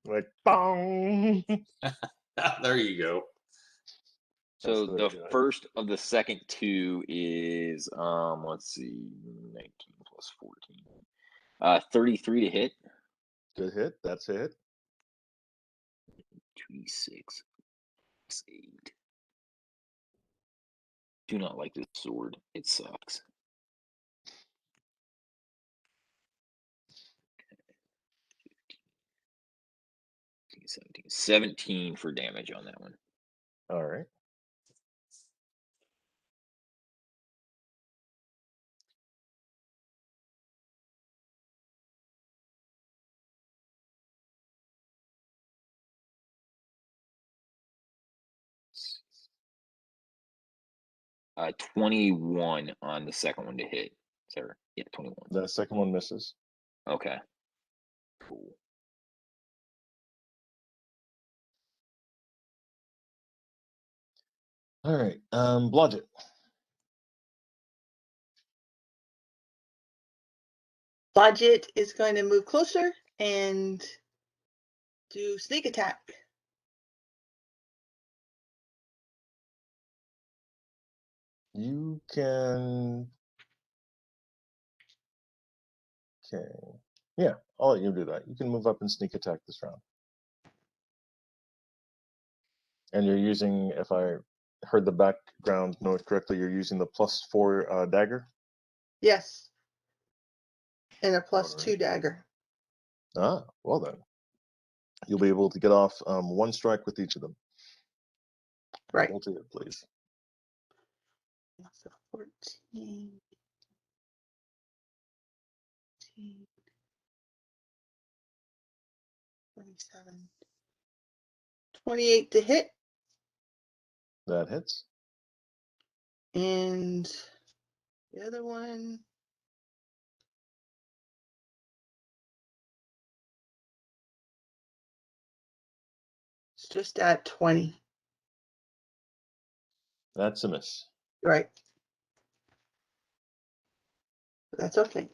Like bong. There you go. So That's way the to do it. first of the second 2 is let's see, 19 plus 14. 33 to hit. Good hit. That's a hit. 2d6 plus 8. Do not like this sword. It sucks. 17 for damage on that one. All right. Uh, 21 on the second one to hit. Sir, yeah, 21. The second one misses. Okay. Cool. All right. Blodgett. Blodgett is going to move closer and do sneak attack. You can. Okay. Yeah, I'll let you do that. You can move up and sneak attack this round. And you're using, if I heard the background note correctly, you're using the +4 dagger? Yes. And a plus Alright. 2 dagger. Ah, well then. You'll be able to get off 1 strike with each of them. Right. Roll to it, please. So 14. 27. 28 to hit. That hits. And the other one. just at 20. That's a miss. Right. That's okay.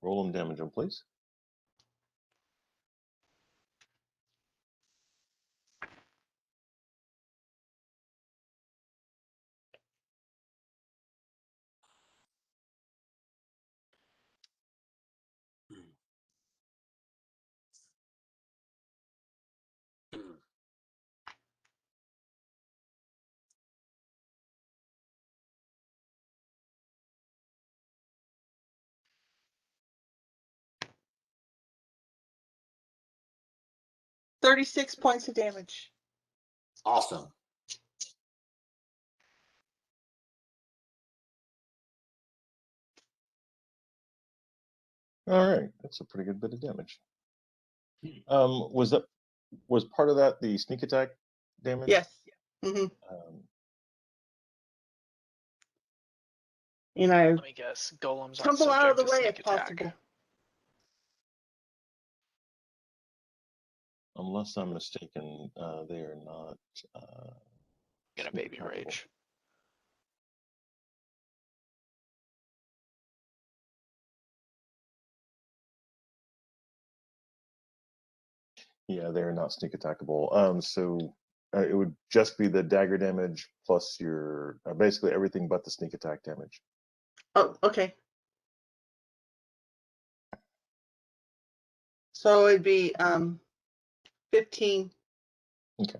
Roll them damage him, please. $36 points of damage. Awesome. All right, that's a pretty good bit of damage. Was part of that the sneak attack damage? Yes. Mm-hmm. And I Let me guess. Golems aren't tumble out of subject the to way sneak if attack. possible. Unless I'm mistaken, they are not. Gonna sneak baby attackable. rage. Yeah, they are not sneak attackable. So it would just be the dagger damage plus your basically everything but the sneak attack damage. Oh, okay. So it'd be 15. Okay.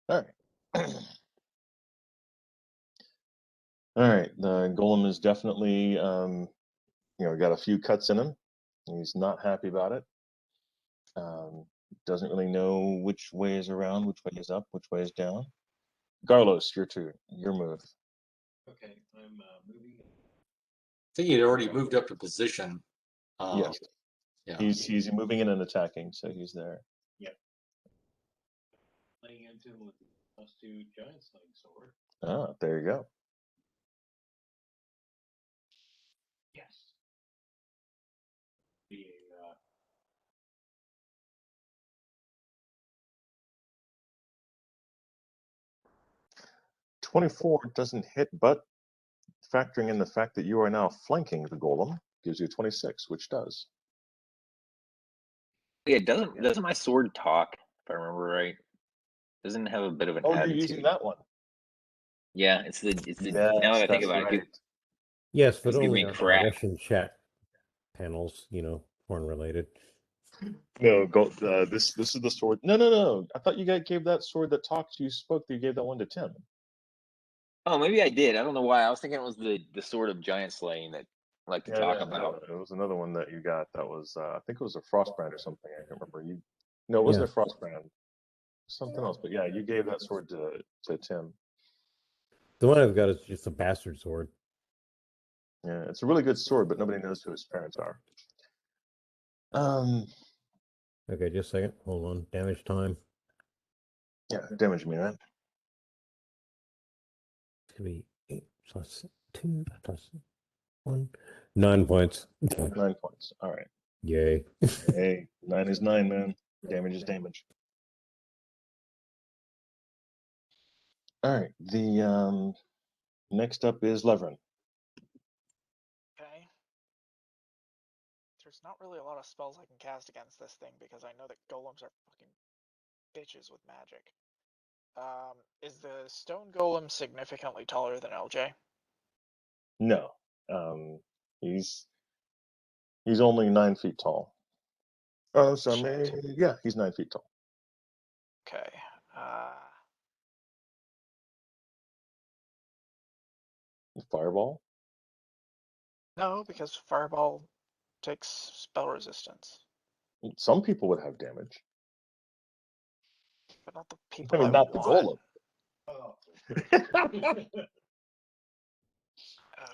All right. All right. The golem is definitely, got a few cuts in him. He's not happy about it. Doesn't really know which way is around, which way is up, which way is down. Garlos, your turn. Your move. Okay, I'm moving. I think he'd already moved up to position. Yes. Yeah. He's moving in and attacking, so he's there. Laying into him with the +2 giant slaying sword. Ah, there you go. Yes. Be a 24 doesn't hit, but factoring in the fact that you are now flanking the golem gives you 26, which does. Yeah, doesn't my sword talk, if I remember right? Doesn't it have a bit of an Oh, attitude? you're using that one. Yeah, it's the Yes, now that I think that's about right. it, Yes, but It's giving only me on crap. Russian chat panels, porn related. No, this is the sword. No. I thought you guys gave that sword that talked. You spoke. You gave that one to Tim. Oh, maybe I did. I don't know why. I was thinking it was the sword of giant slaying that I like to talk about. No, it was another one that you got. That was I think it was a Frostbrand or something. I can't remember. No, it wasn't a Frostbrand. Something else. But yeah, you gave that sword to Tim. The one I've got is just a bastard sword. Yeah, it's a really good sword, but nobody knows who his parents are. Okay, just a second. Hold on. Damage time. Yeah, damage me, man. It's gonna be 8 plus 2 plus 1. 9 points. 9 points. All right. Yay. Hey, 9 is 9, man. Damage is damage. All right. The next up is Levrin. Okay. There's not really a lot of spells I can cast against this thing because I know that golems are fucking bitches with magic. Is the stone golem significantly taller than LJ? No. He's only 9 feet tall. Oh, so yeah, he's 9 feet tall. Okay. Fireball? No, because fireball takes spell resistance, Some people would have damage. but not the I people mean, I not the want. golem.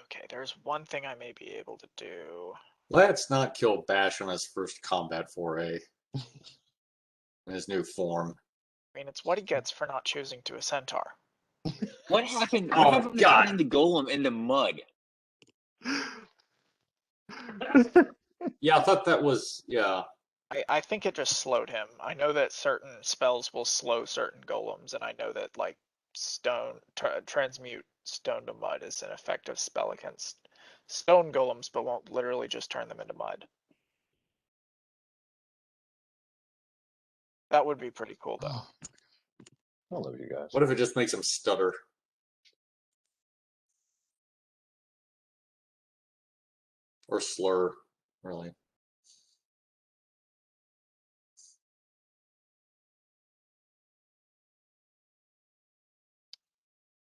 Okay, there's one thing I may be able to do. Let's not kill Bash on his first combat foray in his new form. I mean, it's what he gets for not choosing to a centaur. What happened? Oh, What happened to God. turning the golem into mud? Yeah, I thought that was, yeah. I think it just slowed him. I know that certain spells will slow certain golems, and I know that like transmute stone to mud is an effective spell against stone golems, but won't literally just turn them into mud. That would be pretty cool though. I love you guys. What if it just makes him stutter? Or slur, really.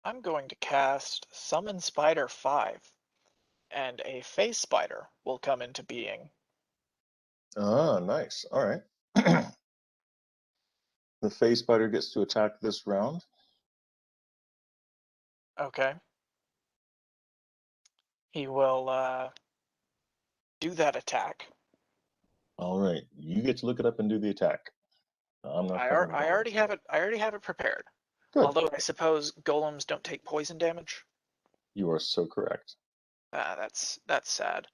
I'm going to cast Summon Spider 5, and a face spider will come into being. Ah, nice. All right. The phase spider gets to attack this round. Okay. He will do that attack. All right. You get to look it up and do the attack. I'm not. I already have it. I already have it prepared. Good. Although I suppose golems don't take poison damage. You are so correct. That's sad.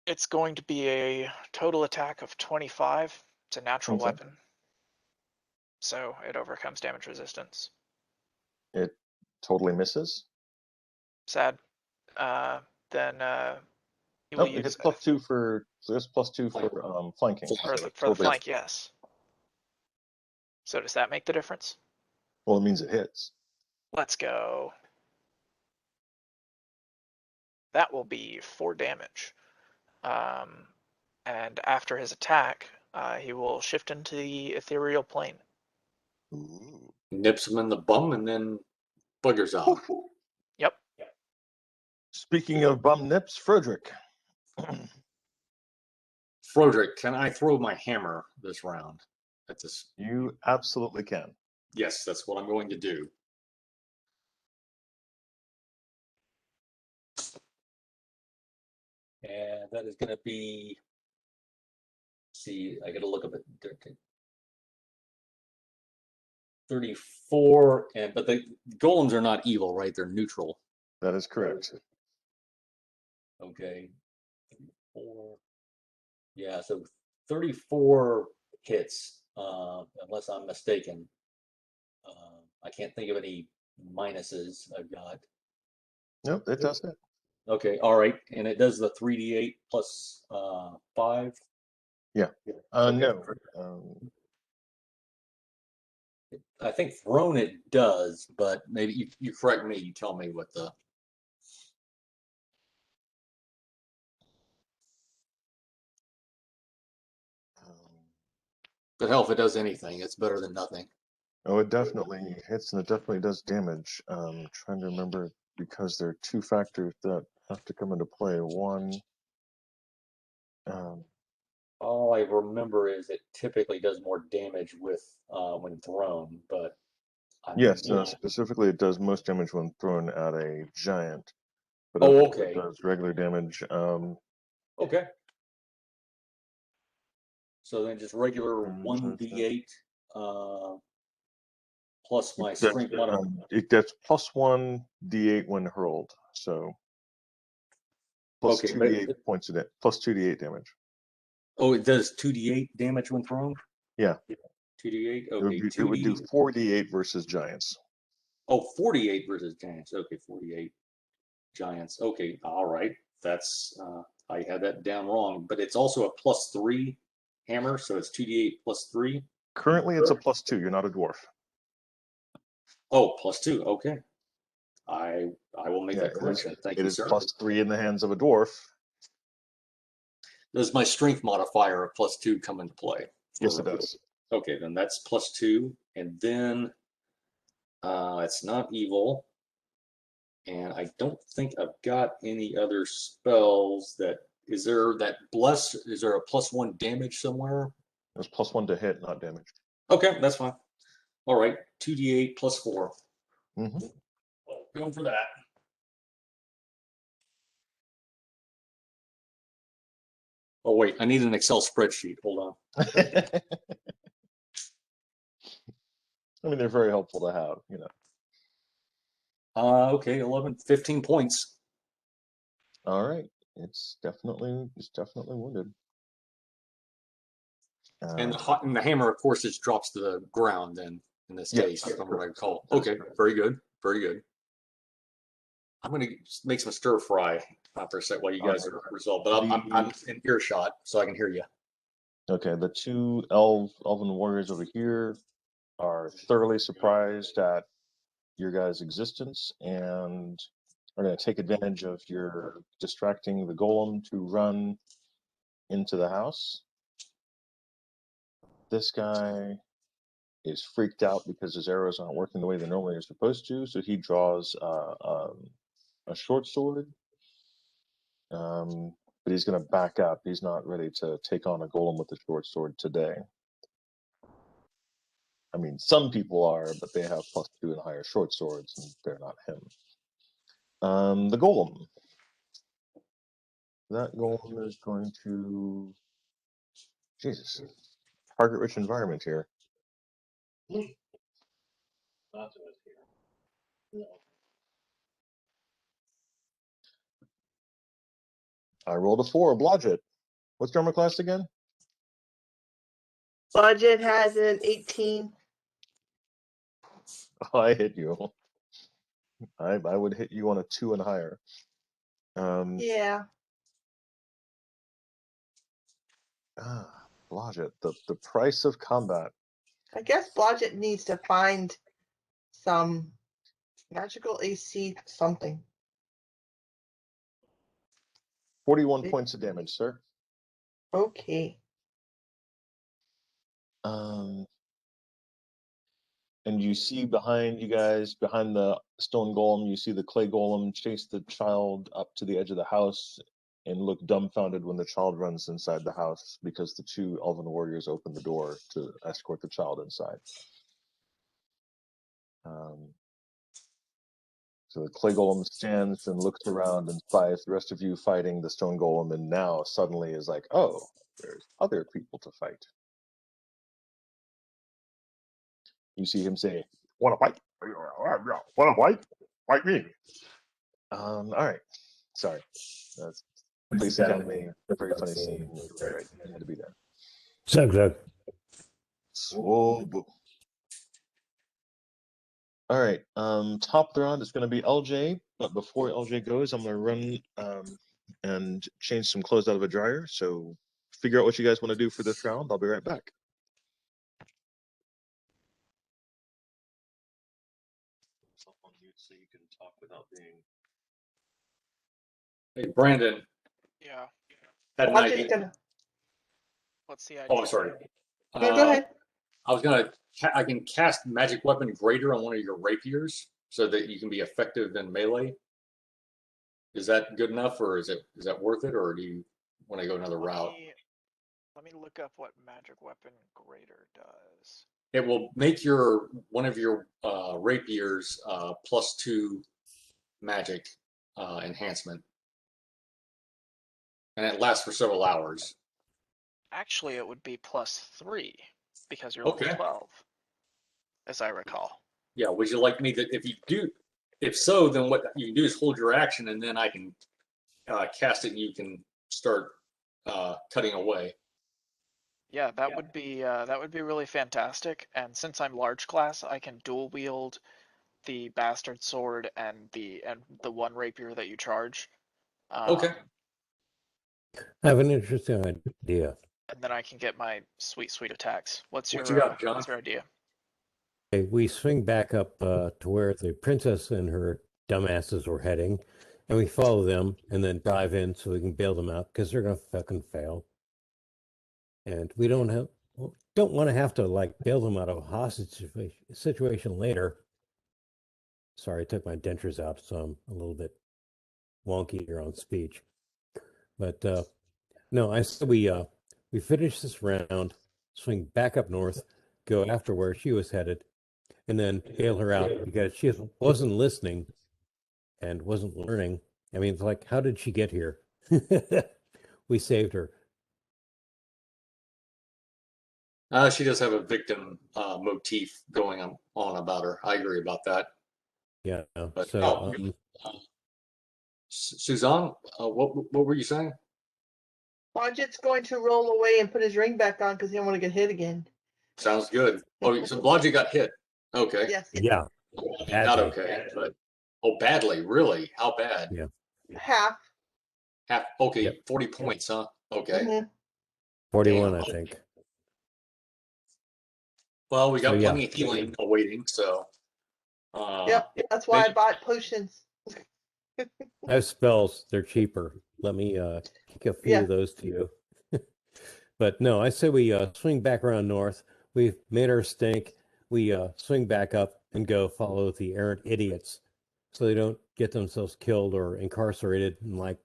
It's going to be a total attack of 25. It's a natural Okay. weapon, so it overcomes damage resistance. It totally misses. Sad. Then he will Nope, it use gets +2 for. So it's +2 for flanking. for So the totally- flank. Yes. So does that make the difference? Well, it means it hits. Let's go. That will be 4 damage. And after his attack, he will shift into the ethereal plane. Ooh. Nips him in the bum and then buggers out. Yep. Speaking of bum nips, Frederick. Froderick, can I throw my hammer this round at this? You absolutely can. Yes, that's what I'm going to do. And that is going to be, see, I got to look up at 34, but the golems are not evil, right? They're neutral. That is correct. Okay. 34. Yeah, so 34 hits, unless I'm mistaken. I can't think of any minuses I've got. Nope, it does hit. Okay, all right, and it does the 3d8 plus 5. Yeah. Okay. No. I think thrown it does, but maybe you correct me. You tell me what the. But hell, if it does anything, it's better than nothing. Oh, it definitely hits and it definitely does damage. Trying to remember because there are 2 factors that have to come into play. One, All I remember is it typically does more damage with when thrown, but yes, specifically it does most damage when thrown at a giant. But Oh, it okay. does regular damage. Okay. So then just regular 1d8 plus my strength modifier. It gets +1 d8 when hurled. So plus Okay, 2d8 points in it. Plus 2d8 damage. Oh, it does 2d8 damage when thrown? Yeah. 2d8? Okay. It would do 4d8 versus giants. Oh, 48 versus giants. Okay, 48 giants. Okay, all right. That's I had that down wrong, but it's also a +3 hammer, so it's 2d8 plus 3. Currently, it's a +2. You're not a dwarf. Oh, +2. Okay. I will make that correction. Thank you, sir. It is +3 in the hands of a dwarf. Does my strength modifier of +2 come into play? Yes, it does. Okay, then that's +2, and then it's not evil, and I don't think I've got any other spells that. Is there that bless? Is there a +1 damage somewhere? It's +1 to hit, not damage. Okay, that's fine. All right, 2d8 plus 4. Mm-hmm. Going for that. Oh wait, I need an Excel spreadsheet. Hold on. I mean, they're very helpful to have, you know. Okay, 11, 15 points. All right. It's definitely wounded. And the hammer, of course, just drops to the ground. Then in this Yeah, case, from what I recall. Okay, very good, very good. I'm gonna make some stir fry for a sec while you guys are resolved. But I'm in earshot, so I can hear you. Okay, the two elven warriors over here are thoroughly surprised at your guys' existence and are going to take advantage of your distracting the golem to run into the house. This guy is freaked out because his arrows aren't working the way they normally are supposed to, so he draws a short sword. But he's going to back up. He's not ready to take on a golem with a short sword today. I mean, some people are, but they have +2 and higher short swords, and they're not him. The golem. That golem is going to... Jesus. Target-rich environment here. I rolled a 4, Blodgett. What's your armor class again? Budget has an 18. Oh, I hit you. I would hit you on a 2 and higher. Yeah. Blodgett, the price of combat. I guess Blodgett needs to find some magical AC something. 41 points of damage, sir. Okay. And you see behind you guys, behind the stone golem, you see the clay golem chase the child up to the edge of the house and look dumbfounded when the child runs inside the house because the two elven warriors open the door to escort the child inside. So the clay golem stands and looks around and spies the rest of you fighting the stone golem, and now suddenly is like, oh, there's other people to fight. You see him say, "Want to fight? Want to fight? Fight me." All right. Sorry. That's Police Academy. Very funny scene. Right. You had to be there. Zug. So, all right. Top of the round is going to be LJ, but before LJ goes, I'm going to run and change some clothes out of a dryer. So figure out what you guys want to do for this round. I'll be right back. On mute so you can talk without being. Hey, Brandon. Yeah. Had an Blodgett's idea. gonna. What's the idea? Oh, I'm sorry. No, go ahead. I was gonna. I can cast magic weapon greater on one of your rapiers so that you can be effective in melee. Is that good enough, or is that worth it, or do you want to go another route? Let me look up what magic weapon greater does. It will make one of your rapiers +2 magic enhancement, and it lasts for several hours. Actually, it would be +3 because you're level 12, as I recall. Yeah. Would you like me to? If so, then what you can do is hold your action, and then I can cast it, and you can start cutting away. Yeah, that would be really fantastic. And since I'm large class, I can dual wield the bastard sword and the one rapier that you charge. Okay. I have an interesting idea. And then I can get my sweet attacks. What you got, John? What's your idea? Okay, we swing back up to where the princess and her dumbasses were heading, and we follow them and then dive in so we can bail them out because they're gonna fucking fail. And we don't want to have to like bail them out of a hostage situation later. Sorry, I took my dentures out, so I'm a little bit wonky here on speech. But no, I said we finish this round, swing back up north, go after where she was headed, and then bail her out because she wasn't listening and wasn't learning. I mean, it's like, how did she get here? We saved her. She does have a victim motif going on about her. I agree about that. Yeah. But, So Suzanne, what were you saying? Blodgett's going to roll away and put his ring back on because he don't want to get hit again. Sounds good. Oh, so Blodgett got hit. Okay. Yes. Yeah, Not badly. okay, but badly, really? How bad? Yeah. Half. Half. Okay, Yep. 40 points, huh? Okay. Mhm. 41, Damn. I think. Well, we got So, yeah. plenty of healing awaiting, so. Yep. That's why I thank- bought potions. I have spells. They're cheaper. Let me kick a few Yeah. of those to you. But no, I say we swing back around north. We've made our stink. We swing back up and go follow the errant idiots so they don't get themselves killed or incarcerated and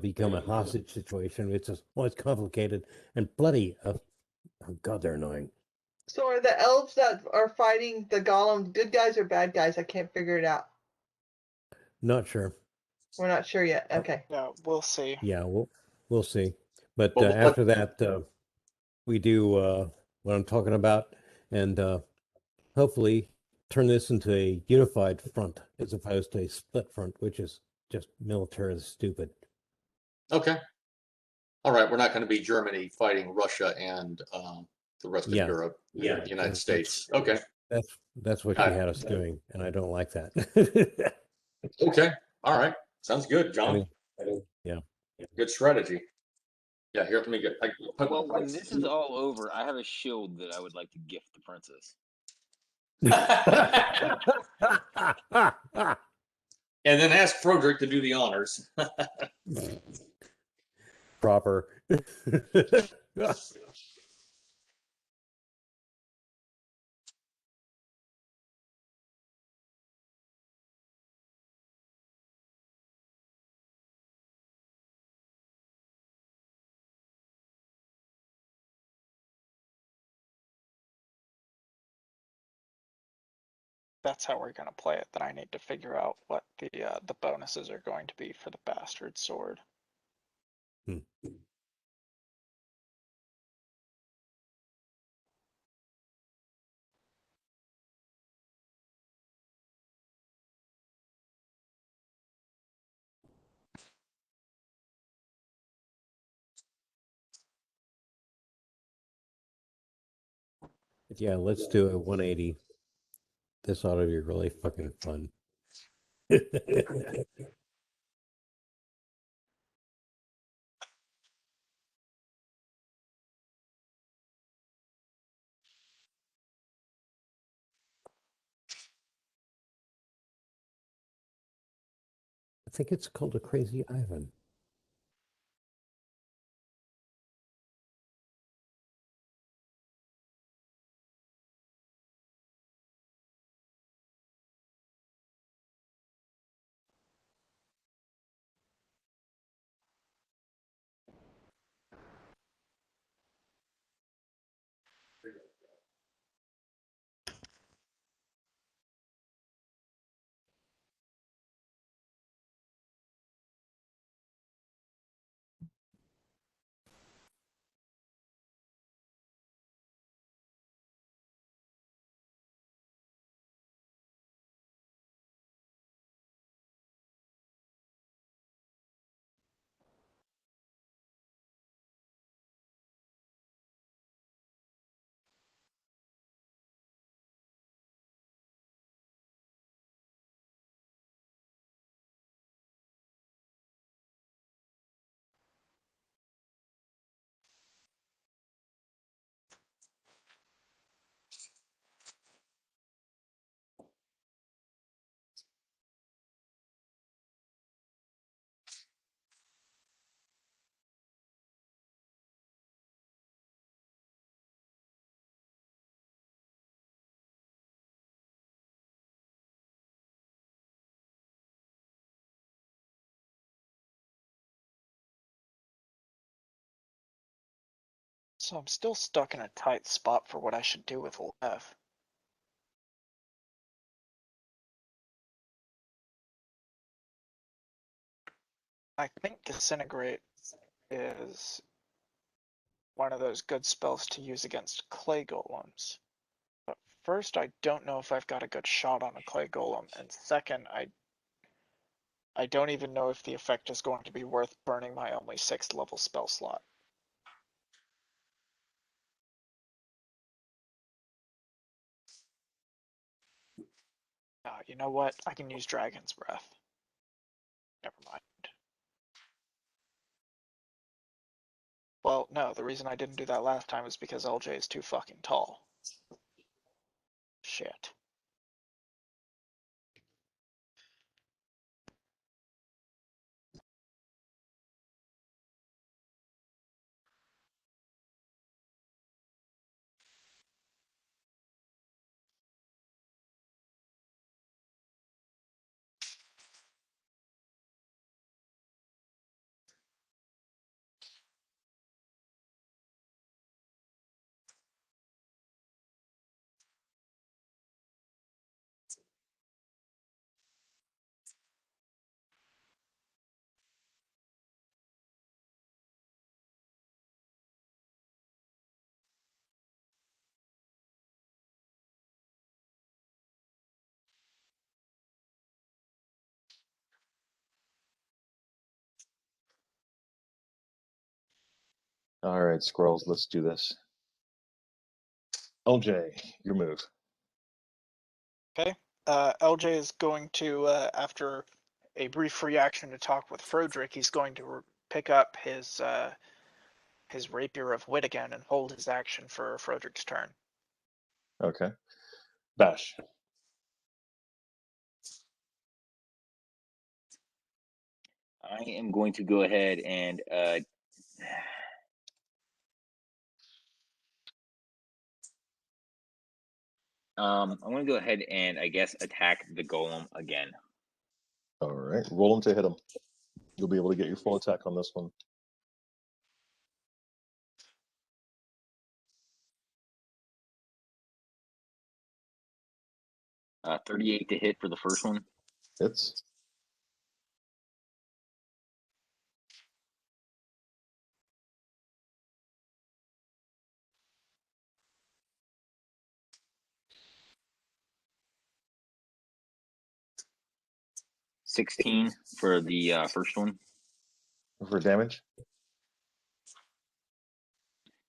become a hostage situation. It's just, well, it's complicated and bloody. Oh God, they're annoying. So are the elves that are fighting the golem good guys or bad guys? I can't figure it out. Not sure. We're not sure yet. Okay. Yeah, we'll see. Yeah, we'll see. But Well, after that, we do what I'm talking about, and hopefully turn this into a unified front as opposed to a split front, which is just militarily stupid. Okay. All right, we're not going to be Germany fighting Russia and the rest of Yeah. Europe, Yeah. the United States. Okay. That's what All she right. had us doing, and I don't like that. Okay. All right. Sounds good, John. Yeah. Good strategy. Yeah, here, let me get. Well, when this is all over, I have a shield that I would like to gift the princess. And then ask Froderick to do the honors. Proper. That's how we're gonna play it. Then I need to figure out what the bonuses are going to be for the bastard sword. Yeah, let's do a 180. This ought to be really fucking fun. I think it's called a Crazy Ivan. So I'm still stuck in a tight spot for what I should do with Lev. I think Disintegrate is one of those good spells to use against clay golems. But first, I don't know if I've got a good shot on a clay golem, and second, I don't even know if the effect is going to be worth burning my only 6th level spell slot. You know what? I can use Dragon's Breath. Never mind. Well, no, the reason I didn't do that last time is because LJ is too fucking tall. Shit. All right, squirrels, let's do this. LJ, your move. Okay. LJ is going to, after a brief reaction to talk with Frodrick, he's going to pick up his Rapier of Wit again and hold his action for Frodrick's turn. Okay. Bash. I am going to go ahead and I'm going to go ahead and I guess attack the golem again. All right, roll him to hit him. You'll be able to get your full attack on this one. Uh, 38 to hit for the first one. Hits. $16 for the first one. For damage?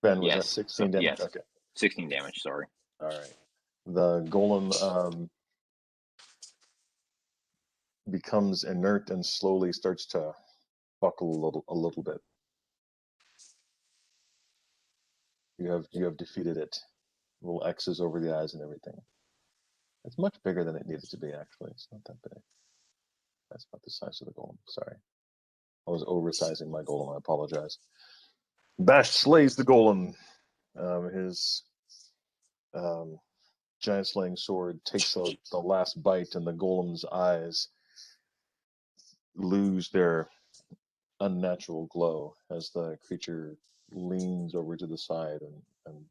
Ben, was that Yes. 16 damage? Yes. Okay. 16 damage, sorry. All right. The golem becomes inert and slowly starts to buckle a little bit. You have defeated it. Little X's over the eyes and everything. It's much bigger than it needed to be, actually. It's not that big. That's about the size of the golem. Sorry. I was oversizing my golem. I apologize. Bash slays the golem. His giant slaying sword takes the last bite, and the golem's eyes lose their unnatural glow as the creature leans over to the side and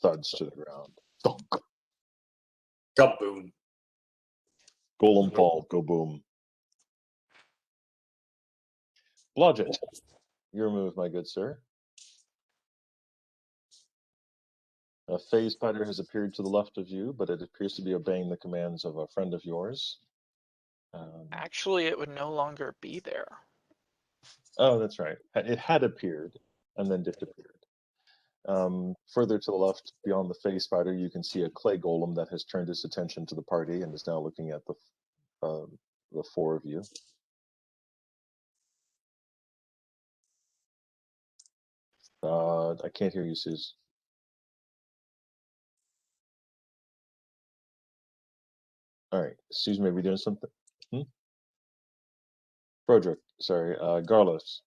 thuds to the ground. Thunk. Kaboom. Golem fall, go boom. Blodgett, your move, my good sir. A phase spider has appeared to the left of you, but it appears to be obeying the commands of a friend of yours. Actually, it would no longer be there. Oh, that's right. It had appeared and then disappeared. Further to the left, beyond the phase spider, you can see a clay golem that has turned its attention to the party and is now looking at the four of you. I can't hear you, Suze. All right, Suze may be doing something. Frodrick, sorry, Garlos.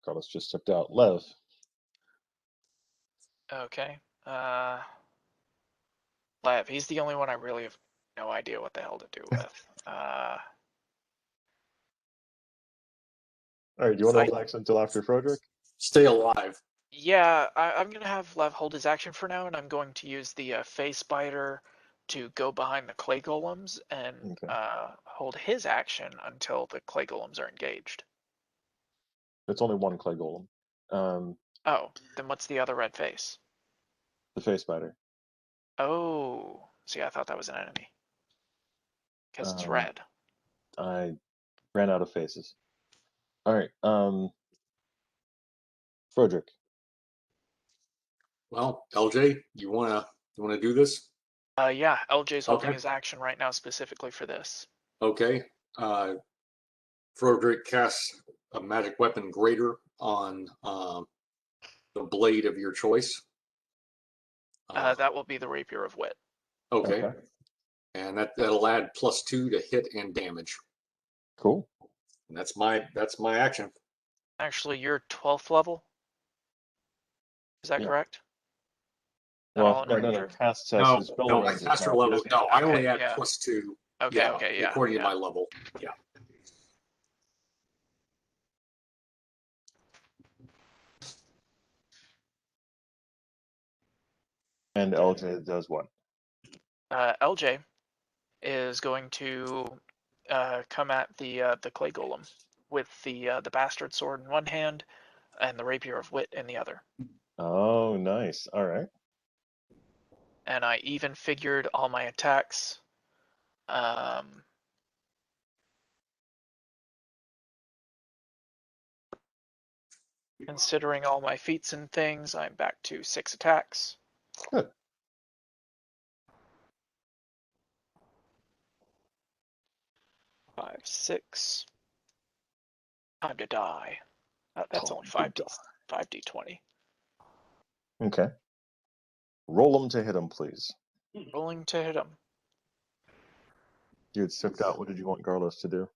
Garlos just stepped out. Lev. Okay. Lev, he's the only one I really have no idea what the hell to do with. All right, do you want to hold action until after Frodrick? Stay alive. Yeah, I'm going to have Lev hold his action for now, and I'm going to use the phase spider to go behind the clay golems and hold his action until the clay golems are engaged. It's only one clay golem. Oh, then what's the other red face? The phase spider. Oh, see, I thought that was an enemy. Because it's red. Perhaps Ran out of faces. All right. Frederick. Well, LJ, you wanna do this? Yeah, LJ's holding Okay. his action right now specifically for this. Okay. Frederick casts a magic weapon greater on the blade of your choice. That will be the Rapier of Wit. Okay. Okay. And that'll add +2 to hit and damage. Cool. And that's my action. Actually, you're 12th level. Is that Yeah. correct? Well, no. Cast says his spell No, my range is caster now level. 15. No, I only Okay, add yeah. +2. Okay, Yeah, okay, yeah. according yeah. to my level. Yeah. And LJ does what? LJ is going to come at the clay golem with the bastard sword in one hand and the Rapier of Wit in the other. Oh, nice. All right. And I even figured all my attacks. Considering all my feats and things, I'm back to 6 attacks. Good. Five, 6. Time to die. That's only Time to 5d20. Okay. Roll him to hit him, please. Rolling to hit him. You had sipped out. What did you want Garlos to do?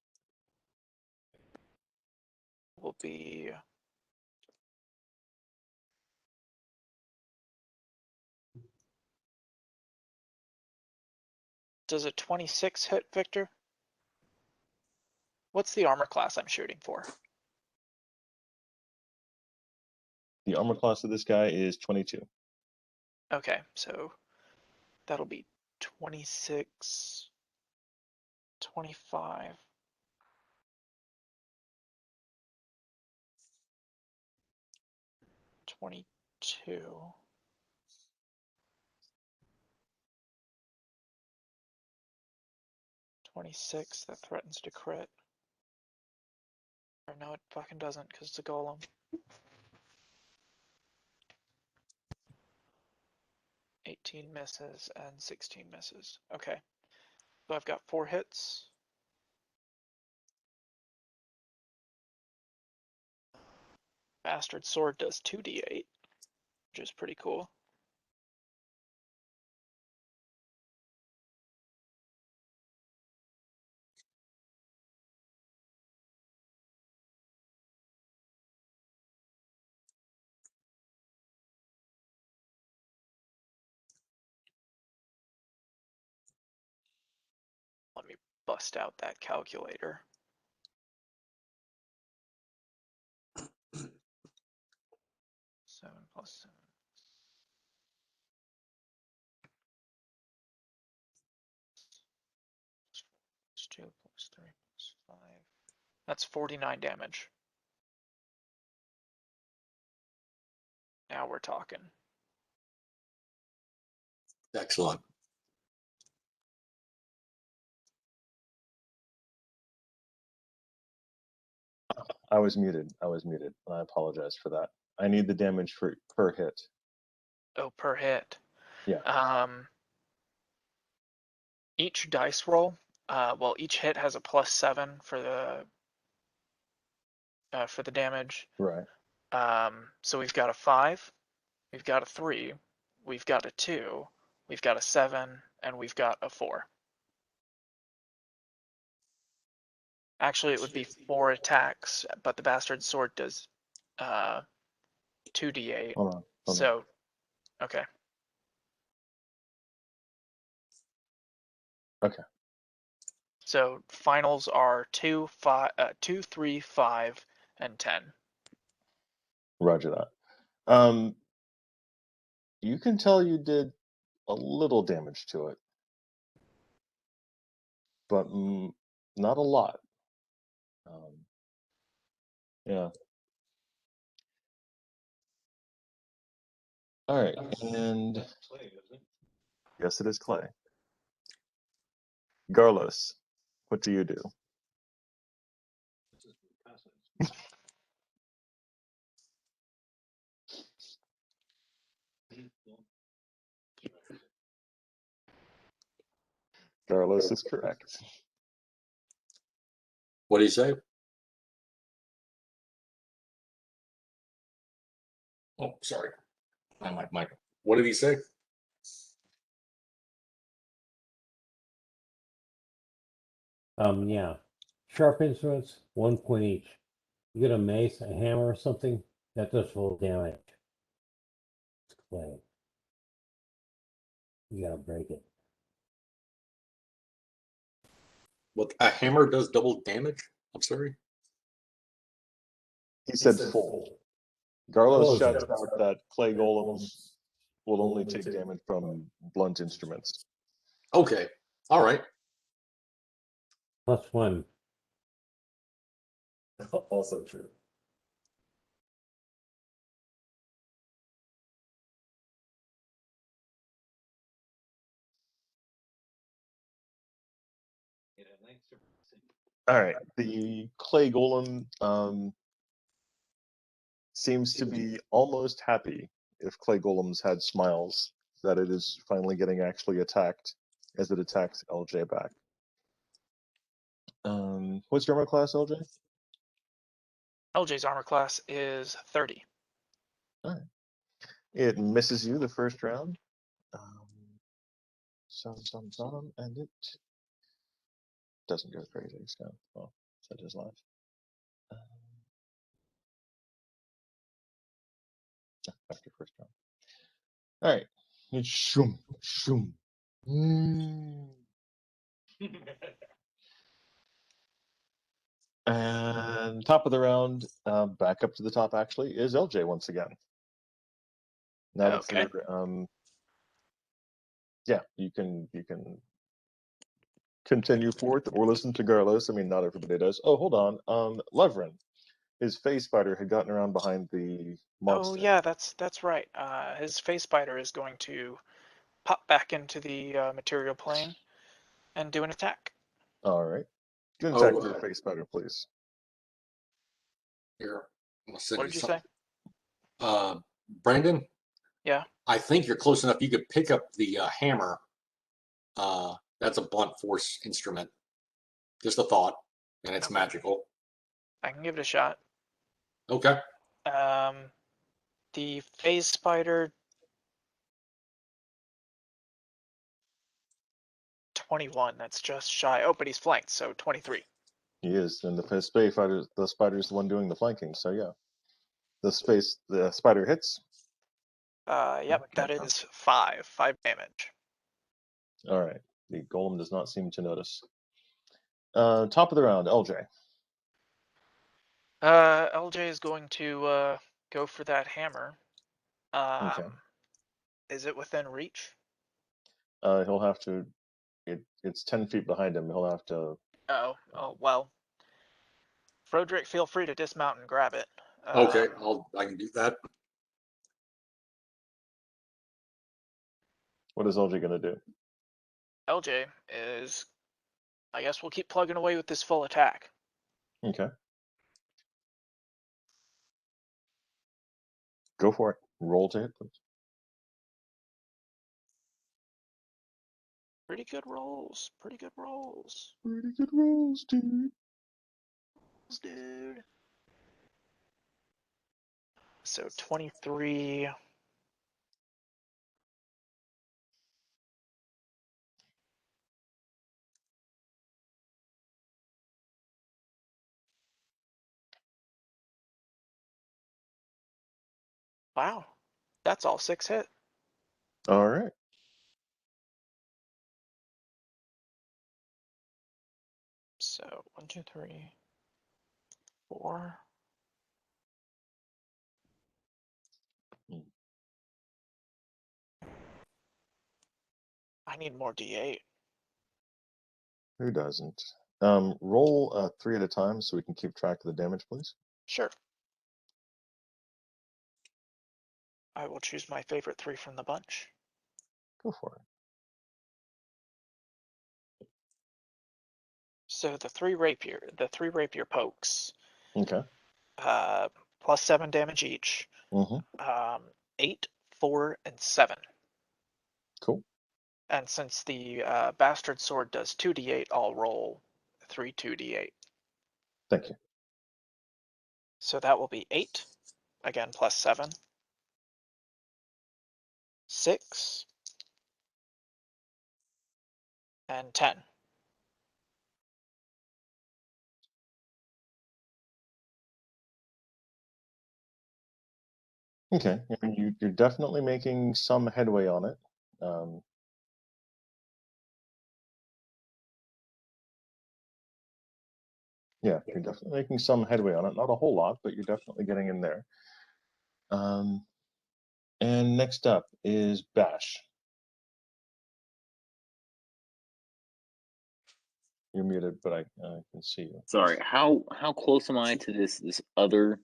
Will be Does a 26 hit, Victor? What's the armor class I'm shooting for? The armor class of this guy is 22. Okay, so that'll be 26, 25. $22. 26, that threatens to crit. Or no, it fucking doesn't, because it's a golem. $18 misses and 16 misses. Okay. So I've got 4 hits. Bastard sword does 2d8, which is pretty cool. Let me bust out that calculator. Seven plus 7. Plus 2 plus 3 plus 5. That's 49 damage. Now we're talking. Excellent. I was muted. And I apologize for that. I need the damage per hit. Oh, per hit. Yeah. Each dice roll, well, each hit has a +7 for the damage. Right. So we've got a 5, we've got a 3, we've got a 2, we've got a 7, and we've got a 4. Actually, it would be 4 attacks, but the bastard sword does 2d8. Hold on. So, okay. Okay. So finals are 2, 3, 5, and 10. Roger that. You can tell you did a little damage to it, but not a lot. Yeah. All right, and yes, it is clay. Garlos, what do you do? Carlos is correct. What do you say? Oh, sorry. My mic. What did he say? Yeah. Sharp instruments, 1 point each. You get a mace, a hammer, or something, that does full damage. It's clay. You gotta break it. What, a hammer does double damage? I'm sorry. He said full. Garlos Close shouts it. out that clay golems will only take damage from blunt instruments. Okay. All right. +1. Also true. All right, the clay golem seems to be almost happy, if clay golems had smiles, that it is finally getting actually attacked as it attacks LJ back. What's your armor class, LJ? LJ's armor class is 30. All right. It misses you the first round. And it doesn't go crazy. So, well, such is life. After first round. All right. It's shoom, shoom. And top of the round, back up to the top actually, is LJ once again. Now that Okay. you're, yeah, you can continue forth or listen to Garlos. I mean, not everybody does. Oh, hold on. Levrin, his phase spider had gotten around behind the monster. Oh yeah, that's right. His phase spider is going to pop back into the material plane and do an attack. All right. Do an Oh, attack with the phase spider, please. Here, I'll send What you did you something. say? Brandon, Yeah. I think you're close enough. You could pick up the hammer. That's a blunt force instrument. Just a thought, and it's Okay. magical. I can give it a shot. Okay. The phase spider 21. That's just shy. Oh, but he's flanked, so 23. He is, and the spider is the one doing the flanking. So yeah, the spider hits. Yep, that is 5 damage. All right. The golem does not seem to notice. Top of the round, LJ. LJ is going to go for that hammer. Okay. Is it within reach? He'll have to. It's 10 feet behind him. He'll have to. Oh, well. Froderick, feel free to dismount and grab it. Okay, I can do that. What is LJ gonna do? LJ is, I guess we'll keep plugging away with this full attack. Okay. Go for it. Roll to hit, please. Pretty good rolls. Pretty good rolls. Pretty good rolls, Dude. So 23. Wow. That's all 6 hit. All right. So 1, 2, 3, 4. I need more D8. Who doesn't? Roll 3 at a time so we can keep track of the damage, please. Sure. I will choose my favorite 3 from the bunch. Go for it. So the 3 rapier pokes. Okay. plus 7 damage each. Mm-hmm. 8, 4, and 7. Cool. And since the bastard sword does 2d8, I'll roll 3 2d8. Thank you. So that will be 8, again plus 7, 6, and 10. Okay, and you're definitely making some headway on it. Yeah, you're definitely making some headway on it. Not a whole lot, but you're definitely getting in there. And next up is Bash. You're muted, but I can see you. Sorry, how close am I to this other?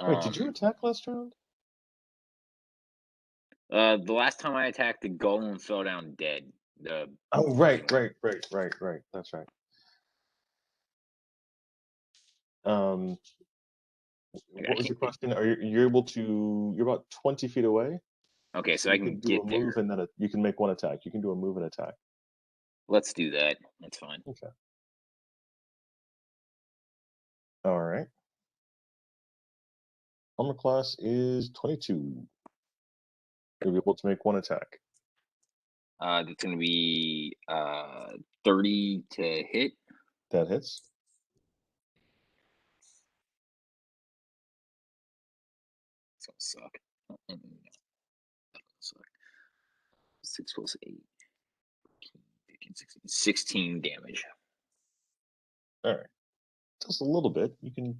Wait, did you attack last round? The last time I attacked, the golem fell down dead. Oh, right. That's right. What was your question? Are you able to? You're about 20 feet away. Okay, so You I can do get a there. move and then you can make one attack. You can do a move and attack. Let's do that. That's fine. Okay. All right. Armor class is 22. You'll be able to make one attack. That's going to be 30 to hit. That hits. It's going to suck. Suck. 6 plus 8. 15, 16, 16 damage. All right. Just a little bit.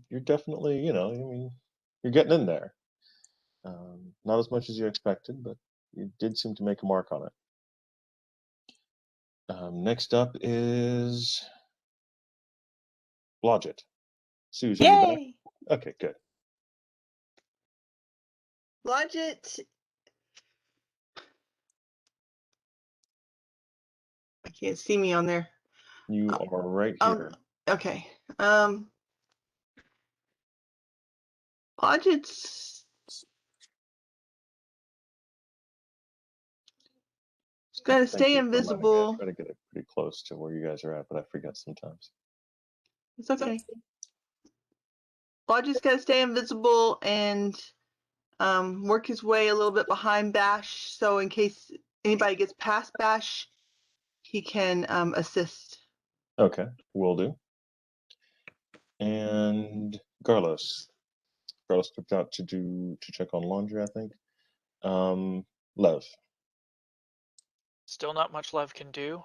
You're definitely, you're getting in there. Not as much as you expected, but you did seem to make a mark on it. Next up is Blodgett. Susan, you back? Yay! Okay, good. Blodgett. I can't see me on there. You are right here. Okay. Blodgett's gonna stay invisible. I try to get it pretty close to where you guys are at, but I forget sometimes. It's okay. Blodgett's gonna stay invisible and work his way a little bit behind Bash, so in case anybody gets past Bash, he can assist. Okay, will do. And Carlos. Carlos took out to check on laundry, I think. Lev. Still not much Lev can do.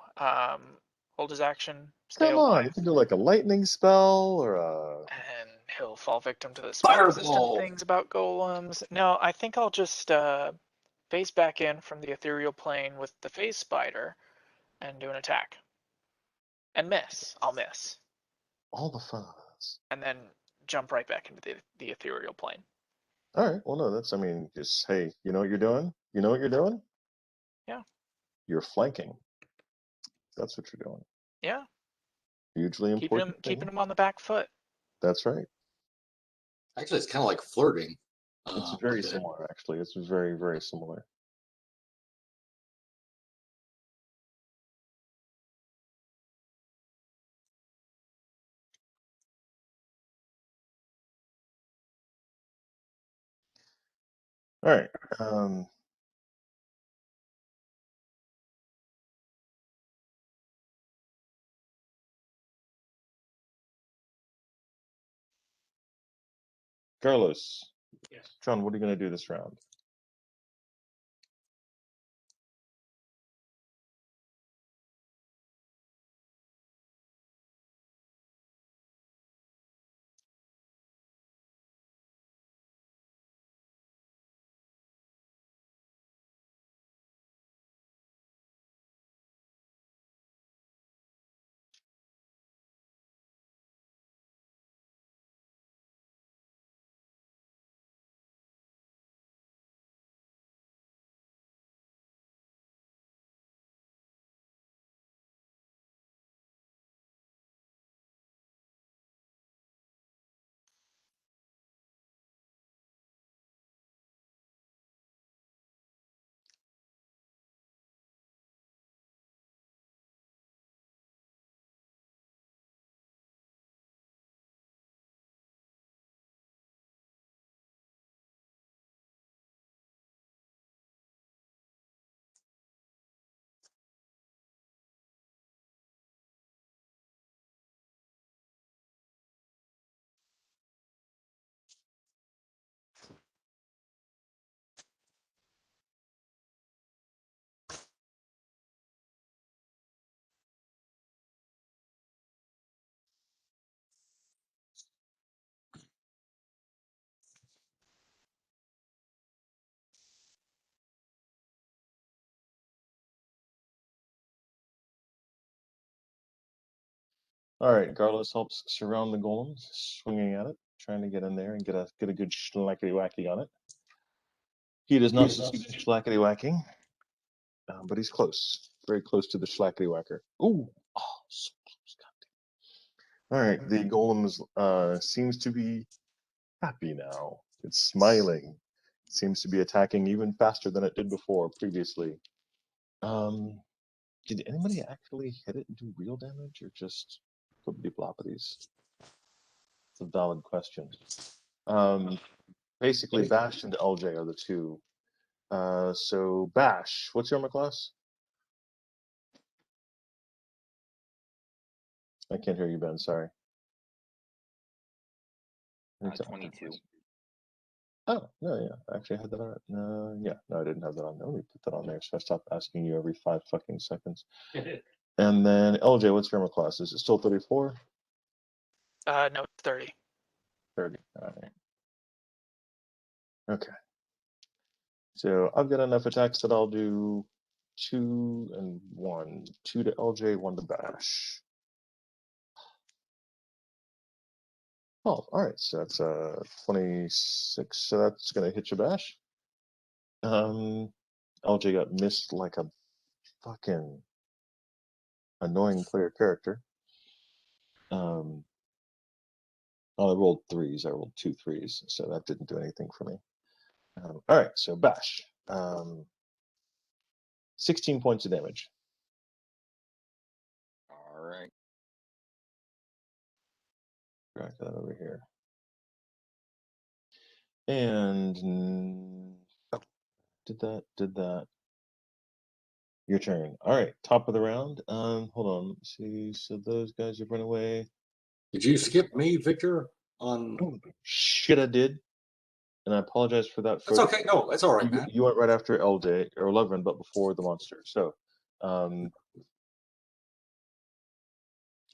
Hold his action, stay Come on, alive, you can do like a lightning spell or a. and he'll fall victim to the spell-resistant Fireball. things about golems. No, I think I'll just phase back in from the ethereal plane with the phase spider and do an attack. And miss. I'll miss. All the fuzz. And then jump right back into the ethereal plane. All right. Well, no, just, hey, you know what you're doing? You know what you're doing? Yeah. You're flanking. That's what you're doing. Yeah. Hugely important. Keeping him on the back foot. That's right. Actually, it's kind of like flirting. It's very similar, actually. It's very, very similar. All right. Carlos. Yes. John, what are you going to do this round? All right, Garlos helps surround the golem, swinging at it, trying to get in there and get a good schlackety wacky on it. He does not succeed in schlackety whacking, but he's close, very close to the schlackety whacker. Ooh, oh, so close. All right, the golem seems to be happy now. It's smiling. It seems to be attacking even faster than it did before previously. Did anybody actually hit it and do real damage, or just flippity floppities? It's a valid question. Basically, Bash and LJ are the two. So Bash, what's your armor class? I can't hear you, Ben. Sorry. 22. Oh, no, yeah. Actually, I had that on. No, yeah. No, I didn't have that on. Let me put that on there so I stop asking you every 5 fucking seconds. And then LJ, what's your armor class? Is it still 34? No, 30. 30. All right. Okay. So I've got enough attacks that I'll do 2 and 1. 2 to LJ, 1 to Bash. Oh, all right. So that's 26. So that's gonna hit you, Bash. LJ got missed like a fucking annoying player character. I rolled 3s. I rolled 2 3s, so that didn't do anything for me. All right, so Bash, 16 points of damage. All right. Drag that over here. And did that. Your turn. All right, top of the round. Hold on. Let's see. So those guys have run away. Did you skip me, Victor? On Oh, shit, I did. And I apologize for that. that's okay. No, that's all right, man. You went right after LJ or Levin, but before the monster. So,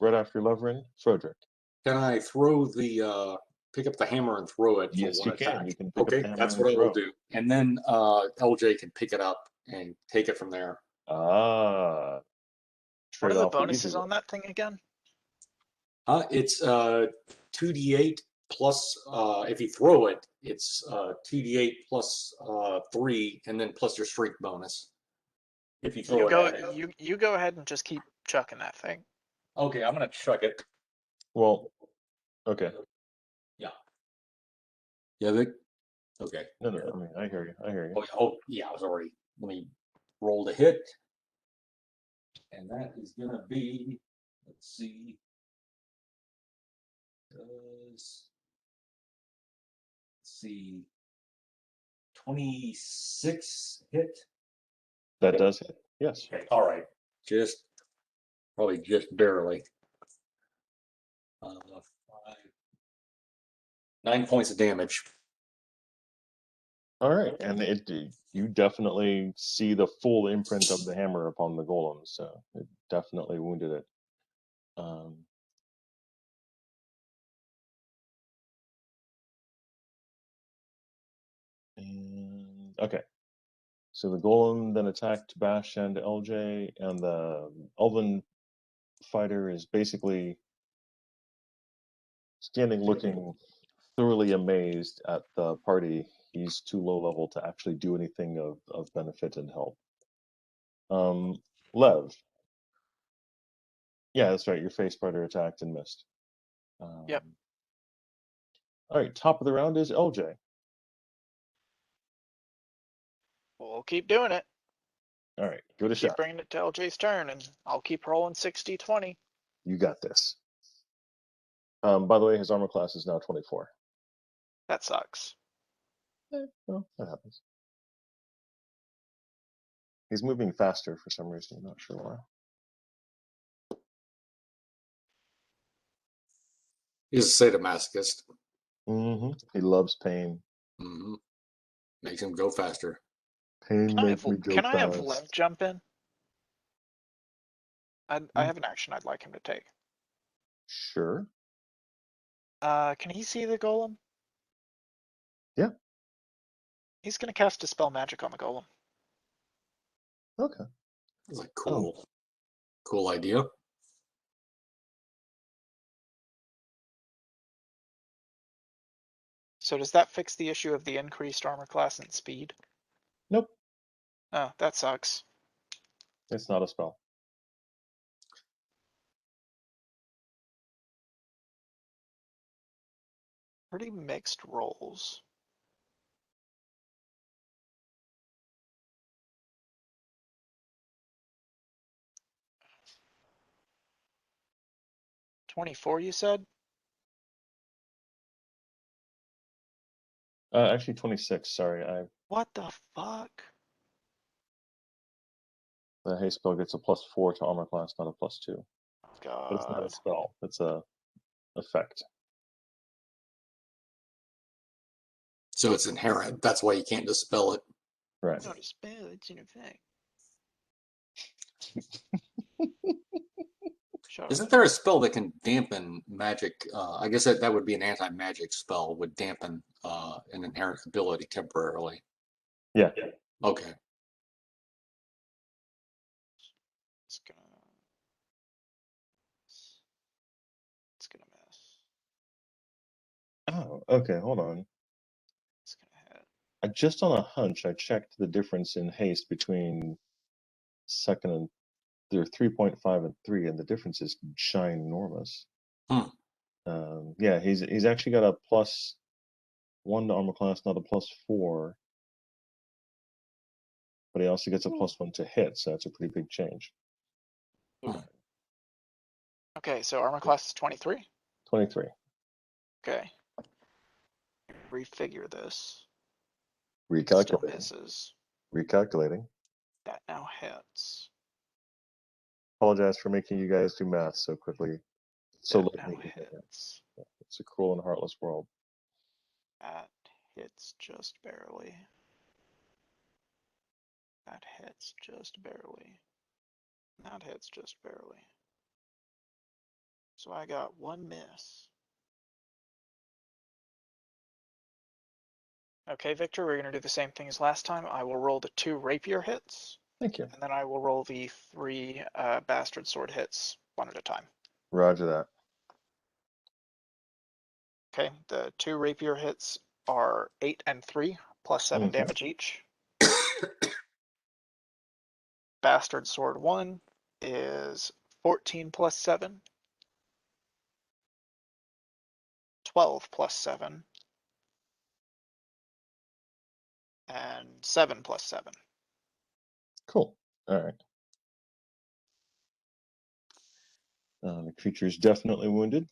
right after Levin, Frederick. Can I throw the pick up the hammer and throw it? Yes, for you one can. attack? You can pick up Okay, the hammer that's and what I will throw. do. And then LJ can pick it up and take it from there. Ah. What are Trade the off the easy bonuses way. on that thing again? It's 2d8 plus if you throw it, it's 2d8 plus 3, and then plus your strength bonus. If you throw You it go. at it. You go ahead and just keep chucking that thing. Okay, I'm gonna chuck it. Well, okay. Yeah, Vic? Okay. No, I mean, I hear you. I hear you. Oh, yeah, I was already. Let me roll the hit. And that is going to be, let's see. Let's see. 26 hit. That does hit. Yes. Okay, all right. Probably just barely. 9 points of damage. All right, and you definitely see the full imprint of the hammer upon the golem, so it definitely wounded it. And okay, so the golem then attacked Bash and LJ, and the elven fighter is basically standing looking thoroughly amazed at the party. He's too low level to actually do anything of benefit and help. Lev. Yeah, that's right. Your face spider attacked and missed. Yep. All right, top of the round is LJ. We'll keep doing it. All right, give it a Keep shot. bringing it to LJ's turn, and I'll keep rolling 60-20. You got this. By the way, his armor class is now 24. That sucks. Well, that happens. He's moving faster for some reason. I'm not sure why. He's a sadomasochist. He loves pain. Makes him go faster. Pain makes me go Can I have fast. Lev jump in? I have an action I'd like him to take. Sure. Can he see the golem? Yeah. He's gonna cast Dispel Magic on the golem. Okay. That's a cool idea. So does that fix the issue of the increased armor class and speed? Nope, Oh, that sucks. it's not a spell. Pretty mixed rolls. $24, you said? Actually 26, sorry. What the fuck? The haste spell gets a +4 to armor class, not a +2. But it's not a God. spell, it's a effect. So it's inherent. That's why you can't dispel it. Right. Not a spell, it's an effect. Shut Isn't up. there a spell that can dampen magic? I guess that would be an anti-magic spell, would dampen an inherent ability temporarily. Yeah. Okay. It's gonna miss. Oh, okay, hold on. It's gonna hit. Just on a hunch, I checked the difference in haste between second and they're 3.5 and 3, and the difference is ginormous. Yeah, he's actually got a +1 to armor class, not a +4, but he also gets a +1 to hit, so that's a pretty big change. Okay, so armor class is 23? 23. Okay. Refigure this. Still Recalculating. misses. Recalculating. That now hits. Apologize for making you guys do math so quickly. So That late now making it. hits. It's a cruel and heartless world. That hits just barely. That hits just barely. That hits just barely. So I got one miss. Okay, Victor, we're going to do the same thing as last time. I will roll the 2 rapier hits. Thank you. And then I will roll the 3 bastard sword hits one at a time. Roger that. Okay, the 2 rapier hits are 8 and 3, plus 7 Okay. damage each. Bastard sword 1 is 14 plus 7. 12 plus 7. And 7 plus 7. Cool. All right. The creature is definitely wounded.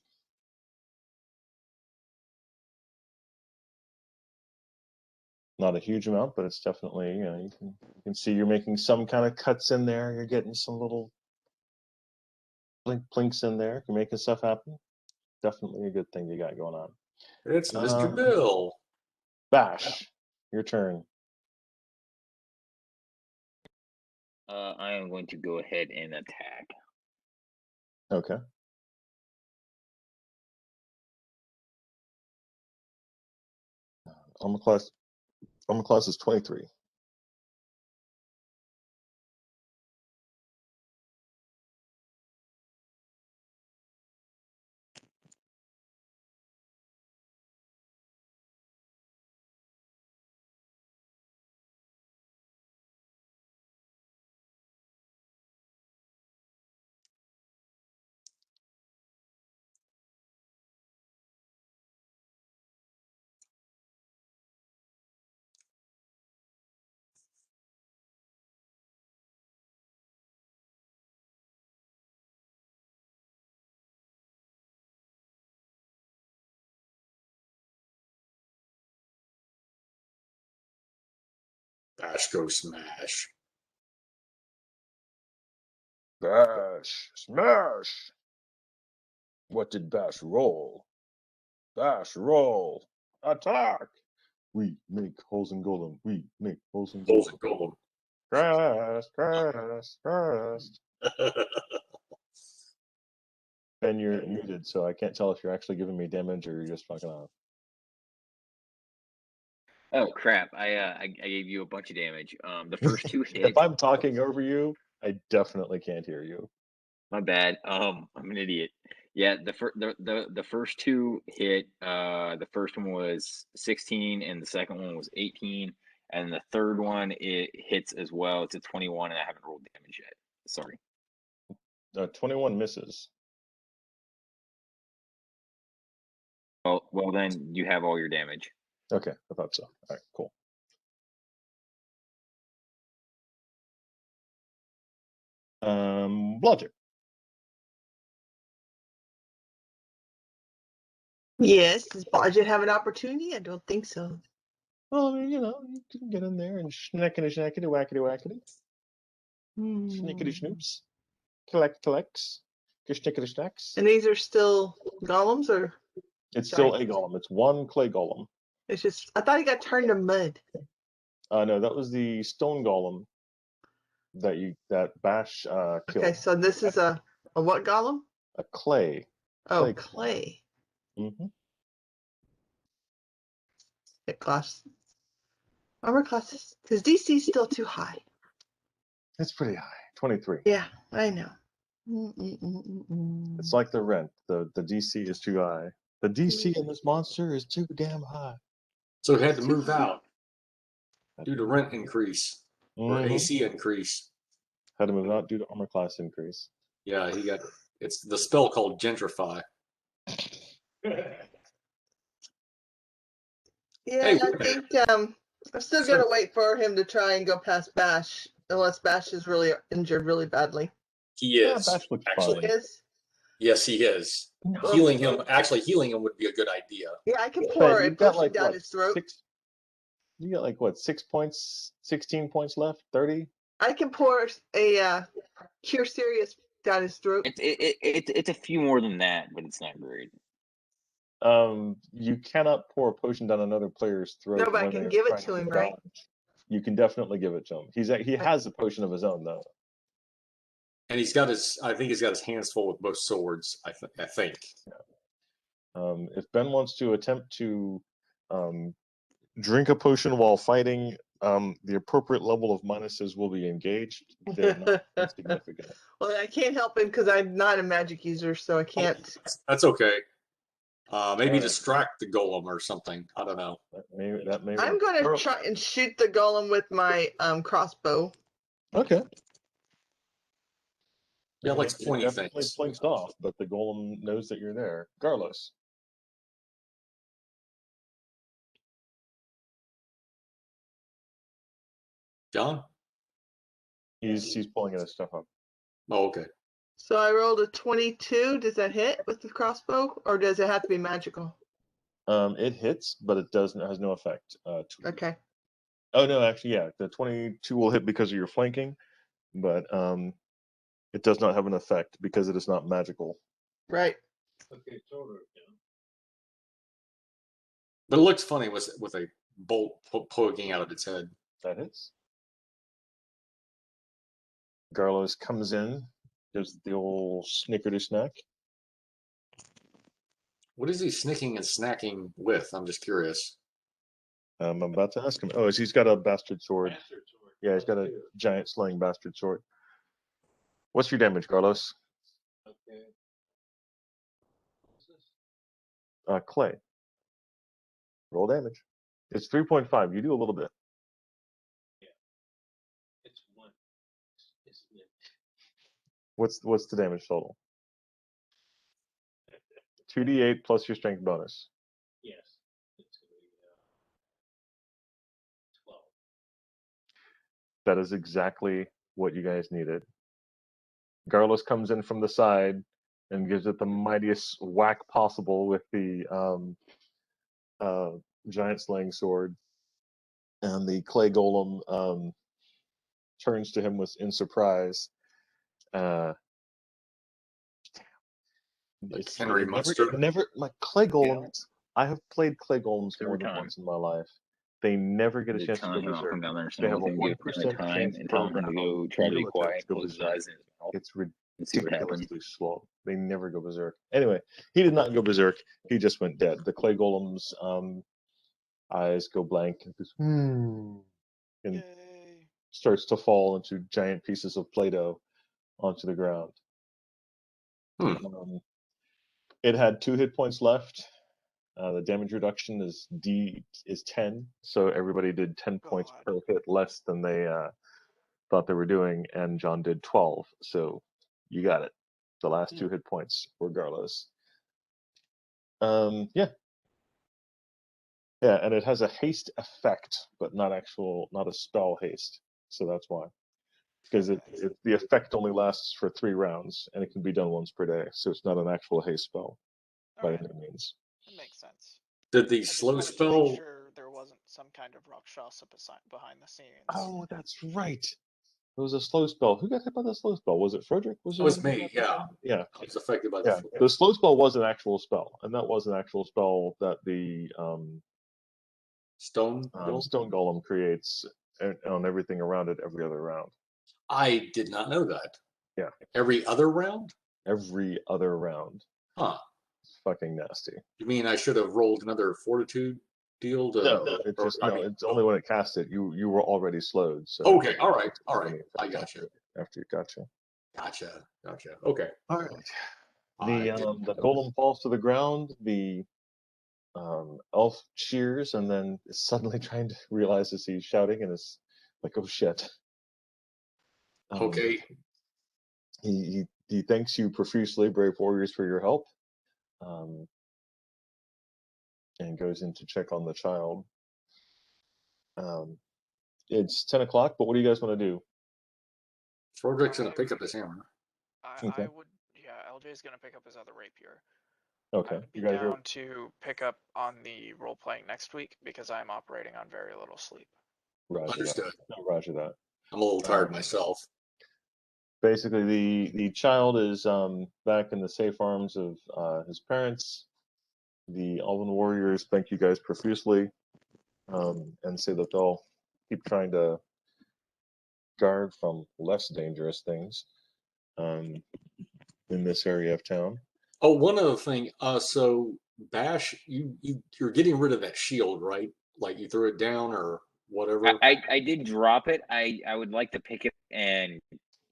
Not a huge amount, but it's definitely, you can see you're making some kind of cuts in there. You're getting some little plinks in there. You're making stuff happen. Definitely a good thing you got going on. It's Mr. Bill. Bash, your turn. I am going to go ahead and attack. Okay. Armor class is 23. Bash go smash. Bash, smash. What did Bash roll? Bash, roll. Attack. We make holes in golem. We make holes in Holes golem. and golem. Crest. And you're muted, so I can't tell if you're actually giving me damage or you're just fucking off. Oh crap! I gave you a bunch of damage. The first 2 hits. If I'm talking over you, I definitely can't hear you. My bad. I'm an idiot. Yeah, the first two hit. The first one was 16, and the second one was 18, and the third one it hits as well. It's a 21, and I haven't rolled damage yet. Sorry. 21 misses. Well, then you have all your damage. Okay, I thought so. All right, cool. Blodger. Yes, does Bodget have an opportunity? I don't think so. Well, I mean, you can get in there and schnackety schnackety whackety whackety. Schnickety schnoops. Collects. Schnickety snacks. And these are still golems, or It's still a golem. It's one clay golem. it's just? I thought he got turned to mud. No, that was the stone golem that Bash killed. Okay, so this is a what golem? A clay. Oh, clay. Mm-hmm. Hit class. Armor class. His DC is still too high. It's pretty high. 23. Yeah, I know. It's like the rent. The DC is too high. The DC in this monster is too damn high. So it had to move out due to rent increase or Mhm. AC increase. Had to move out due to armor class increase. Yeah, it's the spell called gentrify. Yeah, Hey, I think I'm still gonna wait for him to try and go past Bash, unless Bash is really injured really badly. He is. Bash looks actually. fine. Is? Yes, he is. Well, Healing him would be a good idea. Yeah, I can But pour a you've got potion down his throat. You got like what, 6 points, 16 points left, 30? I can pour a cure serious down his throat. It's a few more than that, but it's not great. You cannot pour a potion down another player's throat. No, but I when can they're give it trying to him, dodge. right? You can definitely give it to him. He has a potion of his own though. And I think he's got his hands full with both swords, I think. If Ben wants to attempt to drink a potion while fighting, the appropriate level of minuses will be engaged. They're not insignificant. Well, I can't help him because I'm not a magic user, so I can't. That's okay. Maybe Alright. distract the golem or something. I don't know. That may I'm work. gonna try and shoot the golem with my crossbow. Okay. Yeah, like It pointy definitely things. blinks off, but the golem knows that you're there. Garlos. John? He's pulling his stuff up. Oh, okay. So I rolled a 22. Does that hit with the crossbow, or does it have to be magical? It hits, but it has no effect. Okay. Oh no, actually, yeah, the 22 will hit because of your flanking, but it does not have an effect because it is not magical. Right. Okay, total. But it looks funny with a bolt poking out of its head. That hits. Garlos comes in, gives the old snickerty snack. What is he snicking and snacking with? I'm just curious. I'm about to ask him. Oh, he's got a bastard sword. Bastard sword. Yeah, he's got a giant slaying bastard sword. What's your damage, Garlos? Okay. What's this? Clay. Roll damage. It's 3.5. You do a little bit. It's 1. Isn't it? What's the damage total? 2d8 plus your strength bonus. Yes. It's going to be 12. That is exactly what you guys needed. Garlos comes in from the side and gives it the mightiest whack possible with the giant slaying sword. And the clay golem turns to him in surprise. Henry Munster. Never like clay golems. I have played clay golems more than once in my life. They never get a chance to go berserk. They have a 1% chance and per tell him to go try to be real quiet, attempts to go close his berserk. eyes in his mouth, It's and see what happens. ridiculously slow. They never go berserk. Anyway, he did not go berserk. He just went dead. The clay golem's eyes go blank and goes, and starts to fall into giant pieces of Play-Doh onto the ground. It had 2 hit points left. The damage reduction is 10, so everybody did 10 points per hit less than they thought they were doing, and John did 12. So you got it. The last 2 hit points, regardless. Yeah, and it has a haste effect, but not a spell haste. So that's why, because the effect only lasts for 3 rounds, and it can be done once per day. So it's not an actual haste spell by any means. That makes sense. Did the I just slow wanted to spell? make sure there wasn't some kind of Rakshasa behind the scenes. Oh, that's right. It was a slow spell. Who got hit by the slow spell? Was it Frederick? It was me. Yeah, Yeah. I was affected by Yeah. The slow spell was an actual spell, and that was an actual spell that the stone stone golem creates on everything around it every other round. I did not know that. Yeah. Every other round? Every other round. Huh. It's fucking nasty. You mean I should have rolled another fortitude deal to? No, it just it's only when it cast it. You were already slowed. So okay, all right. I got you. After you gotcha. Gotcha. Okay. All right. The golem falls to the ground. The elf cheers and then is suddenly realizes he's shouting and is like, "Oh shit!" Okay. He thanks you profusely, brave warriors, for your help, and goes in to check on the child. It's 10 o'clock, but what do you guys want to do? Frodrick's gonna pick up his hammer. I would, LJ's gonna pick up his other rapier. Okay. I would be down to pick up on the role playing next week because I'm operating on very little sleep. Understood. Roger that. I'm a little tired myself. Basically, the child is back in the safe arms of his parents. The elven warriors thank you guys profusely, and say that they'll keep trying to guard from less dangerous things in this area of town. Oh, one other thing. So Bash, you're getting rid of that shield, right? Like you threw it down or whatever. I did drop it. I would like to pick it and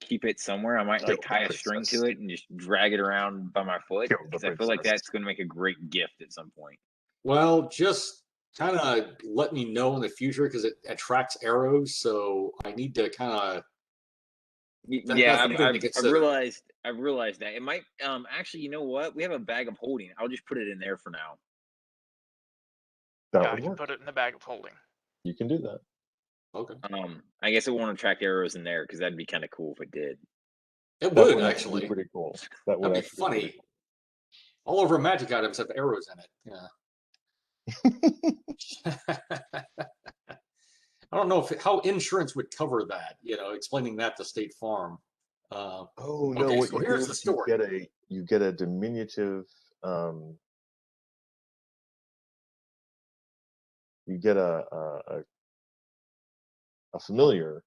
keep it somewhere. I might like tie a string to it and just drag it around by my foot because I feel like that's going to make a great gift at some point. Well, just kind of let me know in the future because it attracts arrows. So I need to kind of. Yeah, I've realized that it might. Actually, you know what? We have a bag of holding. I'll just put it in there for now. I can put it in the bag of holding. You can do that. Okay. I guess it won't attract arrows in there because that'd be kind of cool if it did. It would actually. Be pretty cool. That would be funny. Cool. All of our magic items have arrows in it. Yeah. I don't know how insurance would cover that. Explaining that to State Farm. No! Okay, so here's the story. You get a diminutive. You get a familiar.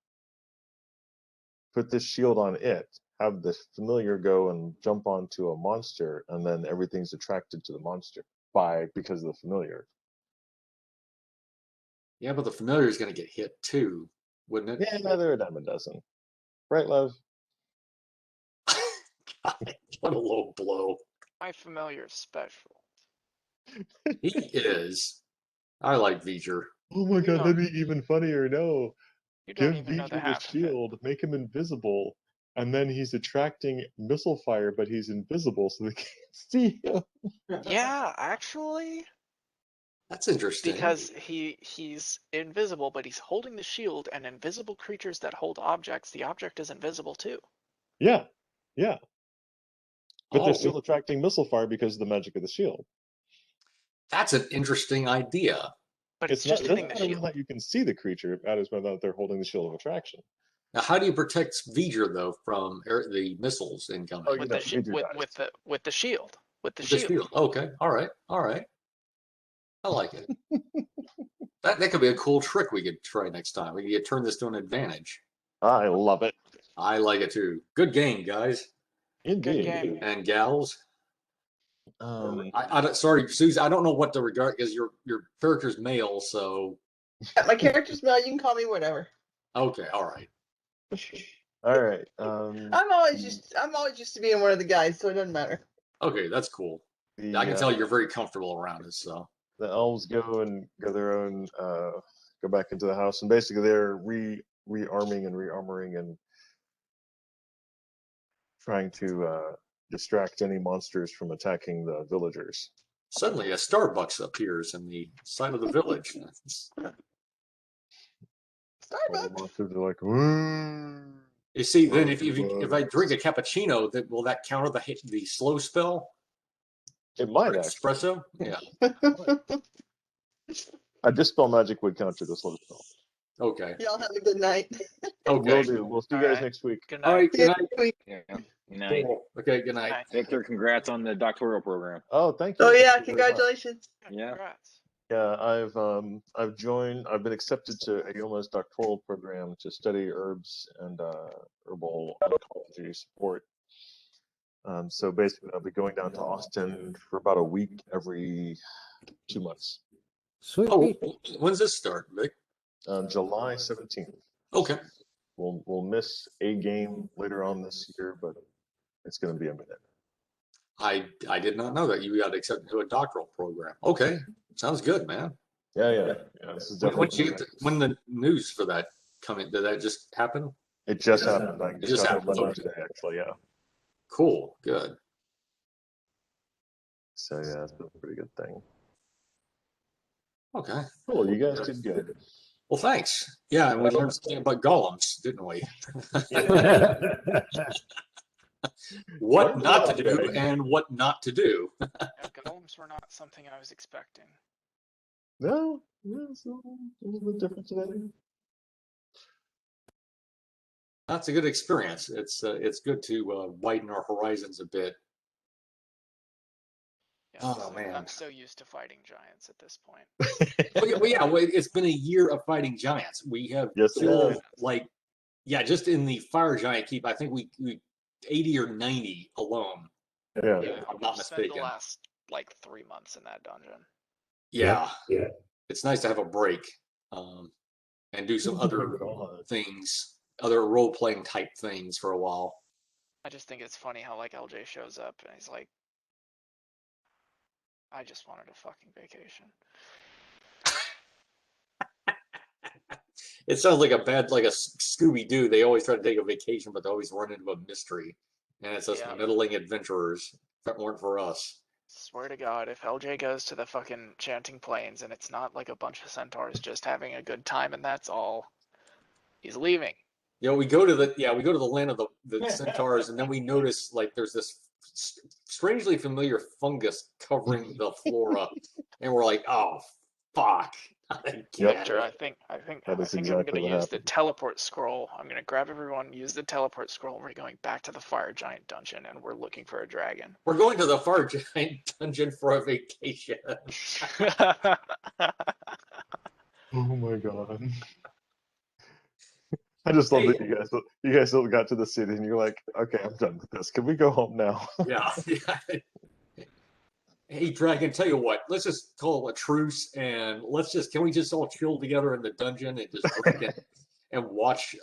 Put this shield on it. Have the familiar go and jump onto a monster, and then everything's attracted to the monster because of the familiar. Yeah, but the familiar is going to get hit too, wouldn't it? Yeah, they're a dime a dozen. Right, love? What a low blow. My familiar is special. He is. I like V'ger. Oh my god, that'd be even funnier. No. You don't Give even know the V'ger the shield, make him invisible, and then he's attracting missile fire, but he's invisible, so they can't see him. Yeah, actually. That's interesting. Because he's invisible, but he's holding the shield, and invisible creatures that hold objects, the object is invisible too. Yeah. But they're still attracting missile fire because of the magic of the shield. That's an interesting idea. But it's just hitting the shield. That you can see the creature, that is whether they're holding the shield of attraction. Now, how do you protect V'ger though from the missiles incoming? With the shield. With the shield. Okay. All right. I like it. that could be a cool trick we could try next time. We could turn this to an advantage. I love it. I like it too. Good game, guys. Indeed. Good game. And gals. Sorry, Susie. I don't know what to regard because your character's male, so. Yeah, my character's male. You can call me whatever. Okay. All right. All right. I'm always used to being one of the guys, so it doesn't matter. Okay, that's cool. I can tell you're very comfortable around us. So the elves go their own, go back into the house, and basically they're rearming and rearmoring and trying to distract any monsters from attacking the villagers. suddenly a Starbucks appears in the side of the village. All the monsters are like, "Woo." You see, then if I drink a cappuccino, will that counter the slow spell? It might Or actually. espresso? Yeah. A dispel magic would counter the slow spell. Okay. Y'all have a good night. Okay. Will do. We'll see you guys Alright. next week. Good All night. right. Good night. Next week. Yeah. Good night. Cool. Okay. Good night. Night. Victor, congrats on the doctoral program. Oh, thank you. Oh yeah, Thank you very much. congratulations. Yeah. Congrats. Yeah, I've been accepted to Ayoma's doctoral program to study herbs and herbal oncology support. So basically, I'll be going down to Austin for about a week every 2 months. Sweet. Oh, when's this start, Vic? July 17th. Okay. We'll miss a game later on this year, but it's going to be a minute. I did not know that you got accepted to a doctoral program. Okay. Sounds good, man. Yeah. This is definitely. When the news for that coming? Did that just happen? It just happened. I It just got happened. the letter Okay. today, actually. Yeah. Cool. Good. So yeah, it's been a pretty good thing. Okay. Cool. You guys did good. Well, thanks. Yeah, and we learned something about golems, didn't we? What not to do and what not to do. Yeah, golems were not something I was expecting. No, it's a little bit different today. That's a good experience. It's good to widen our horizons a bit. Yeah, Oh, man. I'm so used to fighting giants at this point. It's been a year of fighting giants. We have Yes, it killed has. just in the fire giant keep, I think we 80 or 90 alone. Yeah. If I'm not I've spent mistaken. the last like 3 months in that dungeon. Yeah. It's nice to have a break and do some other God. things, other role-playing type things for a while. I just think it's funny how like LJ shows up and he's like, I just wanted a fucking vacation. It sounds like a Scooby-Doo. They always try to take a vacation, but they always run into a mystery. And it's us middling adventurers that weren't for us. Swear to God, if LJ goes to the fucking Chanting Plains and it's not like a bunch of centaurs just having a good time and that's all, he's leaving. We go to the land of the centaurs, and then we notice like there's this strangely familiar fungus covering the flora, and we're like, oh fuck. Victor, I think That is I'm exactly gonna what use the happened. teleport scroll. I'm gonna grab everyone, use the teleport scroll, and we're going back to the fire giant dungeon and we're looking for a dragon. We're going to the fire giant dungeon for a vacation. Oh my God. I just love that you guys still got to the city and you're like, okay, I'm done with this. Can we go home now? Yeah. Hey, Dragon, tell you what, let's just call a truce and can we just all chill together in the dungeon and just drink it and watch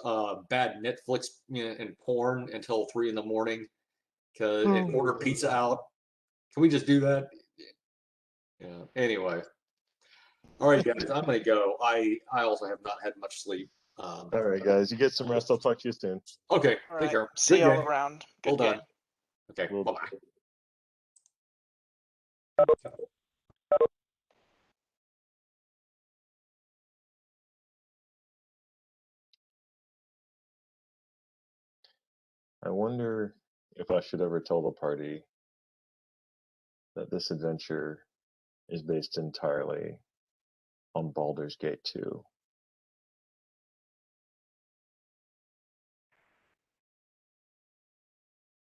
bad Netflix and porn until 3 in the morning and order pizza out? Can we just do that? Yeah. Anyway. All right, guys, I'm going to go. I also have not had much sleep. All right, guys, you get some rest. I'll talk to you soon. Okay, All take right, care. see Good y'all game. around. Good Well done. game. Okay, Well bye-bye. I wonder if I should ever tell the party that this adventure is based entirely on Baldur's Gate 2.